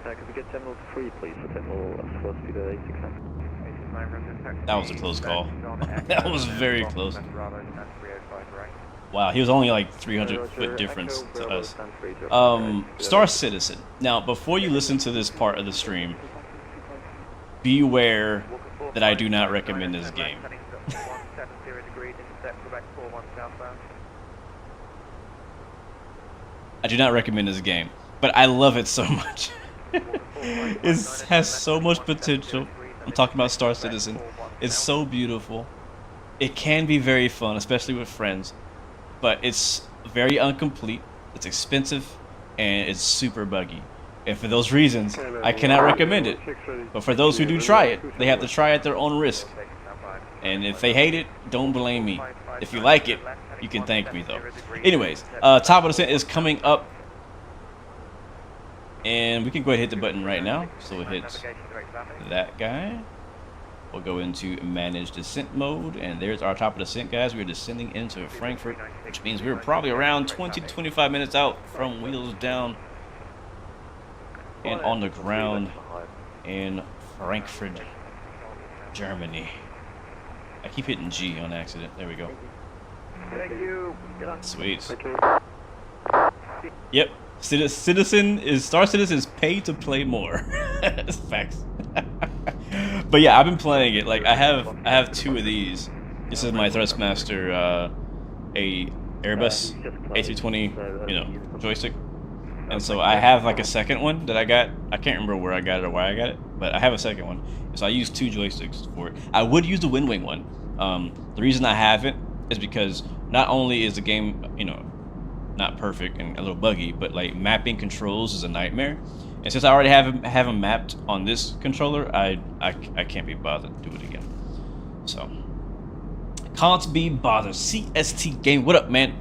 Could we get Terminal 3, please, for Terminal slow speed at 86. That was a close call. That was very close. Wow, he was only like 300-foot difference to us. Star Citizen. Now, before you listen to this part of the stream, beware that I do not recommend this game. I do not recommend this game, but I love it so much. It has so much potential. I'm talking about Star Citizen. It's so beautiful. It can be very fun, especially with friends, but it's very incomplete, it's expensive, and it's super buggy. And for those reasons, I cannot recommend it. But for those who do try it, they have to try at their own risk. And if they hate it, don't blame me. If you like it, you can thank me though. Anyways, top of the set is coming up. And we can go ahead and hit the button right now. So we'll hit that guy. We'll go into manage descent mode, and there's our top of descent, guys. We're descending into Frankfurt, which means we're probably around 20 to 25 minutes out from wheels down and on the ground in Frankfurt, Germany. I keep hitting G on accident. There we go. Sweet. Yep. Star Citizen is paid to play more. That's facts. But yeah, I've been playing it. Like I have 2 of these. This is my Thrustmaster, a Airbus A320, you know, joystick. And so I have like a second one that I got. I can't remember where I got it or why I got it, but I have a second one. So I use 2 joysticks for it. I would use the Windwing one. The reason I haven't is because not only is the game, you know, not perfect and a little buggy, but like mapping controls is a nightmare. And since I already have them mapped on this controller, I can't be bothered to do it again. So can't be bothered. CST game, what up, man?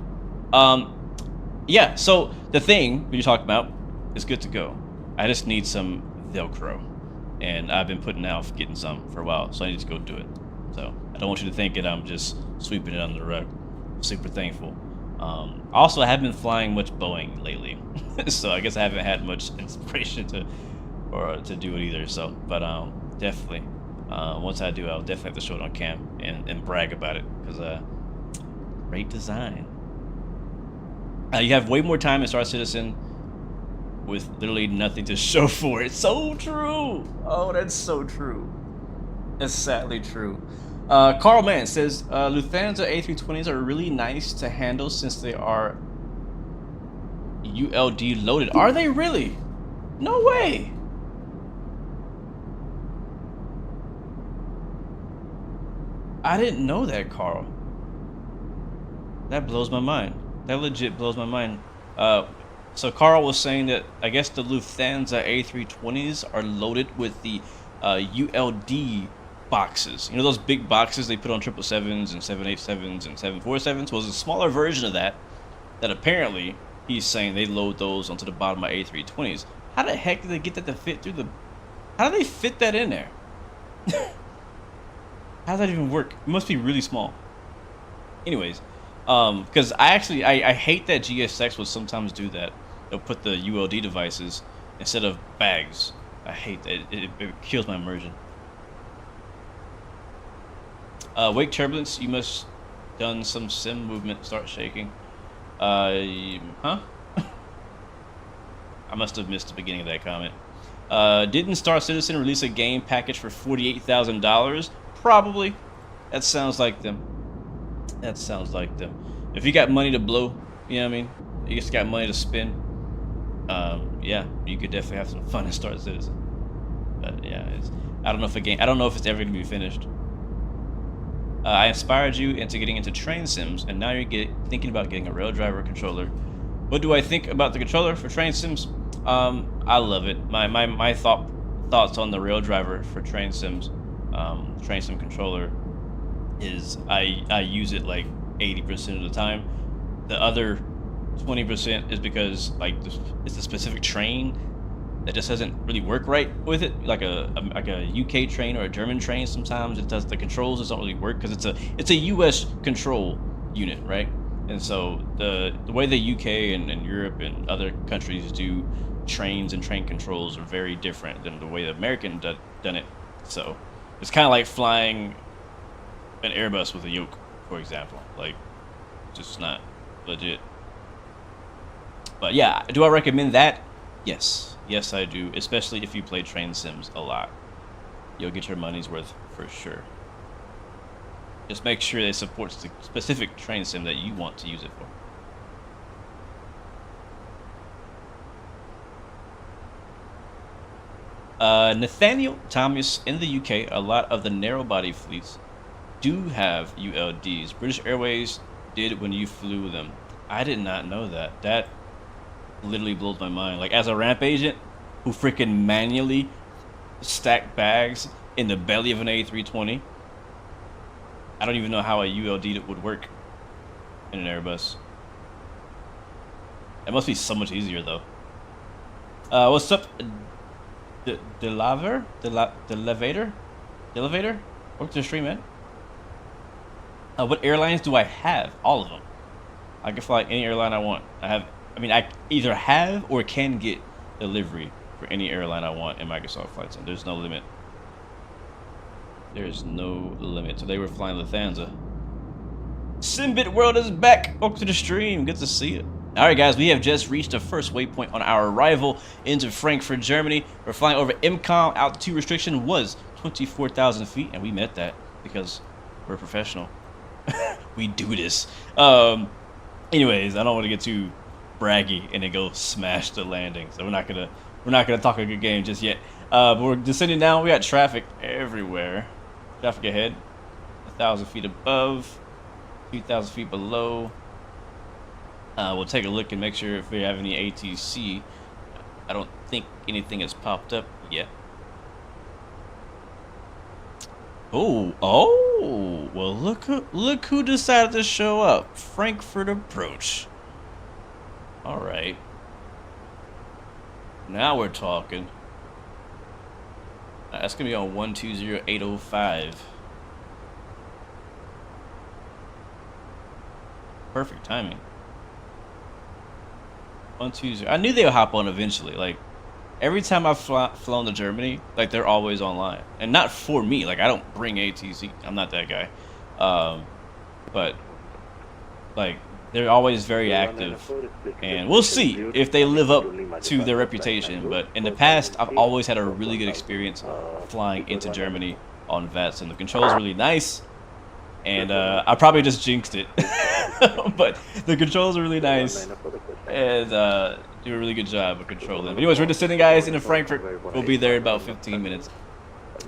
Yeah. So the thing we talked about is good to go. I just need some Velcro, and I've been putting off getting some for a while, so I need to go do it. So I don't want you to think that I'm just sweeping it under the rug. I'm super thankful. Also, I haven't been flying much Boeing lately, so I guess I haven't had much inspiration to do it either. So, but definitely, once I do, I'll definitely have to show it on cam and brag about it, because great design. You have way more time in Star Citizen with literally nothing to show for it. So true. Oh, that's so true. That's sadly true. Carl Mann says Lufthansa A320s are really nice to handle since they are ULD loaded. Are they really? No way. I didn't know that, Carl. That blows my mind. That legit blows my mind. So Carl was saying that I guess the Lufthansa A320s are loaded with the ULD boxes. You know those big boxes they put on 777s and 787s and 747s? Well, it's a smaller version of that apparently he's saying they load those onto the bottom of A320s. How the heck did they get that to fit through the... How do they fit that in there? How does that even work? It must be really small. Anyways, because I hate that GSX will sometimes do that. They'll put the ULD devices instead of bags. I hate that. It kills my immersion. Wake turbulence, you must done some sim movement, start shaking. Huh? I must have missed the beginning of that comment. Didn't Star Citizen release a game package for $48,000? Probably. That sounds like them. That sounds like them. If you got money to blow, you know what I mean? You just got money to spend. Yeah, you could definitely have some fun in Star Citizen. But yeah, I don't know if it's ever gonna be finished. I inspired you into getting into train sims, and now you're thinking about getting a rail driver controller. What do I think about the controller for train sims? I love it. My thoughts on the rail driver for train sims, train sim controller, is I use it like 80% of the time. The other 20% is because like it's a specific train that just doesn't really work right with it, like a UK train or a German train. Sometimes it does, the controls just don't really work because it's a US control unit, right? And so the way the UK and Europe and other countries do trains and train controls are very different than the way the American done it. So it's kind of like flying an Airbus with a yoke, for example. Like, just not legit. But yeah, do I recommend that? Yes. Yes, I do, especially if you play train sims a lot. You'll get your money's worth for sure. Just make sure it supports the specific train sim that you want to use it for. Nathaniel Thomas, in the UK, a lot of the narrow body fleets do have ULDs. British Airways did when you flew them. I did not know that. That literally blows my mind. Like, as a ramp agent who freaking manually stack bags in the belly of an A320, I don't even know how a ULD would work in an Airbus. It must be so much easier though. What's up? The elevator? Welcome to the stream, man. What airlines do I have? All of them. I can fly any airline I want. I either have or can get delivery for any airline I want in Microsoft Flight Sim. There's no limit. There's no limit. Today we're flying Lufthansa. Simbit World is back. Welcome to the stream. Good to see you. Alright guys, we have just reached the first waypoint on our arrival into Frankfurt, Germany. We're flying over MCOM. Altitude restriction was 24,000 feet, and we met that because we're professional. We do this. Anyways, I don't want to get too braggy and then go smash the landing. So we're not gonna talk a good game just yet. But we're descending down. We got traffic everywhere. Traffic ahead, 1,000 feet above, 2,000 feet below. We'll take a look and make sure if we have any ATC. I don't think anything has popped up yet. Oh, well look who decided to show up. Frankfurt approach. All right. Now we're talking. That's gonna be on 120805. Perfect timing. 120. I knew they would hop on eventually. Like every time I've flown to Germany, like they're always online, and not for me. Like I don't bring ATC. I'm not that guy. But like they're always very active, and we'll see if they live up to their reputation. But in the past, I've always had a really good experience flying into Germany on Vatsim. The controls really nice, and I probably just jinxed it. But the controls are really nice, and do a really good job of controlling. But anyways, we're descending, guys, into Frankfurt. We'll be there in about 15 minutes.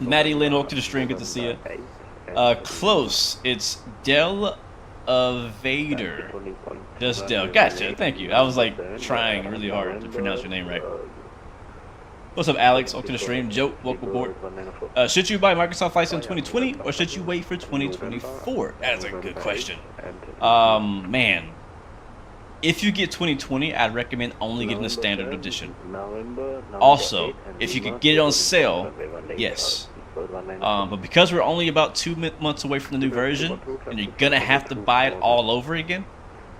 Maddie Lynn, welcome to the stream. Good to see you. Close. It's Del Vader. Just Del. Gotcha. Thank you. I was like trying really hard to pronounce your name right. What's up, Alex? Welcome to the stream. Joe, welcome aboard. Should you buy Microsoft Flight Sim 2020 or should you wait for 2024? That's a good question. Man, if you get 2020, I'd recommend only getting the standard edition. Also, if you could get it on sale, yes. But because we're only about 2 months away from the new version, and you're gonna have to buy it all over again,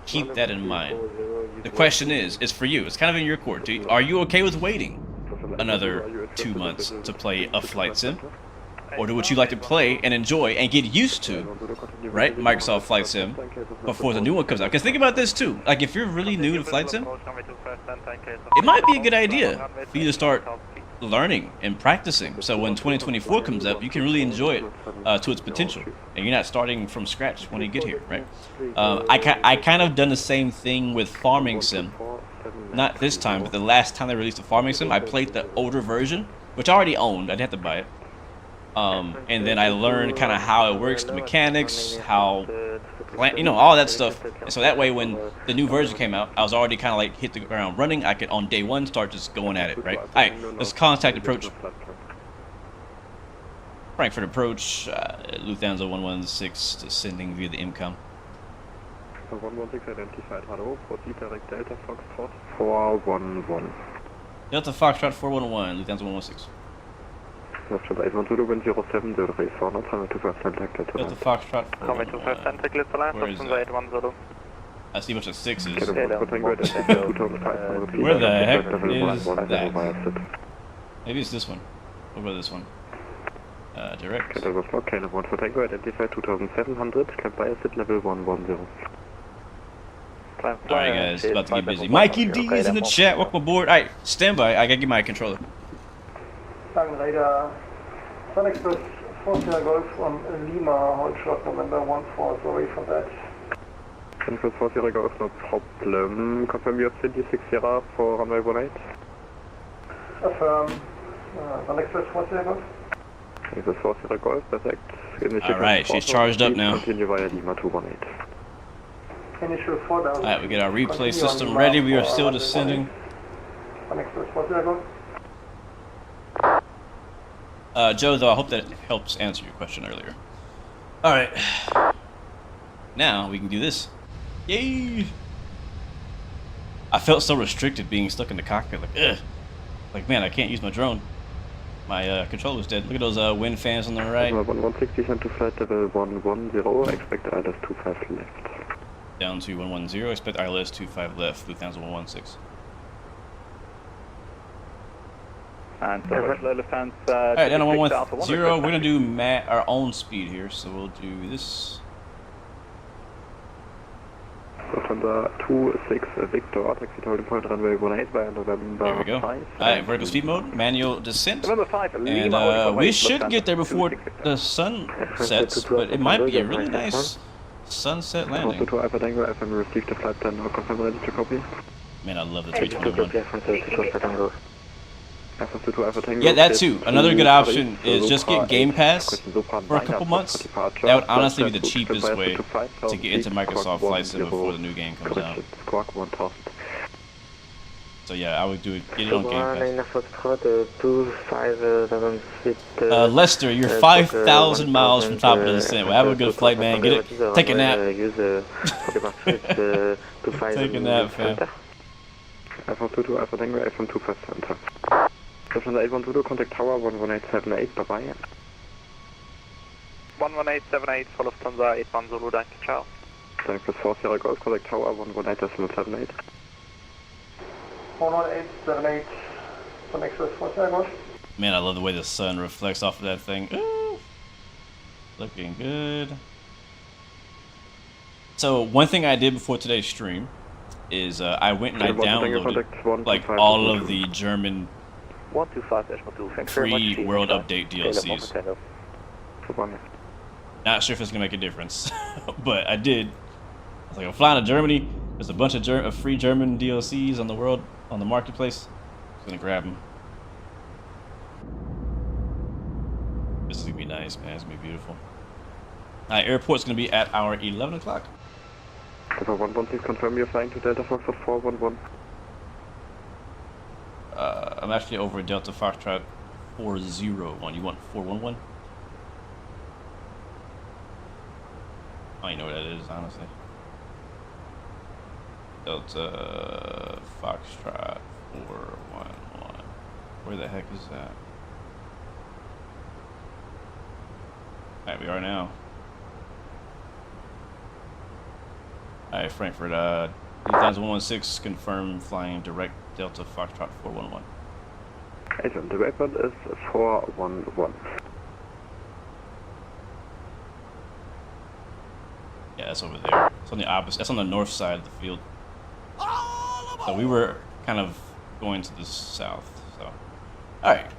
keep that in mind. The question is for you. It's kind of in your court. Are you okay with waiting another 2 months to play a flight sim? Or would you like to play and enjoy and get used to, right, Microsoft Flight Sim before the new one comes out? Because think about this too. Like if you're really new to Flight Sim, it might be a good idea for you to start learning and practicing. So when 2024 comes up, you can really enjoy it to its potential, and you're not starting from scratch when you get here, right? I kind of done the same thing with Farming Sim. Not this time, but the last time they released a Farming Sim, I played the older version, which I already owned. I didn't have to buy it. And then I learned kind of how it works, the mechanics, how, you know, all that stuff. And so that way, when the new version came out, I was already kind of like hit the ground running. I could on day one start just going at it, right? All right, let's contact approach. Frankfurt approach, Lufthansa 116 descending via the MCOM. 116 identified. Hello, proceed direct Delta Foxtrot 411. Delta Foxtrot 411, Lufthansa 116. Delta Foxtrot 411. Where is that? I see a bunch of sixes. Where the heck is that? Maybe it's this one. What about this one? Direct. Identified 2700, climb by exit level 110. Alright guys, about to get busy. Mikey D is in the chat, welcome aboard. Alright, stand by, I gotta get my controller. Radar, Sun Express 4 Sierra Golf on Lima, hold short November 14, sorry for that. Sun Express 4 Sierra Golf, no problem. Confirm you have 26 Sierra for runway 18. Affirm. Sun Express 4 Sierra Golf. Sun Express 4 Sierra Golf, perfect. Alright, she's charged up now. Continue via Lima 218. Initial 4000. Alright, we get our replay system ready. We are still descending. Sun Express 4 Sierra Golf. Joe, though, I hope that helps answer your question earlier. Alright. Now we can do this. Yay! I felt so restricted being stuck in the cockpit. Like, ugh. Like, man, I can't use my drone. My controller's dead. Look at those wind fans on the right. 116 descend to flight level 110, expect ILS 25 left. Down to 110, expect ILS 25 left, Lufthansa 116. And so Lufthansa. Alright, down to 110. We're going to do our own speed here, so we'll do this. Lufthansa 26 Victor, taxi holding point runway 18 by November. There we go. 5. Alright, vertical speed mode, manual descent. November 5, And we should get there before the sun sets, but it might be a really nice sunset landing. Also to Alpha Tango, FM received the flight plan, confirm ready to copy. Man, I love the 321. Yeah, Yeah, that too. Another good option is just get Game Pass for a couple months. That would honestly be the cheapest way to get into Microsoft Flight Sim before the new game comes out. So yeah, I would do it. Get it on Game Pass. Lester, you're 5,000 miles from top of the descent. Well, have a good flight, man. Get it. Take a nap. Take a nap, fam. F122 Alpha Tango, F125 Center. Lufthansa 812, contact tower 11878, bye bye. 11878 for Lufthansa 81 Zulu, danke, ciao. Thanks for 4 Sierra Golf, contact tower 11878. 11878 for next 4 Sierra Golf. Man, I love the way the sun reflects off of that thing. Ooh, looking good. So one thing I did before today's stream is I went and I downloaded like all of the German free World Update DLCs. Not sure if it's gonna make a difference, but I did. I was like, I'm flying to Germany. There's a bunch of free German DLCs on the marketplace. I'm gonna grab them. This is gonna be nice, man. It's gonna be beautiful. Alright, airport's gonna be at our 11 o'clock. Delta 11, please confirm you're flying to Delta Foxtrot 411. I'm actually over at Delta Foxtrot 401. You want 411? I don't even know what that is, honestly. Delta Foxtrot 411. Where the heck is that? Alright, we are now. Alright, Frankfurt, Lufthansa 116, confirm flying direct Delta Foxtrot 411. Agent, the airport is 411. Yeah, that's over there. It's on the opposite, that's on the north side of the field. So we were kind of going to the south, so. Alright.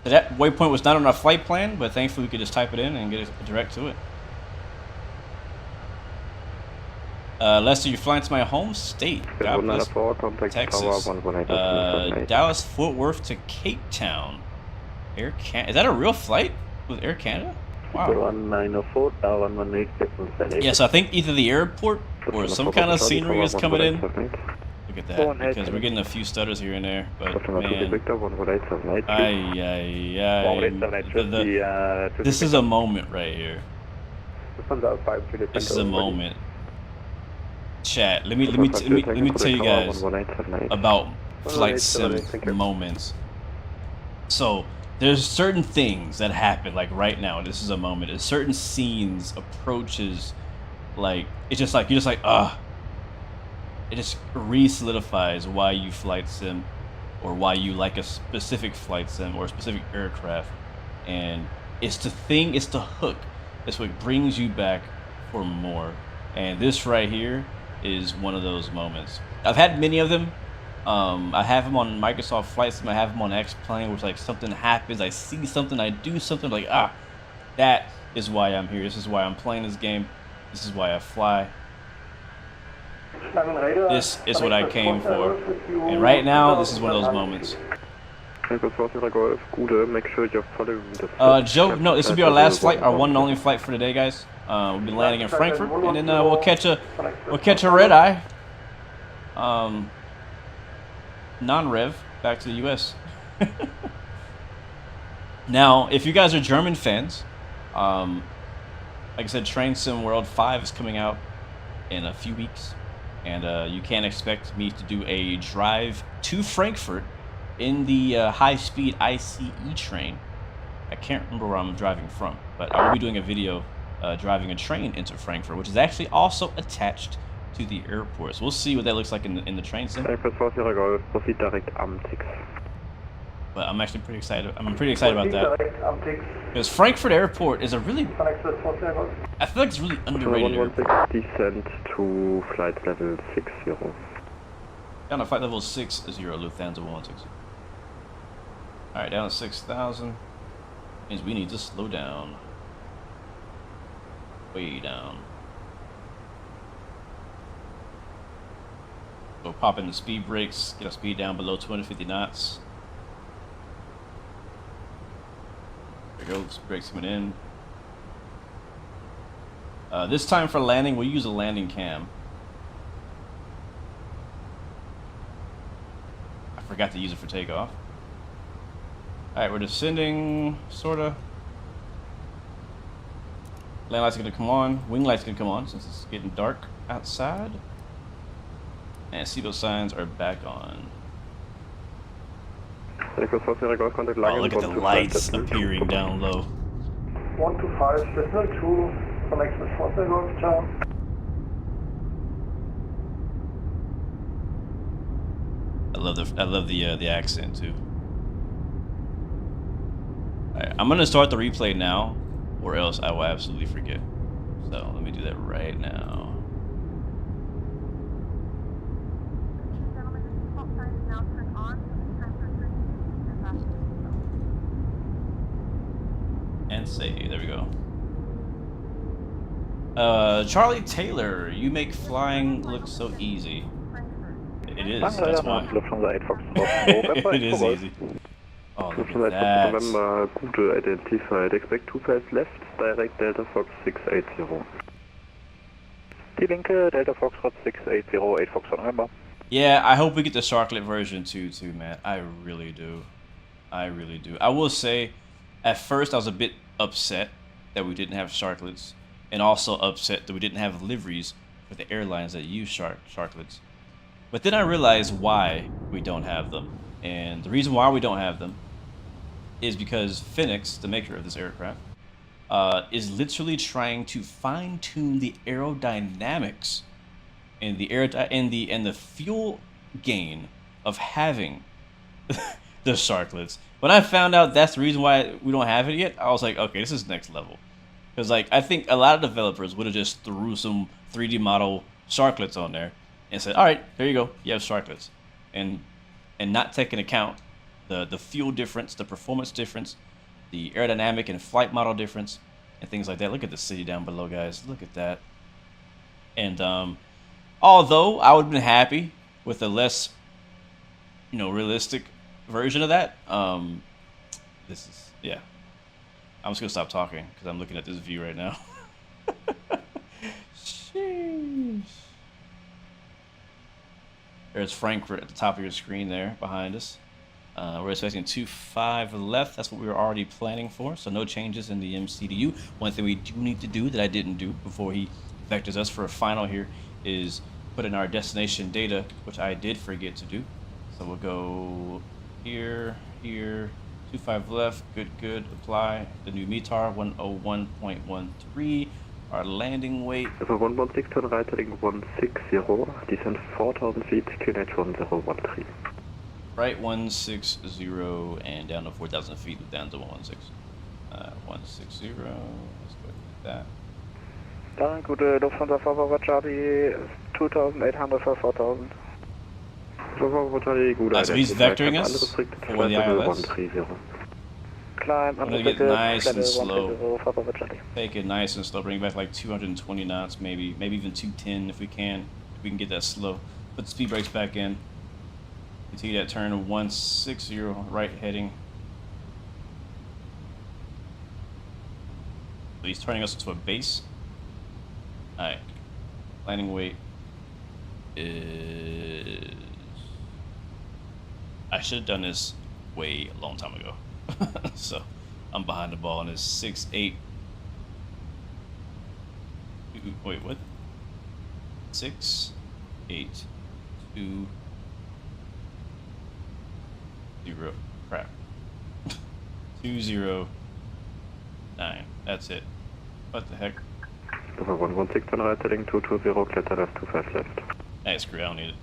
So that waypoint was not on our flight plan, but thankfully we could just type it in and get it direct to it. Lester, you're flying to my home state. God bless. Texas. Dallas, Fort Worth to Cape Town. Air Can. Is that a real flight with Air Canada? Wow. 1904, yeah, so I think either the airport or some kind of scenery is coming in. Look at that, because we're getting a few stutters here and there, but man. This is a moment right here. This is a moment. Chat, let me tell you guys about flight sim moments. So there's certain things that happen like right now. This is a moment. There's certain scenes, approaches, like it's just like you're just like it just re-solidifies why you flight sim or why you like a specific flight sim or a specific aircraft. And it's the thing, it's the hook. It's what brings you back for more. And this right here is one of those moments. I've had many of them. I have them on Microsoft Flight Sim. I have them on X-Plane, which like something happens, I see something, I do something, like that is why I'm here. This is why I'm playing this game. This is why I fly. This is what I came for. And right now, this is one of those moments. Joe, no, this will be our last flight, our one and only flight for today, guys. We'll be landing in Frankfurt, and then we'll catch a red eye, non-rev back to the U.S. Now, if you guys are German fans, like I said, Train Sim World 5 is coming out in a few weeks, and you can't expect me to do a drive to Frankfurt in the high-speed ICE train. I can't remember where I'm driving from, but I will be doing a video driving a train into Frankfurt, which is actually also attached to the airport. So we'll see what that looks like in the train sim. Proceed direct Amtix. But I'm actually pretty excited. I'm pretty excited about that. Because Frankfurt Airport is a really, I feel like it's really underrated airport. Descent to flight level 60. Down to flight level 60, Lufthansa 160. Alright, down to 6,000. Means we need to slow down. Way down. So pop in the speed brakes, get our speed down below 250 knots. There we go, brakes coming in. This time for landing, we'll use a landing cam. I forgot to use it for takeoff. Alright, we're descending, sorta. Land light's gonna come on, wing light's gonna come on since it's getting dark outside. And seatbelt signs are back on. Oh, look at the lights appearing down low. 125, decimal 2, connect with Foster Golf Town. I love the accent too. Alright, I'm gonna start the replay now, or else I will absolutely forget. So let me do that right now. And say, there we go. Charlie Taylor, you make flying look so easy. It is, that's why. It is easy. Oh, look at that. November, Gute identified. Expect 2 flights left, direct Delta Fox 680. Die linke, Delta Fox 680, 8 Fox November. Yeah, I hope we get the Sharklet version too, man. I really do. I really do. I will say, at first I was a bit upset that we didn't have Sharklets, and also upset that we didn't have liveries for the airlines that use Sharklets. But then I realized why we don't have them. And the reason why we don't have them is because Phoenix, the maker of this aircraft, is literally trying to fine-tune the aerodynamics and the fuel gain of having the Sharklets. When I found out that's the reason why we don't have it yet, I was like, okay, this is next level. Because like I think a lot of developers would have just threw some 3D model Sharklets on there and said, all right, there you go, you have Sharklets, and not take into account the fuel difference, the performance difference, the aerodynamic and flight model difference, and things like that. Look at the city down below, guys. Look at that. And although I would have been happy with a less, realistic version of that, this is, yeah. I'm just gonna stop talking because I'm looking at this view right now. Sheesh. There's Frankfurt at the top of your screen there behind us. We're expecting 2.5 left. That's what we were already planning for. So no changes in the MCDU. One thing we do need to do that I didn't do before he vectors us for a final here is put in our destination data, which I did forget to do. So we'll go here, 2.5 left, good, apply the new METAR 101.13, our landing weight. Over 116, turn right heading 160, descend 4,000 feet, QNH 1013. Right 160 and down to 4,000 feet, down to 116. 160, let's go like that. Dann gute Lufthansa Fahrer Charlie 2,800 for 4,000. So he's vectoring us for the ILS. Climb I'm gonna get nice and slow. Take it nice and slow. Bring back like 220 knots, maybe even 210 if we can. If we can get that slow. Put the speed brakes back in. Continue that turn 160 right heading. So he's turning us into a base. Alright. Landing weight is... I should have done this way a long time ago. So I'm behind the ball and it's 6.8. Wait, what? 6.8.2. 0. Crap. 209. That's it. What the heck? Over 116 on right heading 220, clear to left, 25 left. Hey, screw it, I don't need it.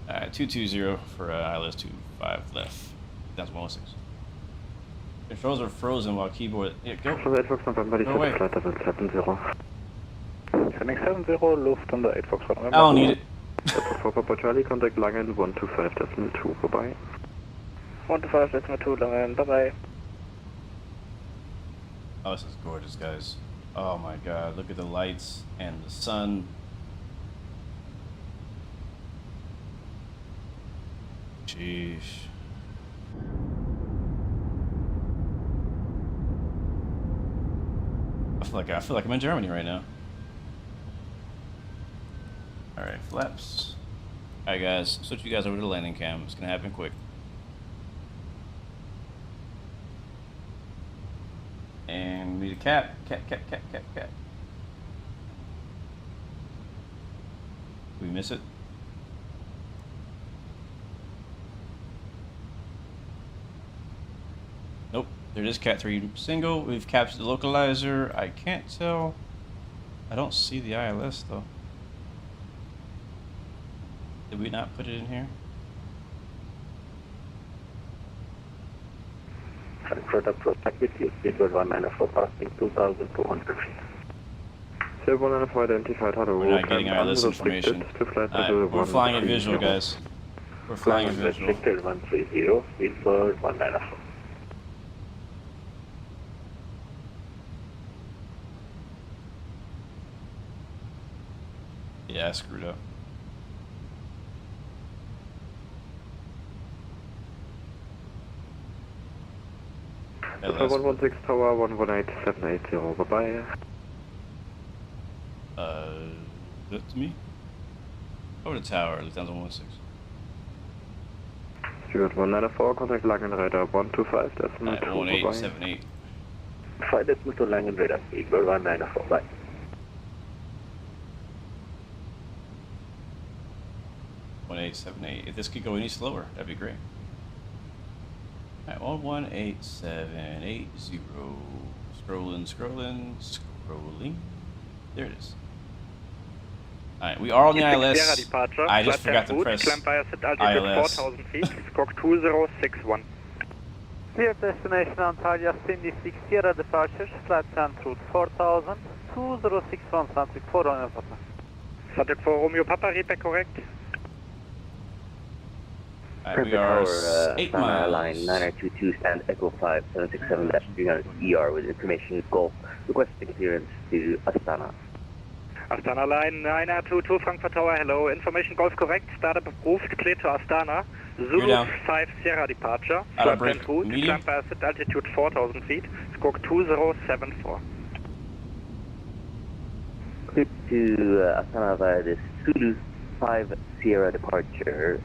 Alright, 220 for ILS 25 left. That's 106. Controls are frozen while keyboard. Yeah, go. From the 8 Fox November, Go away. flight level 70. Heading 70, Lufthansa 8 Fox November. I don't need it. For Papa Charlie, contact Langen 125.2, goodbye. 125.2, Langen, bye-bye. Oh, this is gorgeous, guys. Oh my god, look at the lights and the sun. Sheesh. I feel like I'm in Germany right now. Alright, flaps. Alright guys, switch you guys over to the landing cam. It's gonna happen quick. And we need a cap. Cap. Did we miss it? Nope. There is Cat 3 single. We've captured the localizer. I can't tell. I don't see the ILS though. Did we not put it in here? Prospect with you, speed 194 passing 2,200 feet. 194 identified, hello. We're not getting ILS information. We're flying a visual, guys. We're flying a visual. Restricted 130, speed 194. Yeah, I screwed up. Tower 116 Tower 118780, bye-bye. That's me? Over the tower, Lufthansa 116. Stuart 194, contact Langen Radar 125, decimal 2, 1878. 5 decimal 2 Langen Radar, speed 194, bye. 1878. If this could go any slower, that'd be great. Alright, 118780. Scrolling. There it is. Alright, we are on the ILS. I just forgot to press ILS. 4,000 feet, Squawk 2061. Clear destination Antalya, Cindy 6 Sierra departures, flight route 4000, 2061 Santic 4 on Papa. Santic 4 Romeo Papa, repeat correct? We are 8 miles. Line 9922 stand Echo 5 767-300 ER with information Golf. Requesting clearance to Astana. Astana line 9922 Frankfurt Tower, hello. Information Golf correct. Startup approved. Clear to Astana. Zulu 5 Sierra departure. Flight plan route. Climb by ascent altitude 4,000 feet. Squawk 2074. Clear to Astana via this Zulu 5 Sierra departure.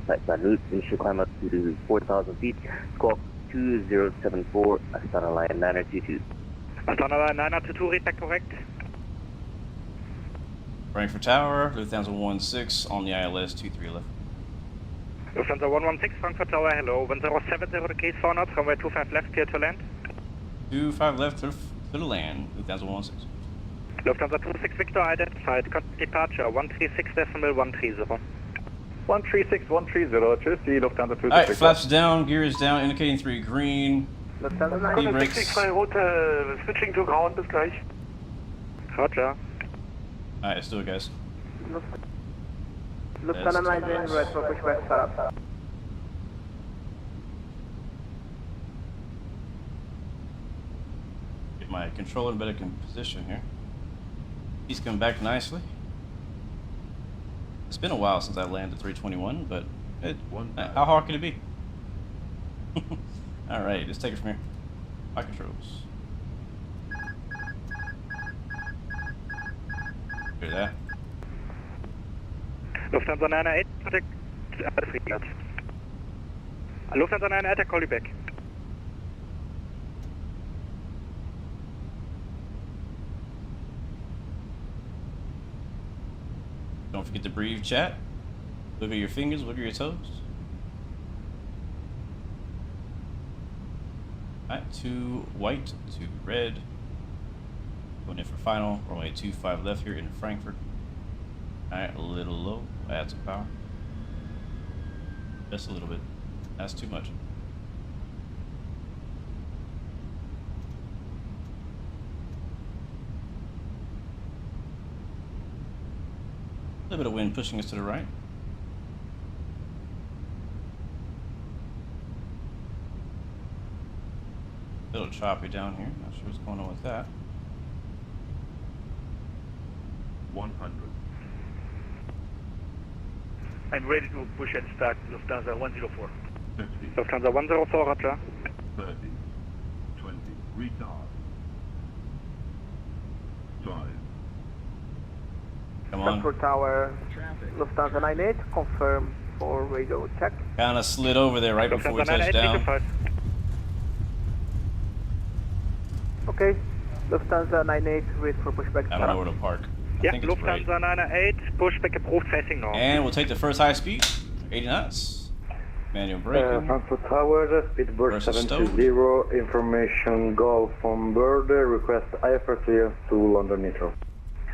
Flight plan route. Initial climb up to 4,000 feet. Squawk 2074. Astana line 9922. Astana line 9922, repeat correct. Frankfurt Tower, Lufthansa 16 on the ILS 2311. Lufthansa 116, Frankfurt Tower, hello. 1070 degrees 4 knots, runway 25 left, clear to land. 25 left to the land, Lufthansa 16. Lufthansa 26 Victor identified, contact departure 136.130. 136-130, tschüss, die Lufthansa 26. Alright, flaps down, gear is down, indicating 3 green. Lufthansa E-brakes. Route, switching to ground, bis gleich. Roger. Alright, let's do it, guys. Lufthansa 9 red for push west start. Get my controller in better position here. He's coming back nicely. It's been a while since I landed 321, but how hard can it be? Alright, let's take it from here. My controls. Hear that? Lufthansa 98, contact Lufthansa 98, I call you back. Don't forget to breathe, chat. Look at your fingers, look at your toes. Alright, 2 white, 2 red. Going in for final. Runway 25 left here in Frankfurt. Alright, a little low. Add some power. Just a little bit. That's too much. A little bit of wind pushing us to the right. A little choppy down here. Not sure what's going on with that. 100. I'm ready to push and start Lufthansa 104. 50. Lufthansa 104, roger. 30. 20. Retard. 5. Come on. Frankfurt Tower, Lufthansa 98, confirm for radio check. Kind of slid over there right before we touched down. Okay, Lufthansa 98, wait for pushback. I don't know where to park. Yeah, Lufthansa 98, pushback approved facing north. And we'll take the first high speed, 80 knots. Manual braking. Frankfurt Tower, speedbird 720, information Golf on board, request IFR clearance to London Nitro.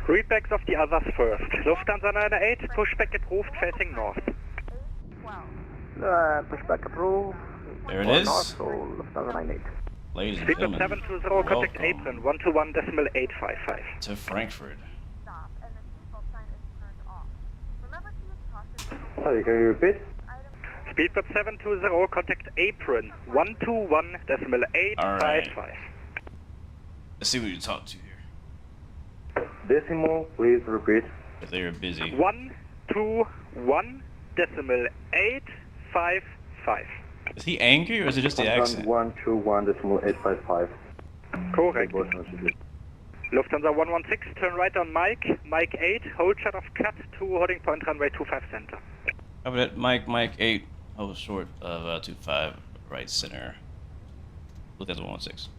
Readbacks of the others first. Lufthansa 98, pushback approved facing north. Pushback approved. There it is. North, so Lufthansa 98. Ladies and Speedbird gentlemen, 720, contact apron 121.855. to Frankfurt. Sorry, can you repeat? Speedbird 720, contact apron 121.855. Alright. Let's see what you talk to here. Decimal, please repeat. If they are busy. 121.855. Is he angry or is it just the accent? 121.855. Correct. Lufthansa 116, turn right on Mike 8, hold short of cut to holding point runway 25 center. Over at Mike 8, hold short of 25 right center. Lufthansa 116.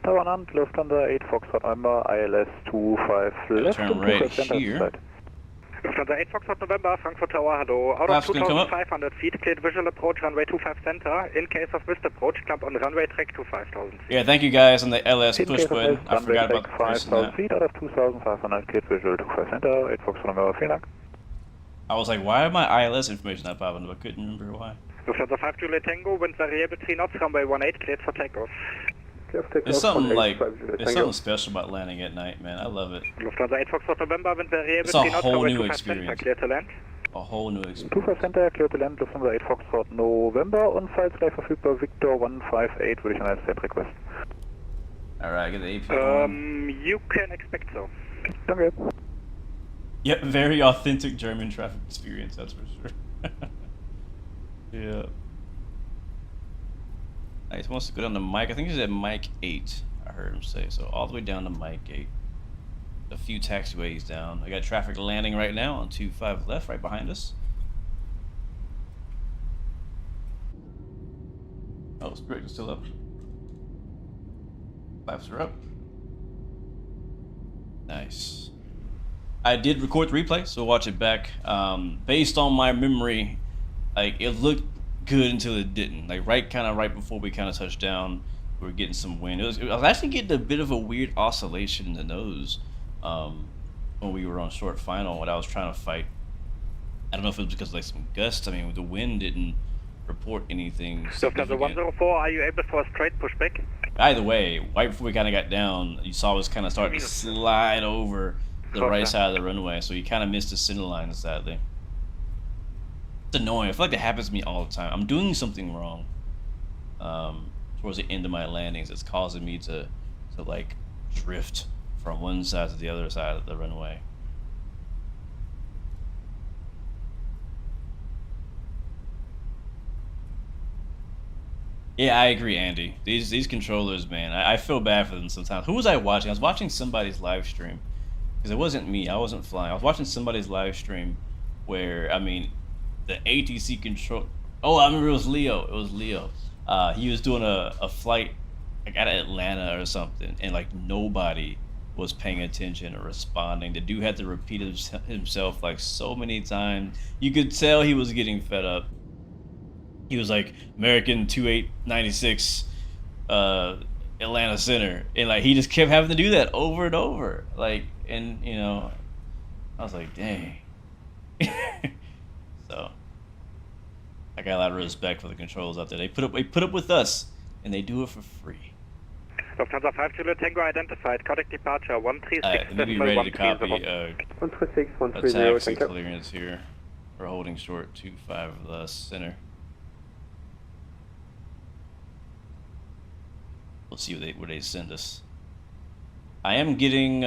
Tower on, Lufthansa 8 Foxtrot November, ILS 25 left. Turn right here. Lufthansa 8 Foxtrot November, Frankfurt Tower, hello. Out of 2,500 feet, cleared visual approach runway 25 center. In case of missed approach, jump on runway track to 5,000. Yeah, thank you guys on the LS push button. I runway forgot about track the price on 5,000 that. feet, out of 2,500 cleared visual 25 center, 8 Foxtrot November, vielen Dank. I was like, why am my ILS information not popping up? I couldn't remember why. Lufthansa 5 Juliet Tango, wind variable 3 knots, runway 18, cleared for takeoff. There's something like, there's something special about landing at night, man. I love it. Lufthansa 8 Foxtrot November, wind variable It's 3 a knots, whole runway new 25 center, experience. clear to land. A whole new experience. 25 center, clear to land, Lufthansa 8 Foxtrot November, on-site frei verfügbar, Victor 158, würde ich an als Send Request. Alright, get the AP on. You can expect so. Danke. Yep, very authentic German traffic experience, that's for sure. Yeah. Nice, wants to go down to Mike. I think he's at Mike 8. I heard him say so. All the way down to Mike 8. A few taxiways down. I got traffic landing right now on 25 left, right behind us. Oh, Spirit is still up. Flaps are up. Nice. I did record the replay, so watch it back. Based on my memory, like it looked good until it didn't. Like right before we kind of touched down, we were getting some wind. I was actually getting a bit of a weird oscillation in the nose when we were on short final. When I was trying to fight, I don't know if it was because of like some gusts. I mean, the wind didn't report anything. Lufthansa 104, are you able for a straight pushback? Either way, right before we kind of got down, you saw us kind of start to slide over the right side of the runway, so you kind of missed the center line, sadly. It's annoying. I feel like that happens to me all the time. I'm doing something wrong towards the end of my landings. It's causing me to like drift from one side to the other side of the runway. Yeah, I agree, Andy. These controllers, man, I feel bad for them sometimes. Who was I watching? I was watching somebody's live stream. Because it wasn't me. I wasn't flying. I was watching somebody's live stream where, I mean, the ATC control... Oh, I remember it was Leo. It was Leo. He was doing a flight like out of Atlanta or something, and like nobody was paying attention or responding. The dude had to repeat himself like so many times. You could tell he was getting fed up. He was like, American 2896, Atlanta Center, and like he just kept having to do that over and over, like, and you know, I was like, dang. So I got a lot of respect for the controls out there. They put up with us, and they do it for free. Lufthansa 5 Kilo Tango identified. Contact departure 136. Let me be ready to copy a taxi clearance here. We're holding short 25 center. We'll see where they send us. I am getting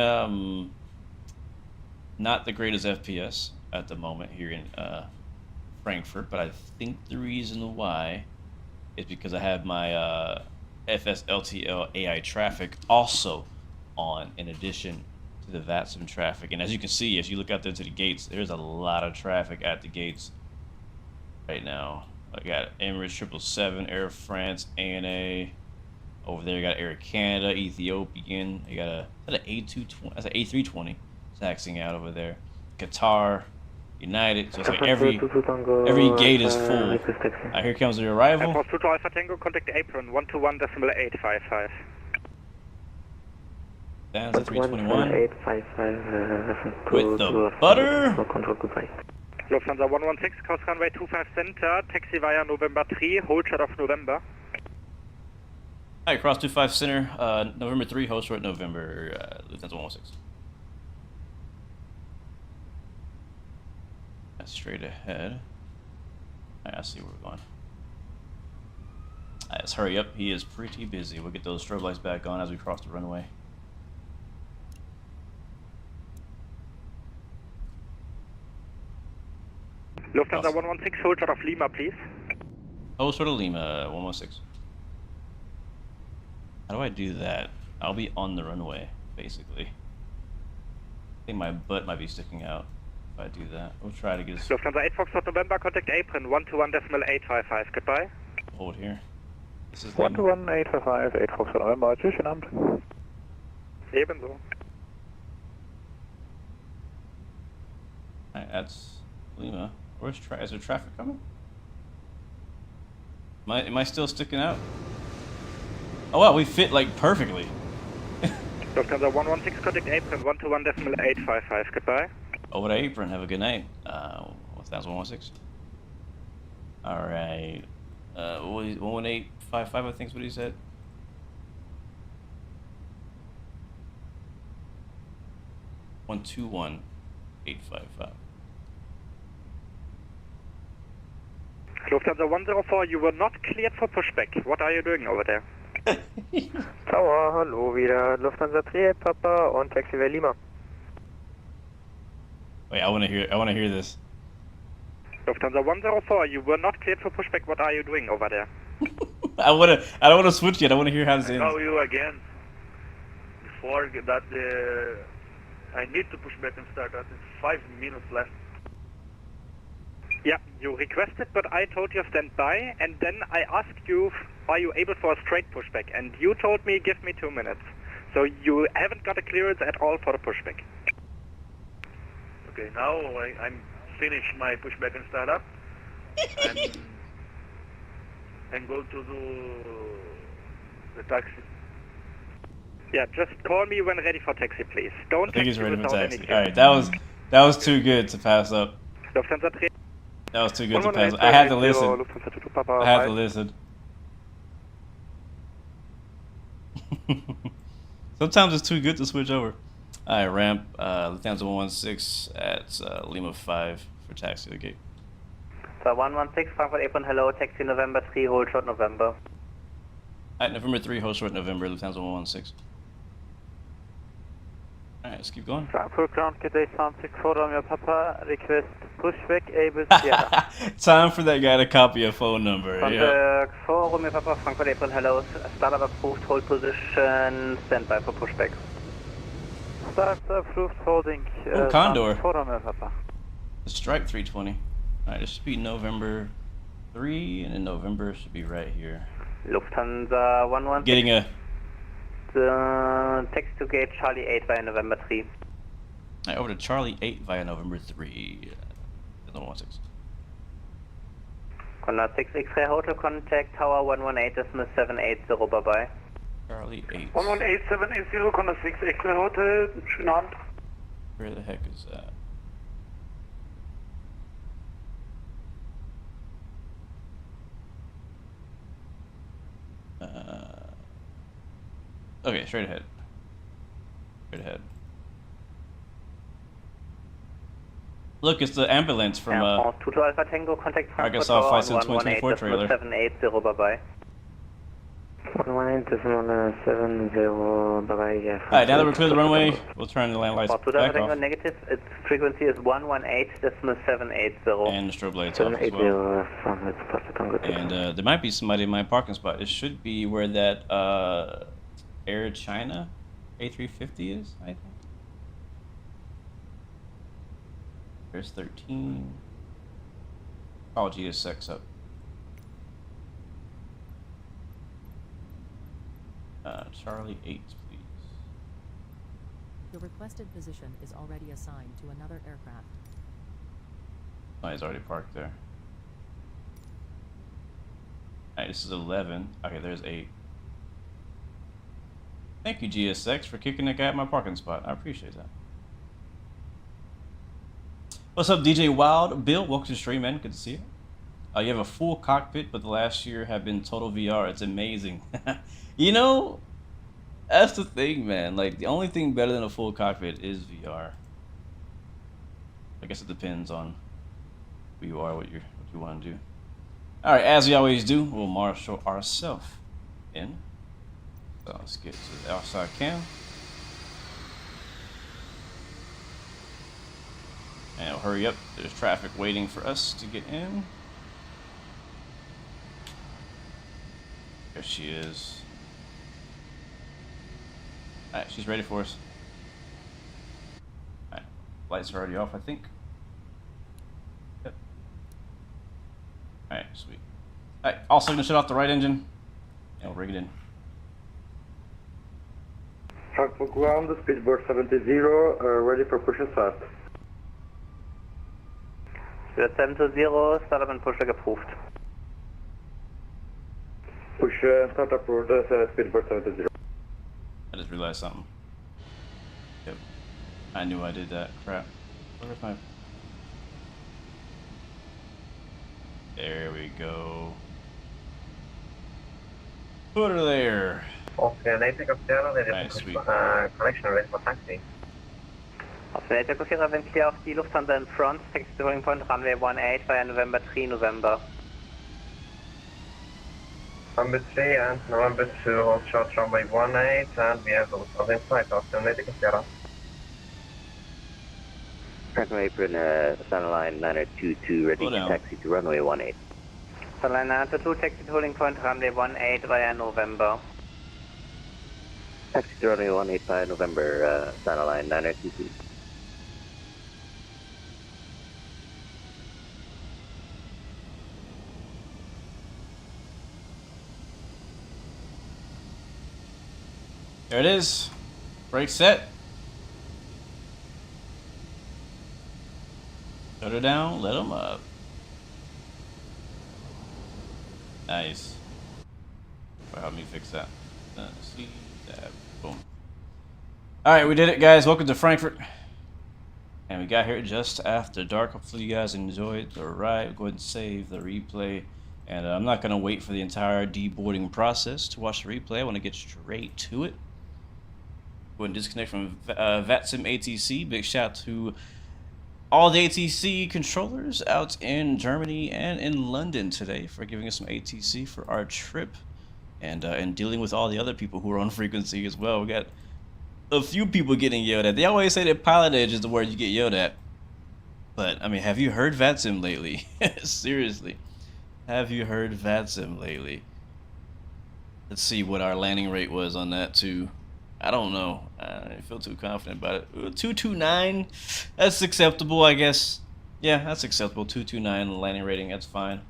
not the greatest FPS at the moment here in Frankfurt, but I think the reason why is because I have my FSLTL AI traffic also on, in addition to the Vatsim traffic. And as you can see, as you look out there to the gates, there's a lot of traffic at the gates right now. I got Emirates 777, Air France, ANA. Over there, you got Air Canada, Ethiopian. You got an A220, that's an A320 taxiing out over there. Qatar, United. So it's like every gate is full. Here comes the arrival. Airport Pluto Alpha Tango, contact apron 121.855. That's a 321. With the butter. Lufthansa 116, cross runway 25 center, taxi via November 3, hold short of November. Alright, cross 25 center, November 3, hold short November, Lufthansa 116. That's straight ahead. Alright, I see where we're going. Alright, let's hurry up. He is pretty busy. We'll get those strobe lights back on as we cross the runway. Lufthansa 116, hold short of Lima, please. Hold short of Lima, 116. How do I do that? I'll be on the runway, basically. I think my butt might be sticking out if I do that. We'll try to get us... Lufthansa 8 Foxtrot November, contact apron 121.855. Goodbye. Hold here. This is 121.855, 8 Foxtrot November. Tschüss, schönen Abend. Ebenso. Alright, that's Lima. Is there traffic coming? Am I still sticking out? Oh wow, we fit like perfectly. Lufthansa 116, contact apron 121.855. Goodbye. Over the apron. Have a good night. Lufthansa 116. All right. 11855, I think is what he said. $121,855. Lufthansa 104, you were not cleared for pushback. What are you doing over there? Tower, hallo wieder. Lufthansa 3, Papa und Taxi via Lima. Wait, I want to hear this. Lufthansa 104, you were not cleared for pushback. What are you doing over there? I don't want to switch yet. I want to hear how this ends. I call you again before that I need to push back and start. That is 5 minutes left. Yeah, you requested, but I told you stand by, and then I asked you, are you able for a straight pushback? And you told me, give me 2 minutes. So you haven't got a clearance at all for the pushback. Okay, now I'm finished my pushback and start up, and go to the taxi. Yeah, just call me when ready for taxi, please. Don't. I think he's ready for taxi. All right, that was too good to pass up. Lufthansa 3. That was too good to pass up. I had to listen. I had to listen. Sometimes it's too good to switch over. All right, ramp. Lufthansa 116 at Lima 5 for taxi to the gate. So 116, Frankfurt apron, hello, taxi November 3, hold short November. All right, November 3, hold short November, Lufthansa 116. All right, let's keep going. Frankfurt ground, Cathay Sound 64, Romeo Papa, request pushback, able Sierra. Time for that guy to copy a phone number. Contact 4, Romeo Papa, Frankfurt apron, hello, startup approved, hold position, standby for pushback. Start approved, holding. Condor. 4, Romeo Papa. The Stripe 320. Alright, this should be November 3, and then November should be right here. Lufthansa 116. Getting a... text to gate Charlie 8 via November 3. Alright, over to Charlie 8 via November 3. 116. Contact 6 X-ray Hotel, contact Tower 118.780, bye-bye. Charlie 8. 118.780, contact 6 X-ray Hotel, schönen Abend. Where the heck is that? Okay, straight ahead. Straight ahead. Look, it's the ambulance from Tutu Alpha Tango, contact Arkansas Flight 2024 trailer. 780, bye-bye. 118.780, bye-bye, yeah. Alright, now that we're clear the runway, we'll turn the land lights back off. Negative, its frequency is 118.780. And the strobe lights off as well. And there might be somebody in my parking spot. It should be where that Air China A350 is, I think. There's 13. Oh, GSX up. Charlie 8, please. The requested position is already assigned to another aircraft. Oh, he's already parked there. Alright, this is 11. Okay, there's 8. Thank you, GSX, for kicking that guy at my parking spot. I appreciate that. What's up, DJ Wild? Bill, welcome to the stream, man. Good to see you. You have a full cockpit, but the last year have been total VR. It's amazing. You know, that's the thing, man. Like, the only thing better than a full cockpit is VR. I guess it depends on who you are, what you want to do. All right, as we always do, we'll marshal ourselves in. So let's get to the outside cam. And we'll hurry up. There's traffic waiting for us to get in. There she is. Alright, she's ready for us. Alright, lights are already off, I think. Yep. Alright, sweet. Alright, also gonna shut off the right engine. And we'll bring it in. Frankfurt ground, speedboard 70, ready for push and start. Speedboard 70, startup and pusher approved. Push and start approved, speedboard 70. I just realized something. Yep. I knew I did that. Crap. Where's my... There we go. Put her there. Okay, native officer, nice, sweet. Connection ready for taxi. Native officer, when clear of the Lufthansa in front, taxi to rolling point runway 18 via November 3 November. November 3 and November 2, hold short runway 18, and we have the Lufthansa in sight after native officer. Franklin Apron, Center Line 922, ready to taxi to runway 18. Center Line 922, taxi to holding point runway 18 via November. Taxi to runway 18 via November, Center Line 922. There it is. Brake set. Shut her down, let them up. Nice. Help me fix that. See that. Boom. Alright, we did it, guys. Welcome to Frankfurt. And we got here just after dark. Hopefully you guys enjoyed the ride. Go ahead and save the replay. And I'm not going to wait for the entire deboarding process to watch the replay. I want to get straight to it. Go ahead and disconnect from Vatsim ATC. Big shout to all the ATC controllers out in Germany and in London today for giving us some ATC for our trip. And dealing with all the other people who are on frequency as well. We got a few people getting yelled at. They always say that pilot edge is the word you get yelled at. But, I mean, have you heard Vatsim lately? Seriously. Have you heard Vatsim lately? Let's see what our landing rate was on that too. I don't know. I didn't feel too confident about it. 229, that's acceptable, I guess. Yeah, that's acceptable. 229 landing rating, that's fine.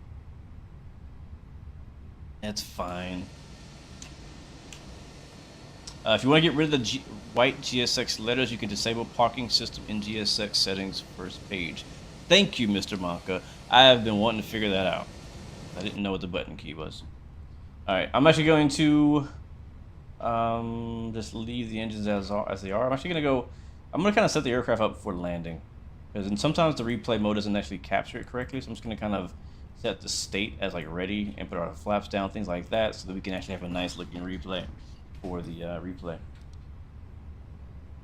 That's fine. If you want to get rid of the white GSX letters, you can disable parking system in GSX settings first page. Thank you, Mr. Monka. I have been wanting to figure that out. I didn't know what the button key was. Alright, I'm actually going to just leave the engines as they are. I'm actually going to kind of set the aircraft up for landing. Because sometimes the replay mode doesn't actually capture it correctly, so I'm just going to kind of set the state as like ready and put our flaps down, things like that, so that we can actually have a nice looking replay for the replay.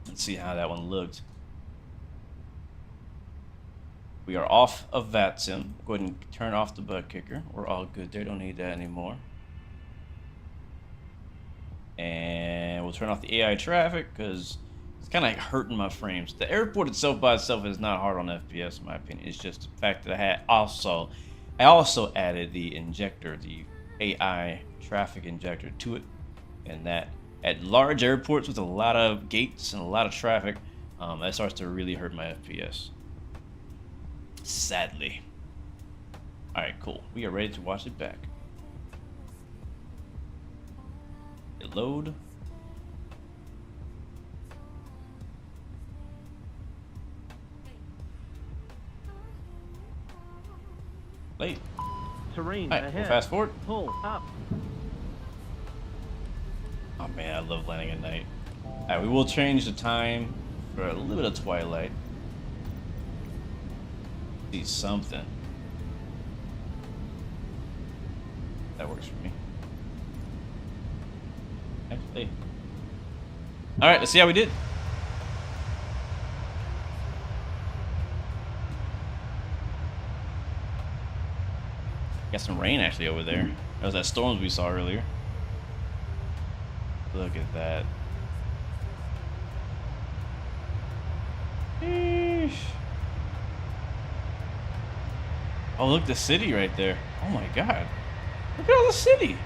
Let's see how that one looked. We are off of Vatsim. Go ahead and turn off the butt kicker. We're all good there. Don't need that anymore. And we'll turn off the AI traffic because it's kind of like hurting my frames. The airport itself by itself is not hard on FPS in my opinion. It's just the fact that I also added the injector, the AI traffic injector to it, and that at large airports with a lot of gates and a lot of traffic, that starts to really hurt my FPS. Sadly. Alright, cool. We are ready to watch it back. It load. Late. Terrain ahead. We'll fast forward. Pull up. Oh man, I love landing at night. Alright, we will change the time for a little bit of twilight. See something. That works for me. Actually. Alright, let's see how we did. Got some rain actually over there. That was that storms we saw earlier. Look at that. Eesh. Oh, look, the city right there. Oh my god. Look at all the city.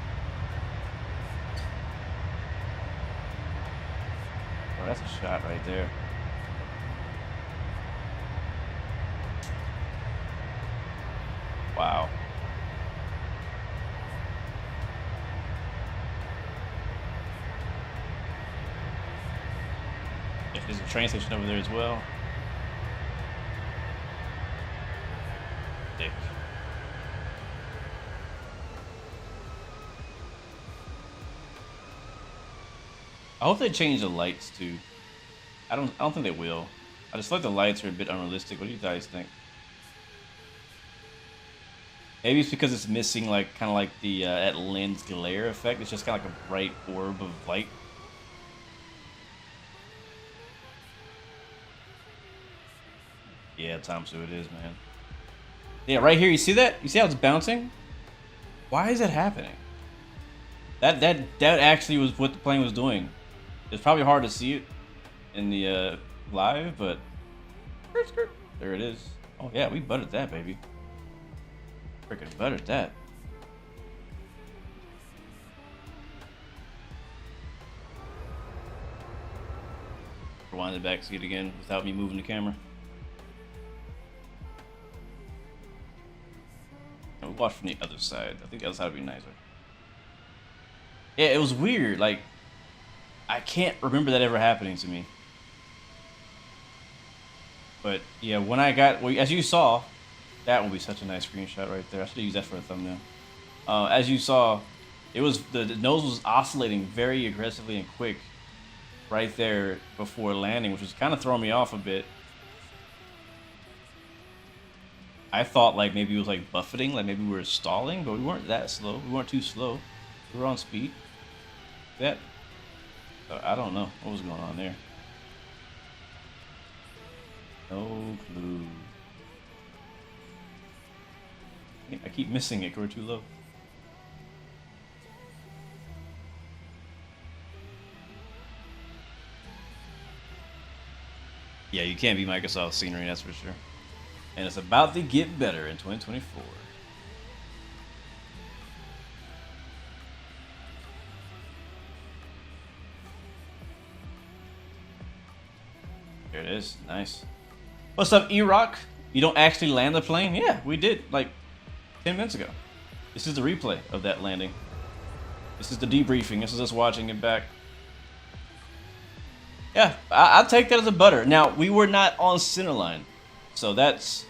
Oh, that's a shot right there. Wow. There's a train station over there as well. Dick. I hope they change the lights too. I don't think they will. I just feel like the lights are a bit unrealistic. What do you guys think? Maybe it's because it's missing like kind of like the that lens glare effect. It's just kind of like a bright orb of light. Yeah, Tom, so it is, man. Yeah, right here, you see that? You see how it's bouncing? Why is that happening? That actually was what the plane was doing. It's probably hard to see it in the live, but there it is. Oh yeah, we buttered that, baby. Freaking buttered that. Rewind the back seat again without me moving the camera. We'll watch from the other side. I think the other side would be nicer. Yeah, it was weird. Like, I can't remember that ever happening to me. But yeah, when I got, well, as you saw, that would be such a nice screenshot right there. I should have used that for a thumbnail. As you saw, it was the nose was oscillating very aggressively and quick right there before landing, which was kind of throwing me off a bit. I thought like maybe it was like buffeting, like maybe we were stalling, but we weren't that slow. We weren't too slow. We were on speed. That, I don't know what was going on there. No clue. I keep missing it because we're too low. Yeah, you can't be Microsoft scenery, that's for sure. And it's about to get better in 2024. There it is. Nice. What's up, E-Rock? You don't actually land the plane? Yeah, we did, like 10 minutes ago. This is the replay of that landing. This is the debriefing. This is us watching it back. Yeah, I'll take that as a butter. Now, we were not on centerline, so that's,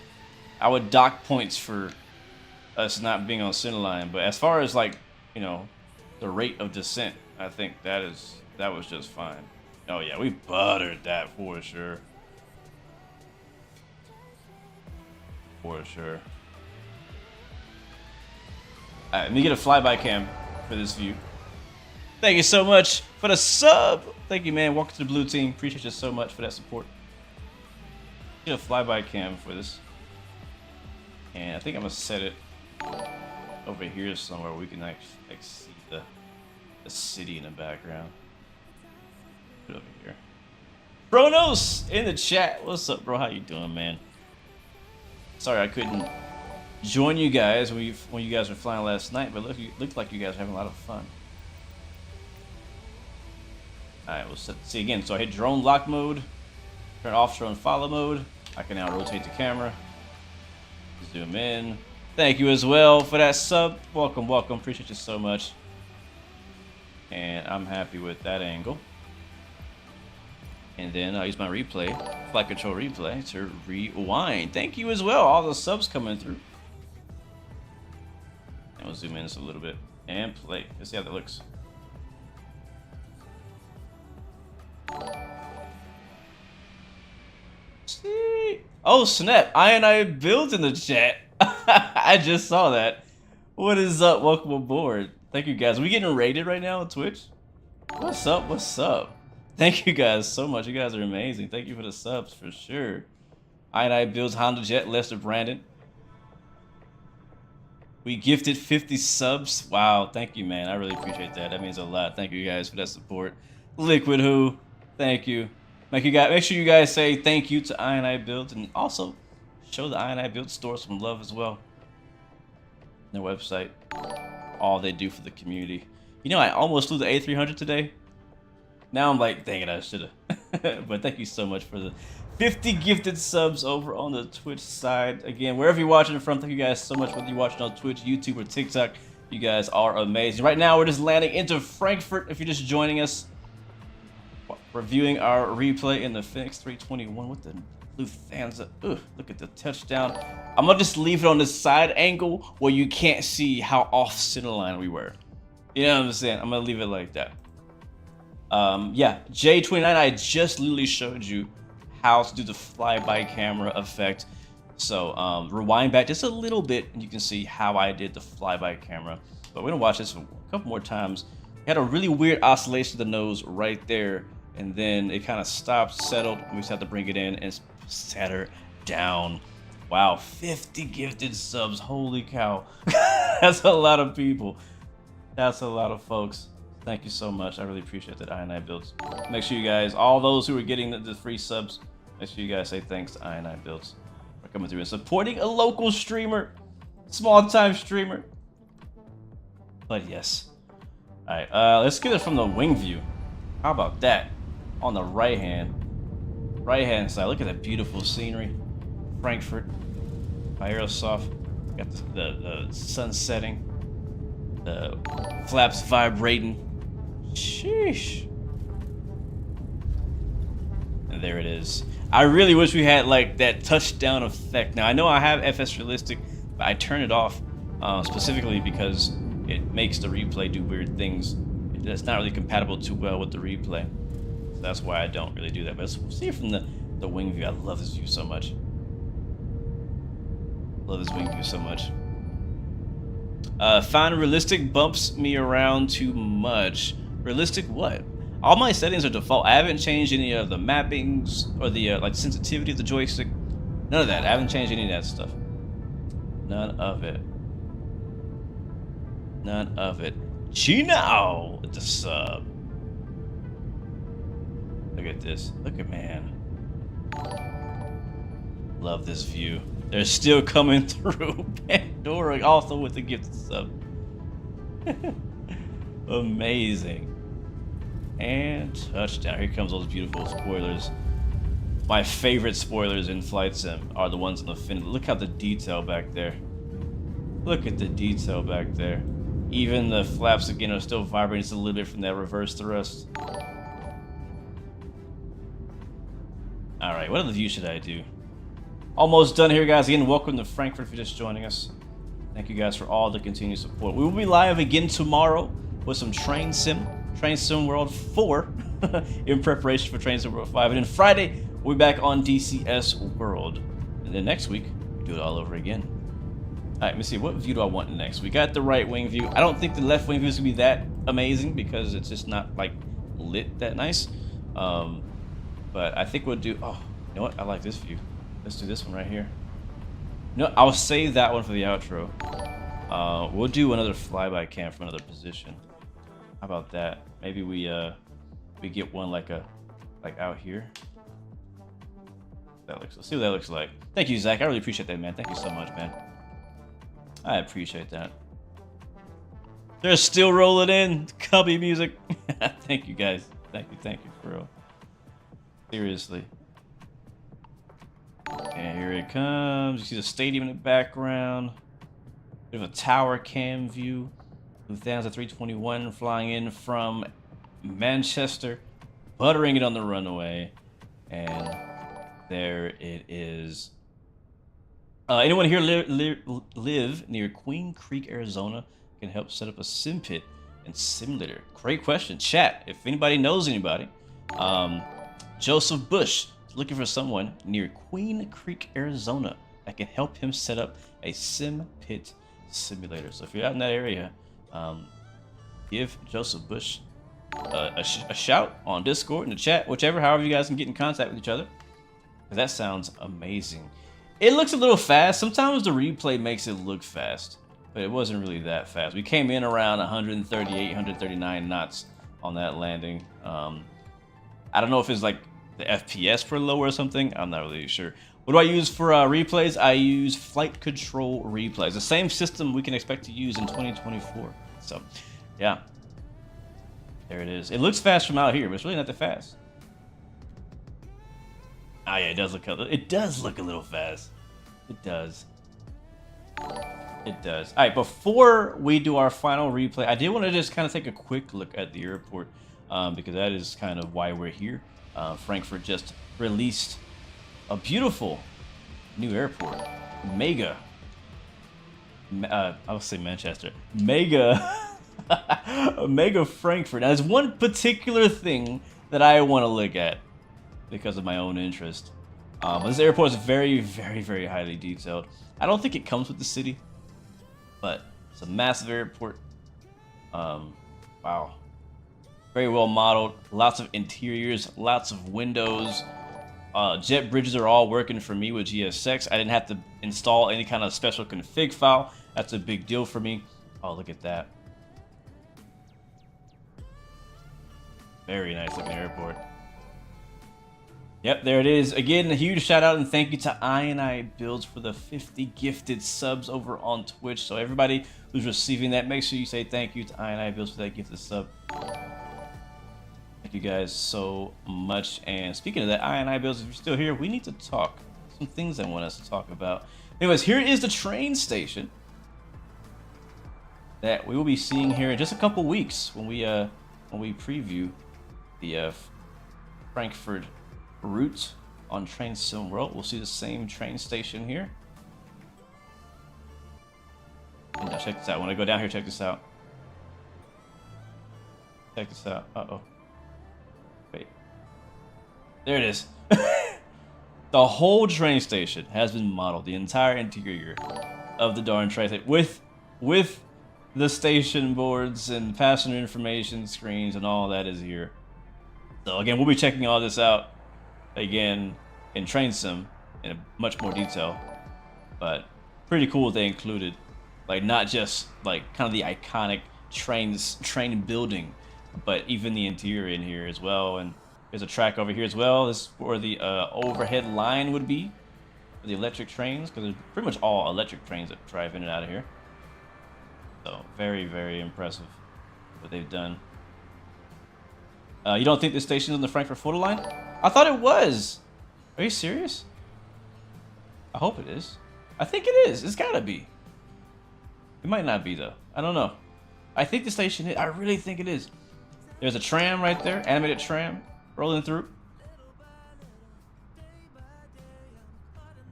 I would dock points for us not being on centerline. But as far as like, you know, the rate of descent, I think that was just fine. Oh yeah, we buttered that for sure. For sure. Alright, let me get a flyby cam for this view. Thank you so much for the sub. Thank you, man. Welcome to the blue team. Appreciate you so much for that support. Get a flyby cam for this. And I think I'm gonna set it over here somewhere where we can actually see the city in the background. Put it over here. Bronos in the chat. What's up, bro? How you doing, man? Sorry I couldn't join you guys when you guys were flying last night, but looked like you guys were having a lot of fun. Alright, we'll see again. So I hit drone lock mode, turn off drone follow mode. I can now rotate the camera, zoom in. Thank you as well for that sub. Welcome, welcome. Appreciate you so much. And I'm happy with that angle. And then I'll use my replay, flight control replay, to rewind. Thank you as well. All the subs coming through. And we'll zoom in just a little bit and play. Let's see how that looks. See? Oh snap! I built in the chat. I just saw that. What is up? Welcome aboard. Thank you guys. Are we getting rated right now on Twitch? What's up? What's up? Thank you guys so much. You guys are amazing. Thank you for the subs for sure. I builds Honda Jet, Lester Brandon. We gifted 50 subs. Wow, thank you, man. I really appreciate that. That means a lot. Thank you guys for that support. Liquid Who, thank you. Make sure you guys say thank you to I Build, and also show the I Build store some love as well. Their website, all they do for the community. You know, I almost flew the A300 today. Now I'm like, dang it, I should have. But thank you so much for the 50 gifted subs over on the Twitch side. Again, wherever you're watching from, thank you guys so much, whether you're watching on Twitch, YouTube, or TikTok. You guys are amazing. Right now, we're just landing into Frankfurt. If you're just joining us, reviewing our replay in the Phoenix 321 with the Lufthansa. Ugh, look at the touchdown. I'm gonna just leave it on the side angle where you can't see how off centerline we were. You know what I'm saying? I'm gonna leave it like that. Yeah, J29, I just literally showed you how to do the flyby camera effect. So rewind back just a little bit and you can see how I did the flyby camera. But we're gonna watch this a couple more times. We had a really weird oscillation of the nose right there, and then it kind of stopped, settled, and we just had to bring it in and set her down. Wow, 50 gifted subs, holy cow. That's a lot of people. That's a lot of folks. Thank you so much. I really appreciate that I Builds. Make sure you guys, all those who are getting the free subs, make sure you guys say thanks to I Builds for coming through and supporting a local streamer, small time streamer. But yes. All right, let's get it from the wing view. How about that? On the right hand side, look at that beautiful scenery. Frankfurt, Aerosoft, got the sun setting, the flaps vibrating. Sheesh. And there it is. I really wish we had like that touchdown effect. Now I know I have FS Realistic, but I turn it off specifically because it makes the replay do weird things. It's not really compatible too well with the replay. So that's why I don't really do that. But let's see it from the wing view. I love this view so much. Love this wing view so much. Find realistic bumps me around too much. Realistic what? All my settings are default. I haven't changed any of the mappings or the like sensitivity of the joystick. None of that. I haven't changed any of that stuff. None of it. None of it. Chino with the sub. Look at this. Look at man. Love this view. They're still coming through. Pandora also with the gifted sub. Amazing. And touchdown. Here comes those beautiful spoilers. My favorite spoilers in Flight Sim are the ones in the fin. Look at the detail back there. Look at the detail back there. Even the flaps again are still vibrating just a little bit from that reverse thrust. Alright, what other view should I do? Almost done here, guys. Again, welcome to Frankfurt if you're just joining us. Thank you guys for all the continued support. We will be live again tomorrow with some Train Sim World 4 in preparation for Train Sim World 5. And then Friday, we'll be back on DCS World. And then next week, we do it all over again. All right, let me see. What view do I want next? We got the right wing view. I don't think the left wing view is going to be that amazing because it's just not, like, lit that nice. But I think we'll do... Oh, you know what? I like this view. Let's do this one right here. No, I'll save that one for the outro. We'll do another flyby cam from another position. How about that? Maybe we get one like out here. Let's see what that looks like. Thank you, Zach. I really appreciate that, man. Thank you so much, man. I appreciate that. They're still rolling in cubby music. Thank you, guys. Thank you for real. Seriously. And here it comes. You see the stadium in the background. We have a tower cam view. Lufthansa 321 flying in from Manchester, buttering it on the runway. And there it is. Anyone here live near Queen Creek, Arizona? Can help set up a sim pit and simulator. Great question. Chat, if anybody knows anybody. Joseph Bush is looking for someone near Queen Creek, Arizona that can help him set up a sim pit simulator. So if you're out in that area, give Joseph Bush a shout on Discord, in the chat, whichever, however you guys can get in contact with each other. That sounds amazing. It looks a little fast. Sometimes the replay makes it look fast, but it wasn't really that fast. We came in around 138, 139 knots on that landing. I don't know if it's like the FPS per low or something. I'm not really sure. What do I use for replays? I use flight control replays. The same system we can expect to use in 2024. So, yeah. There it is. It looks fast from out here, but it's really not that fast. Oh yeah, it does look a little fast. It does. It does. All right, before we do our final replay, I did want to just kind of take a quick look at the airport because that is kind of why we're here. Frankfurt just released a beautiful new airport. Mega. I'll say Manchester. Mega. Mega Frankfurt. Now, there's one particular thing that I want to look at because of my own interest. This airport is very, very, very highly detailed. I don't think it comes with the city, but it's a massive airport. Wow. Very well modeled. Lots of interiors, lots of windows. Jet bridges are all working for me with GSX. I didn't have to install any kind of special config file. That's a big deal for me. Oh, look at that. Very nice looking airport. Yep, there it is. Again, a huge shout out and thank you to I Builds for the 50 gifted subs over on Twitch. So everybody who's receiving that, make sure you say thank you to I Builds for that gifted sub. Thank you guys so much. And speaking of that, I Builds, if you're still here, we need to talk. Some things I want us to talk about. Anyways, here is the train station that we will be seeing here in just a couple weeks when we preview the Frankfurt route on Train Sim World. We'll see the same train station here. And now check this out. When I go down here, check this out. Check this out. Uh-oh. Wait. There it is. The whole train station has been modeled. The entire interior of the darn train station with the station boards and passenger information screens and all that is here. So again, we'll be checking all this out again in Train Sim in much more detail, but pretty cool they included like not just like kind of the iconic train building, but even the interior in here as well. And there's a track over here as well. This is where the overhead line would be for the electric trains, because they're pretty much all electric trains that drive in and out of here. So very, very impressive what they've done. You don't think this station's on the Frankfurt photo line? I thought it was. Are you serious? I hope it is. I think it is. It's gotta be. It might not be though. I don't know. I think the station is. I really think it is. There's a tram right there. Animated tram rolling through.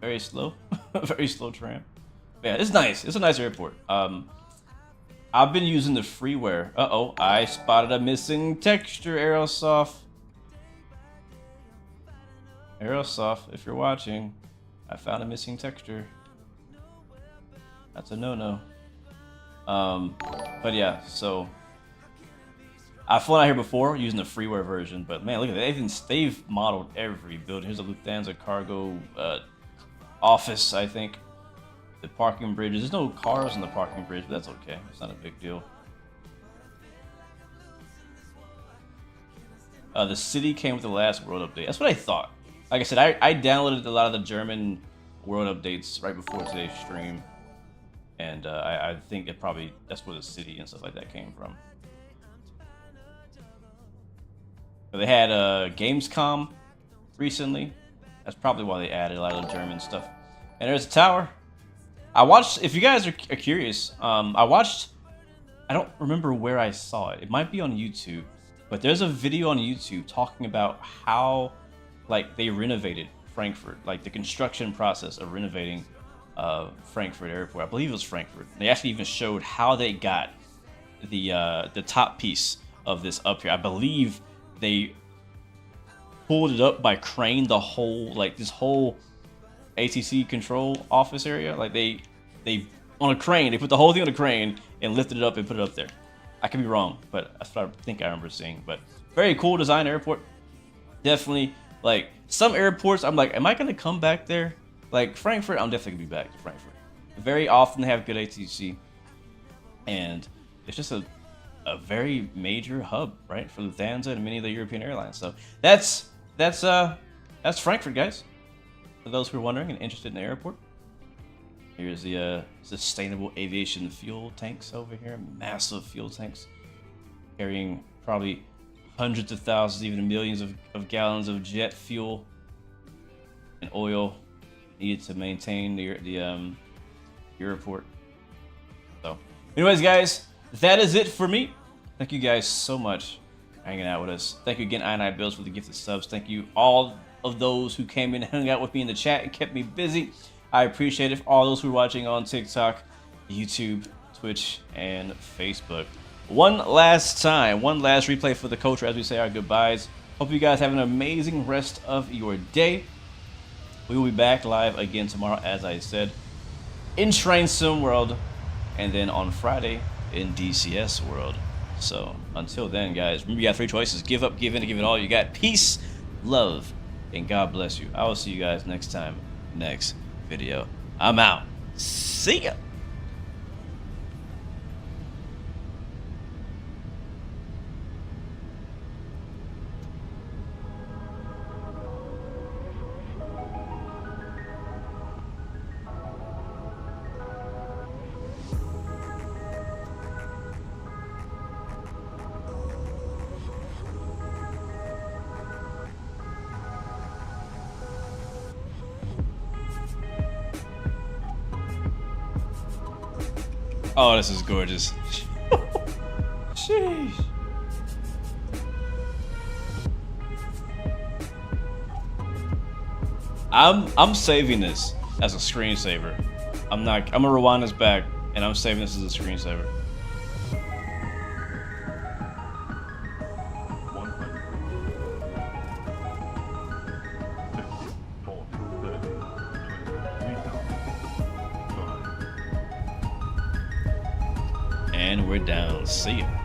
Very slow. Very slow tram. Yeah, it's nice. It's a nice airport. I've been using the freeware. Uh-oh, I spotted a missing texture, Aerosoft. Aerosoft, if you're watching, I found a missing texture. That's a no-no. But yeah, so I've flown out here before using the freeware version, but man, look at that. They've modeled every building. Here's a Lufthansa cargo office, I think. The parking bridges. There's no cars on the parking bridge, but that's okay. It's not a big deal. The city came with the last world update. That's what I thought. Like I said, I downloaded a lot of the German world updates right before today's stream. And I think that's where the city and stuff like that came from. So they had Gamescom recently. That's probably why they added a lot of the German stuff. And there's a tower. I watched, if you guys are curious, I don't remember where I saw it. It might be on YouTube, but there's a video on YouTube talking about how, like, they renovated Frankfurt, like the construction process of renovating Frankfurt Airport. I believe it was Frankfurt. They actually even showed how they got the top piece of this up here. I believe they pulled it up by crane, the whole, like, this whole ATC control office area. Like they on a crane, they put the whole thing on a crane and lifted it up and put it up there. I could be wrong, but that's what I think I remember seeing. But very cool design airport. Definitely, like, some airports I'm like, am I gonna come back there? Like Frankfurt, I'm definitely gonna be back to Frankfurt. Very often they have good ATC, and it's just a very major hub, right, for Lufthansa and many of the European airlines. So that's Frankfurt, guys. For those who are wondering and interested in the airport, here's the sustainable aviation fuel tanks over here. Massive fuel tanks carrying probably hundreds of thousands, even millions of gallons of jet fuel and oil needed to maintain the airport. So, anyways, guys, that is it for me. Thank you guys so much for hanging out with us. Thank you again, I Bills, for the gifted subs. Thank you all of those who came in and hung out with me in the chat and kept me busy. I appreciate it. For all those who are watching on TikTok, YouTube, Twitch, and Facebook. One last time, one last replay for the culture as we say our goodbyes. Hope you guys have an amazing rest of your day. We will be back live again tomorrow, as I said, in Train Sim World, and then on Friday in DCS World. So until then, guys, remember you got 3 choices: give up, give in, and give it all you got. Peace, love, and God bless you. I will see you guys next time, next video. I'm out. See ya. Oh, this is gorgeous. Sheesh. I'm saving this as a screensaver. I'm gonna rewind this back and I'm saving this as a screensaver. And we're down. See ya.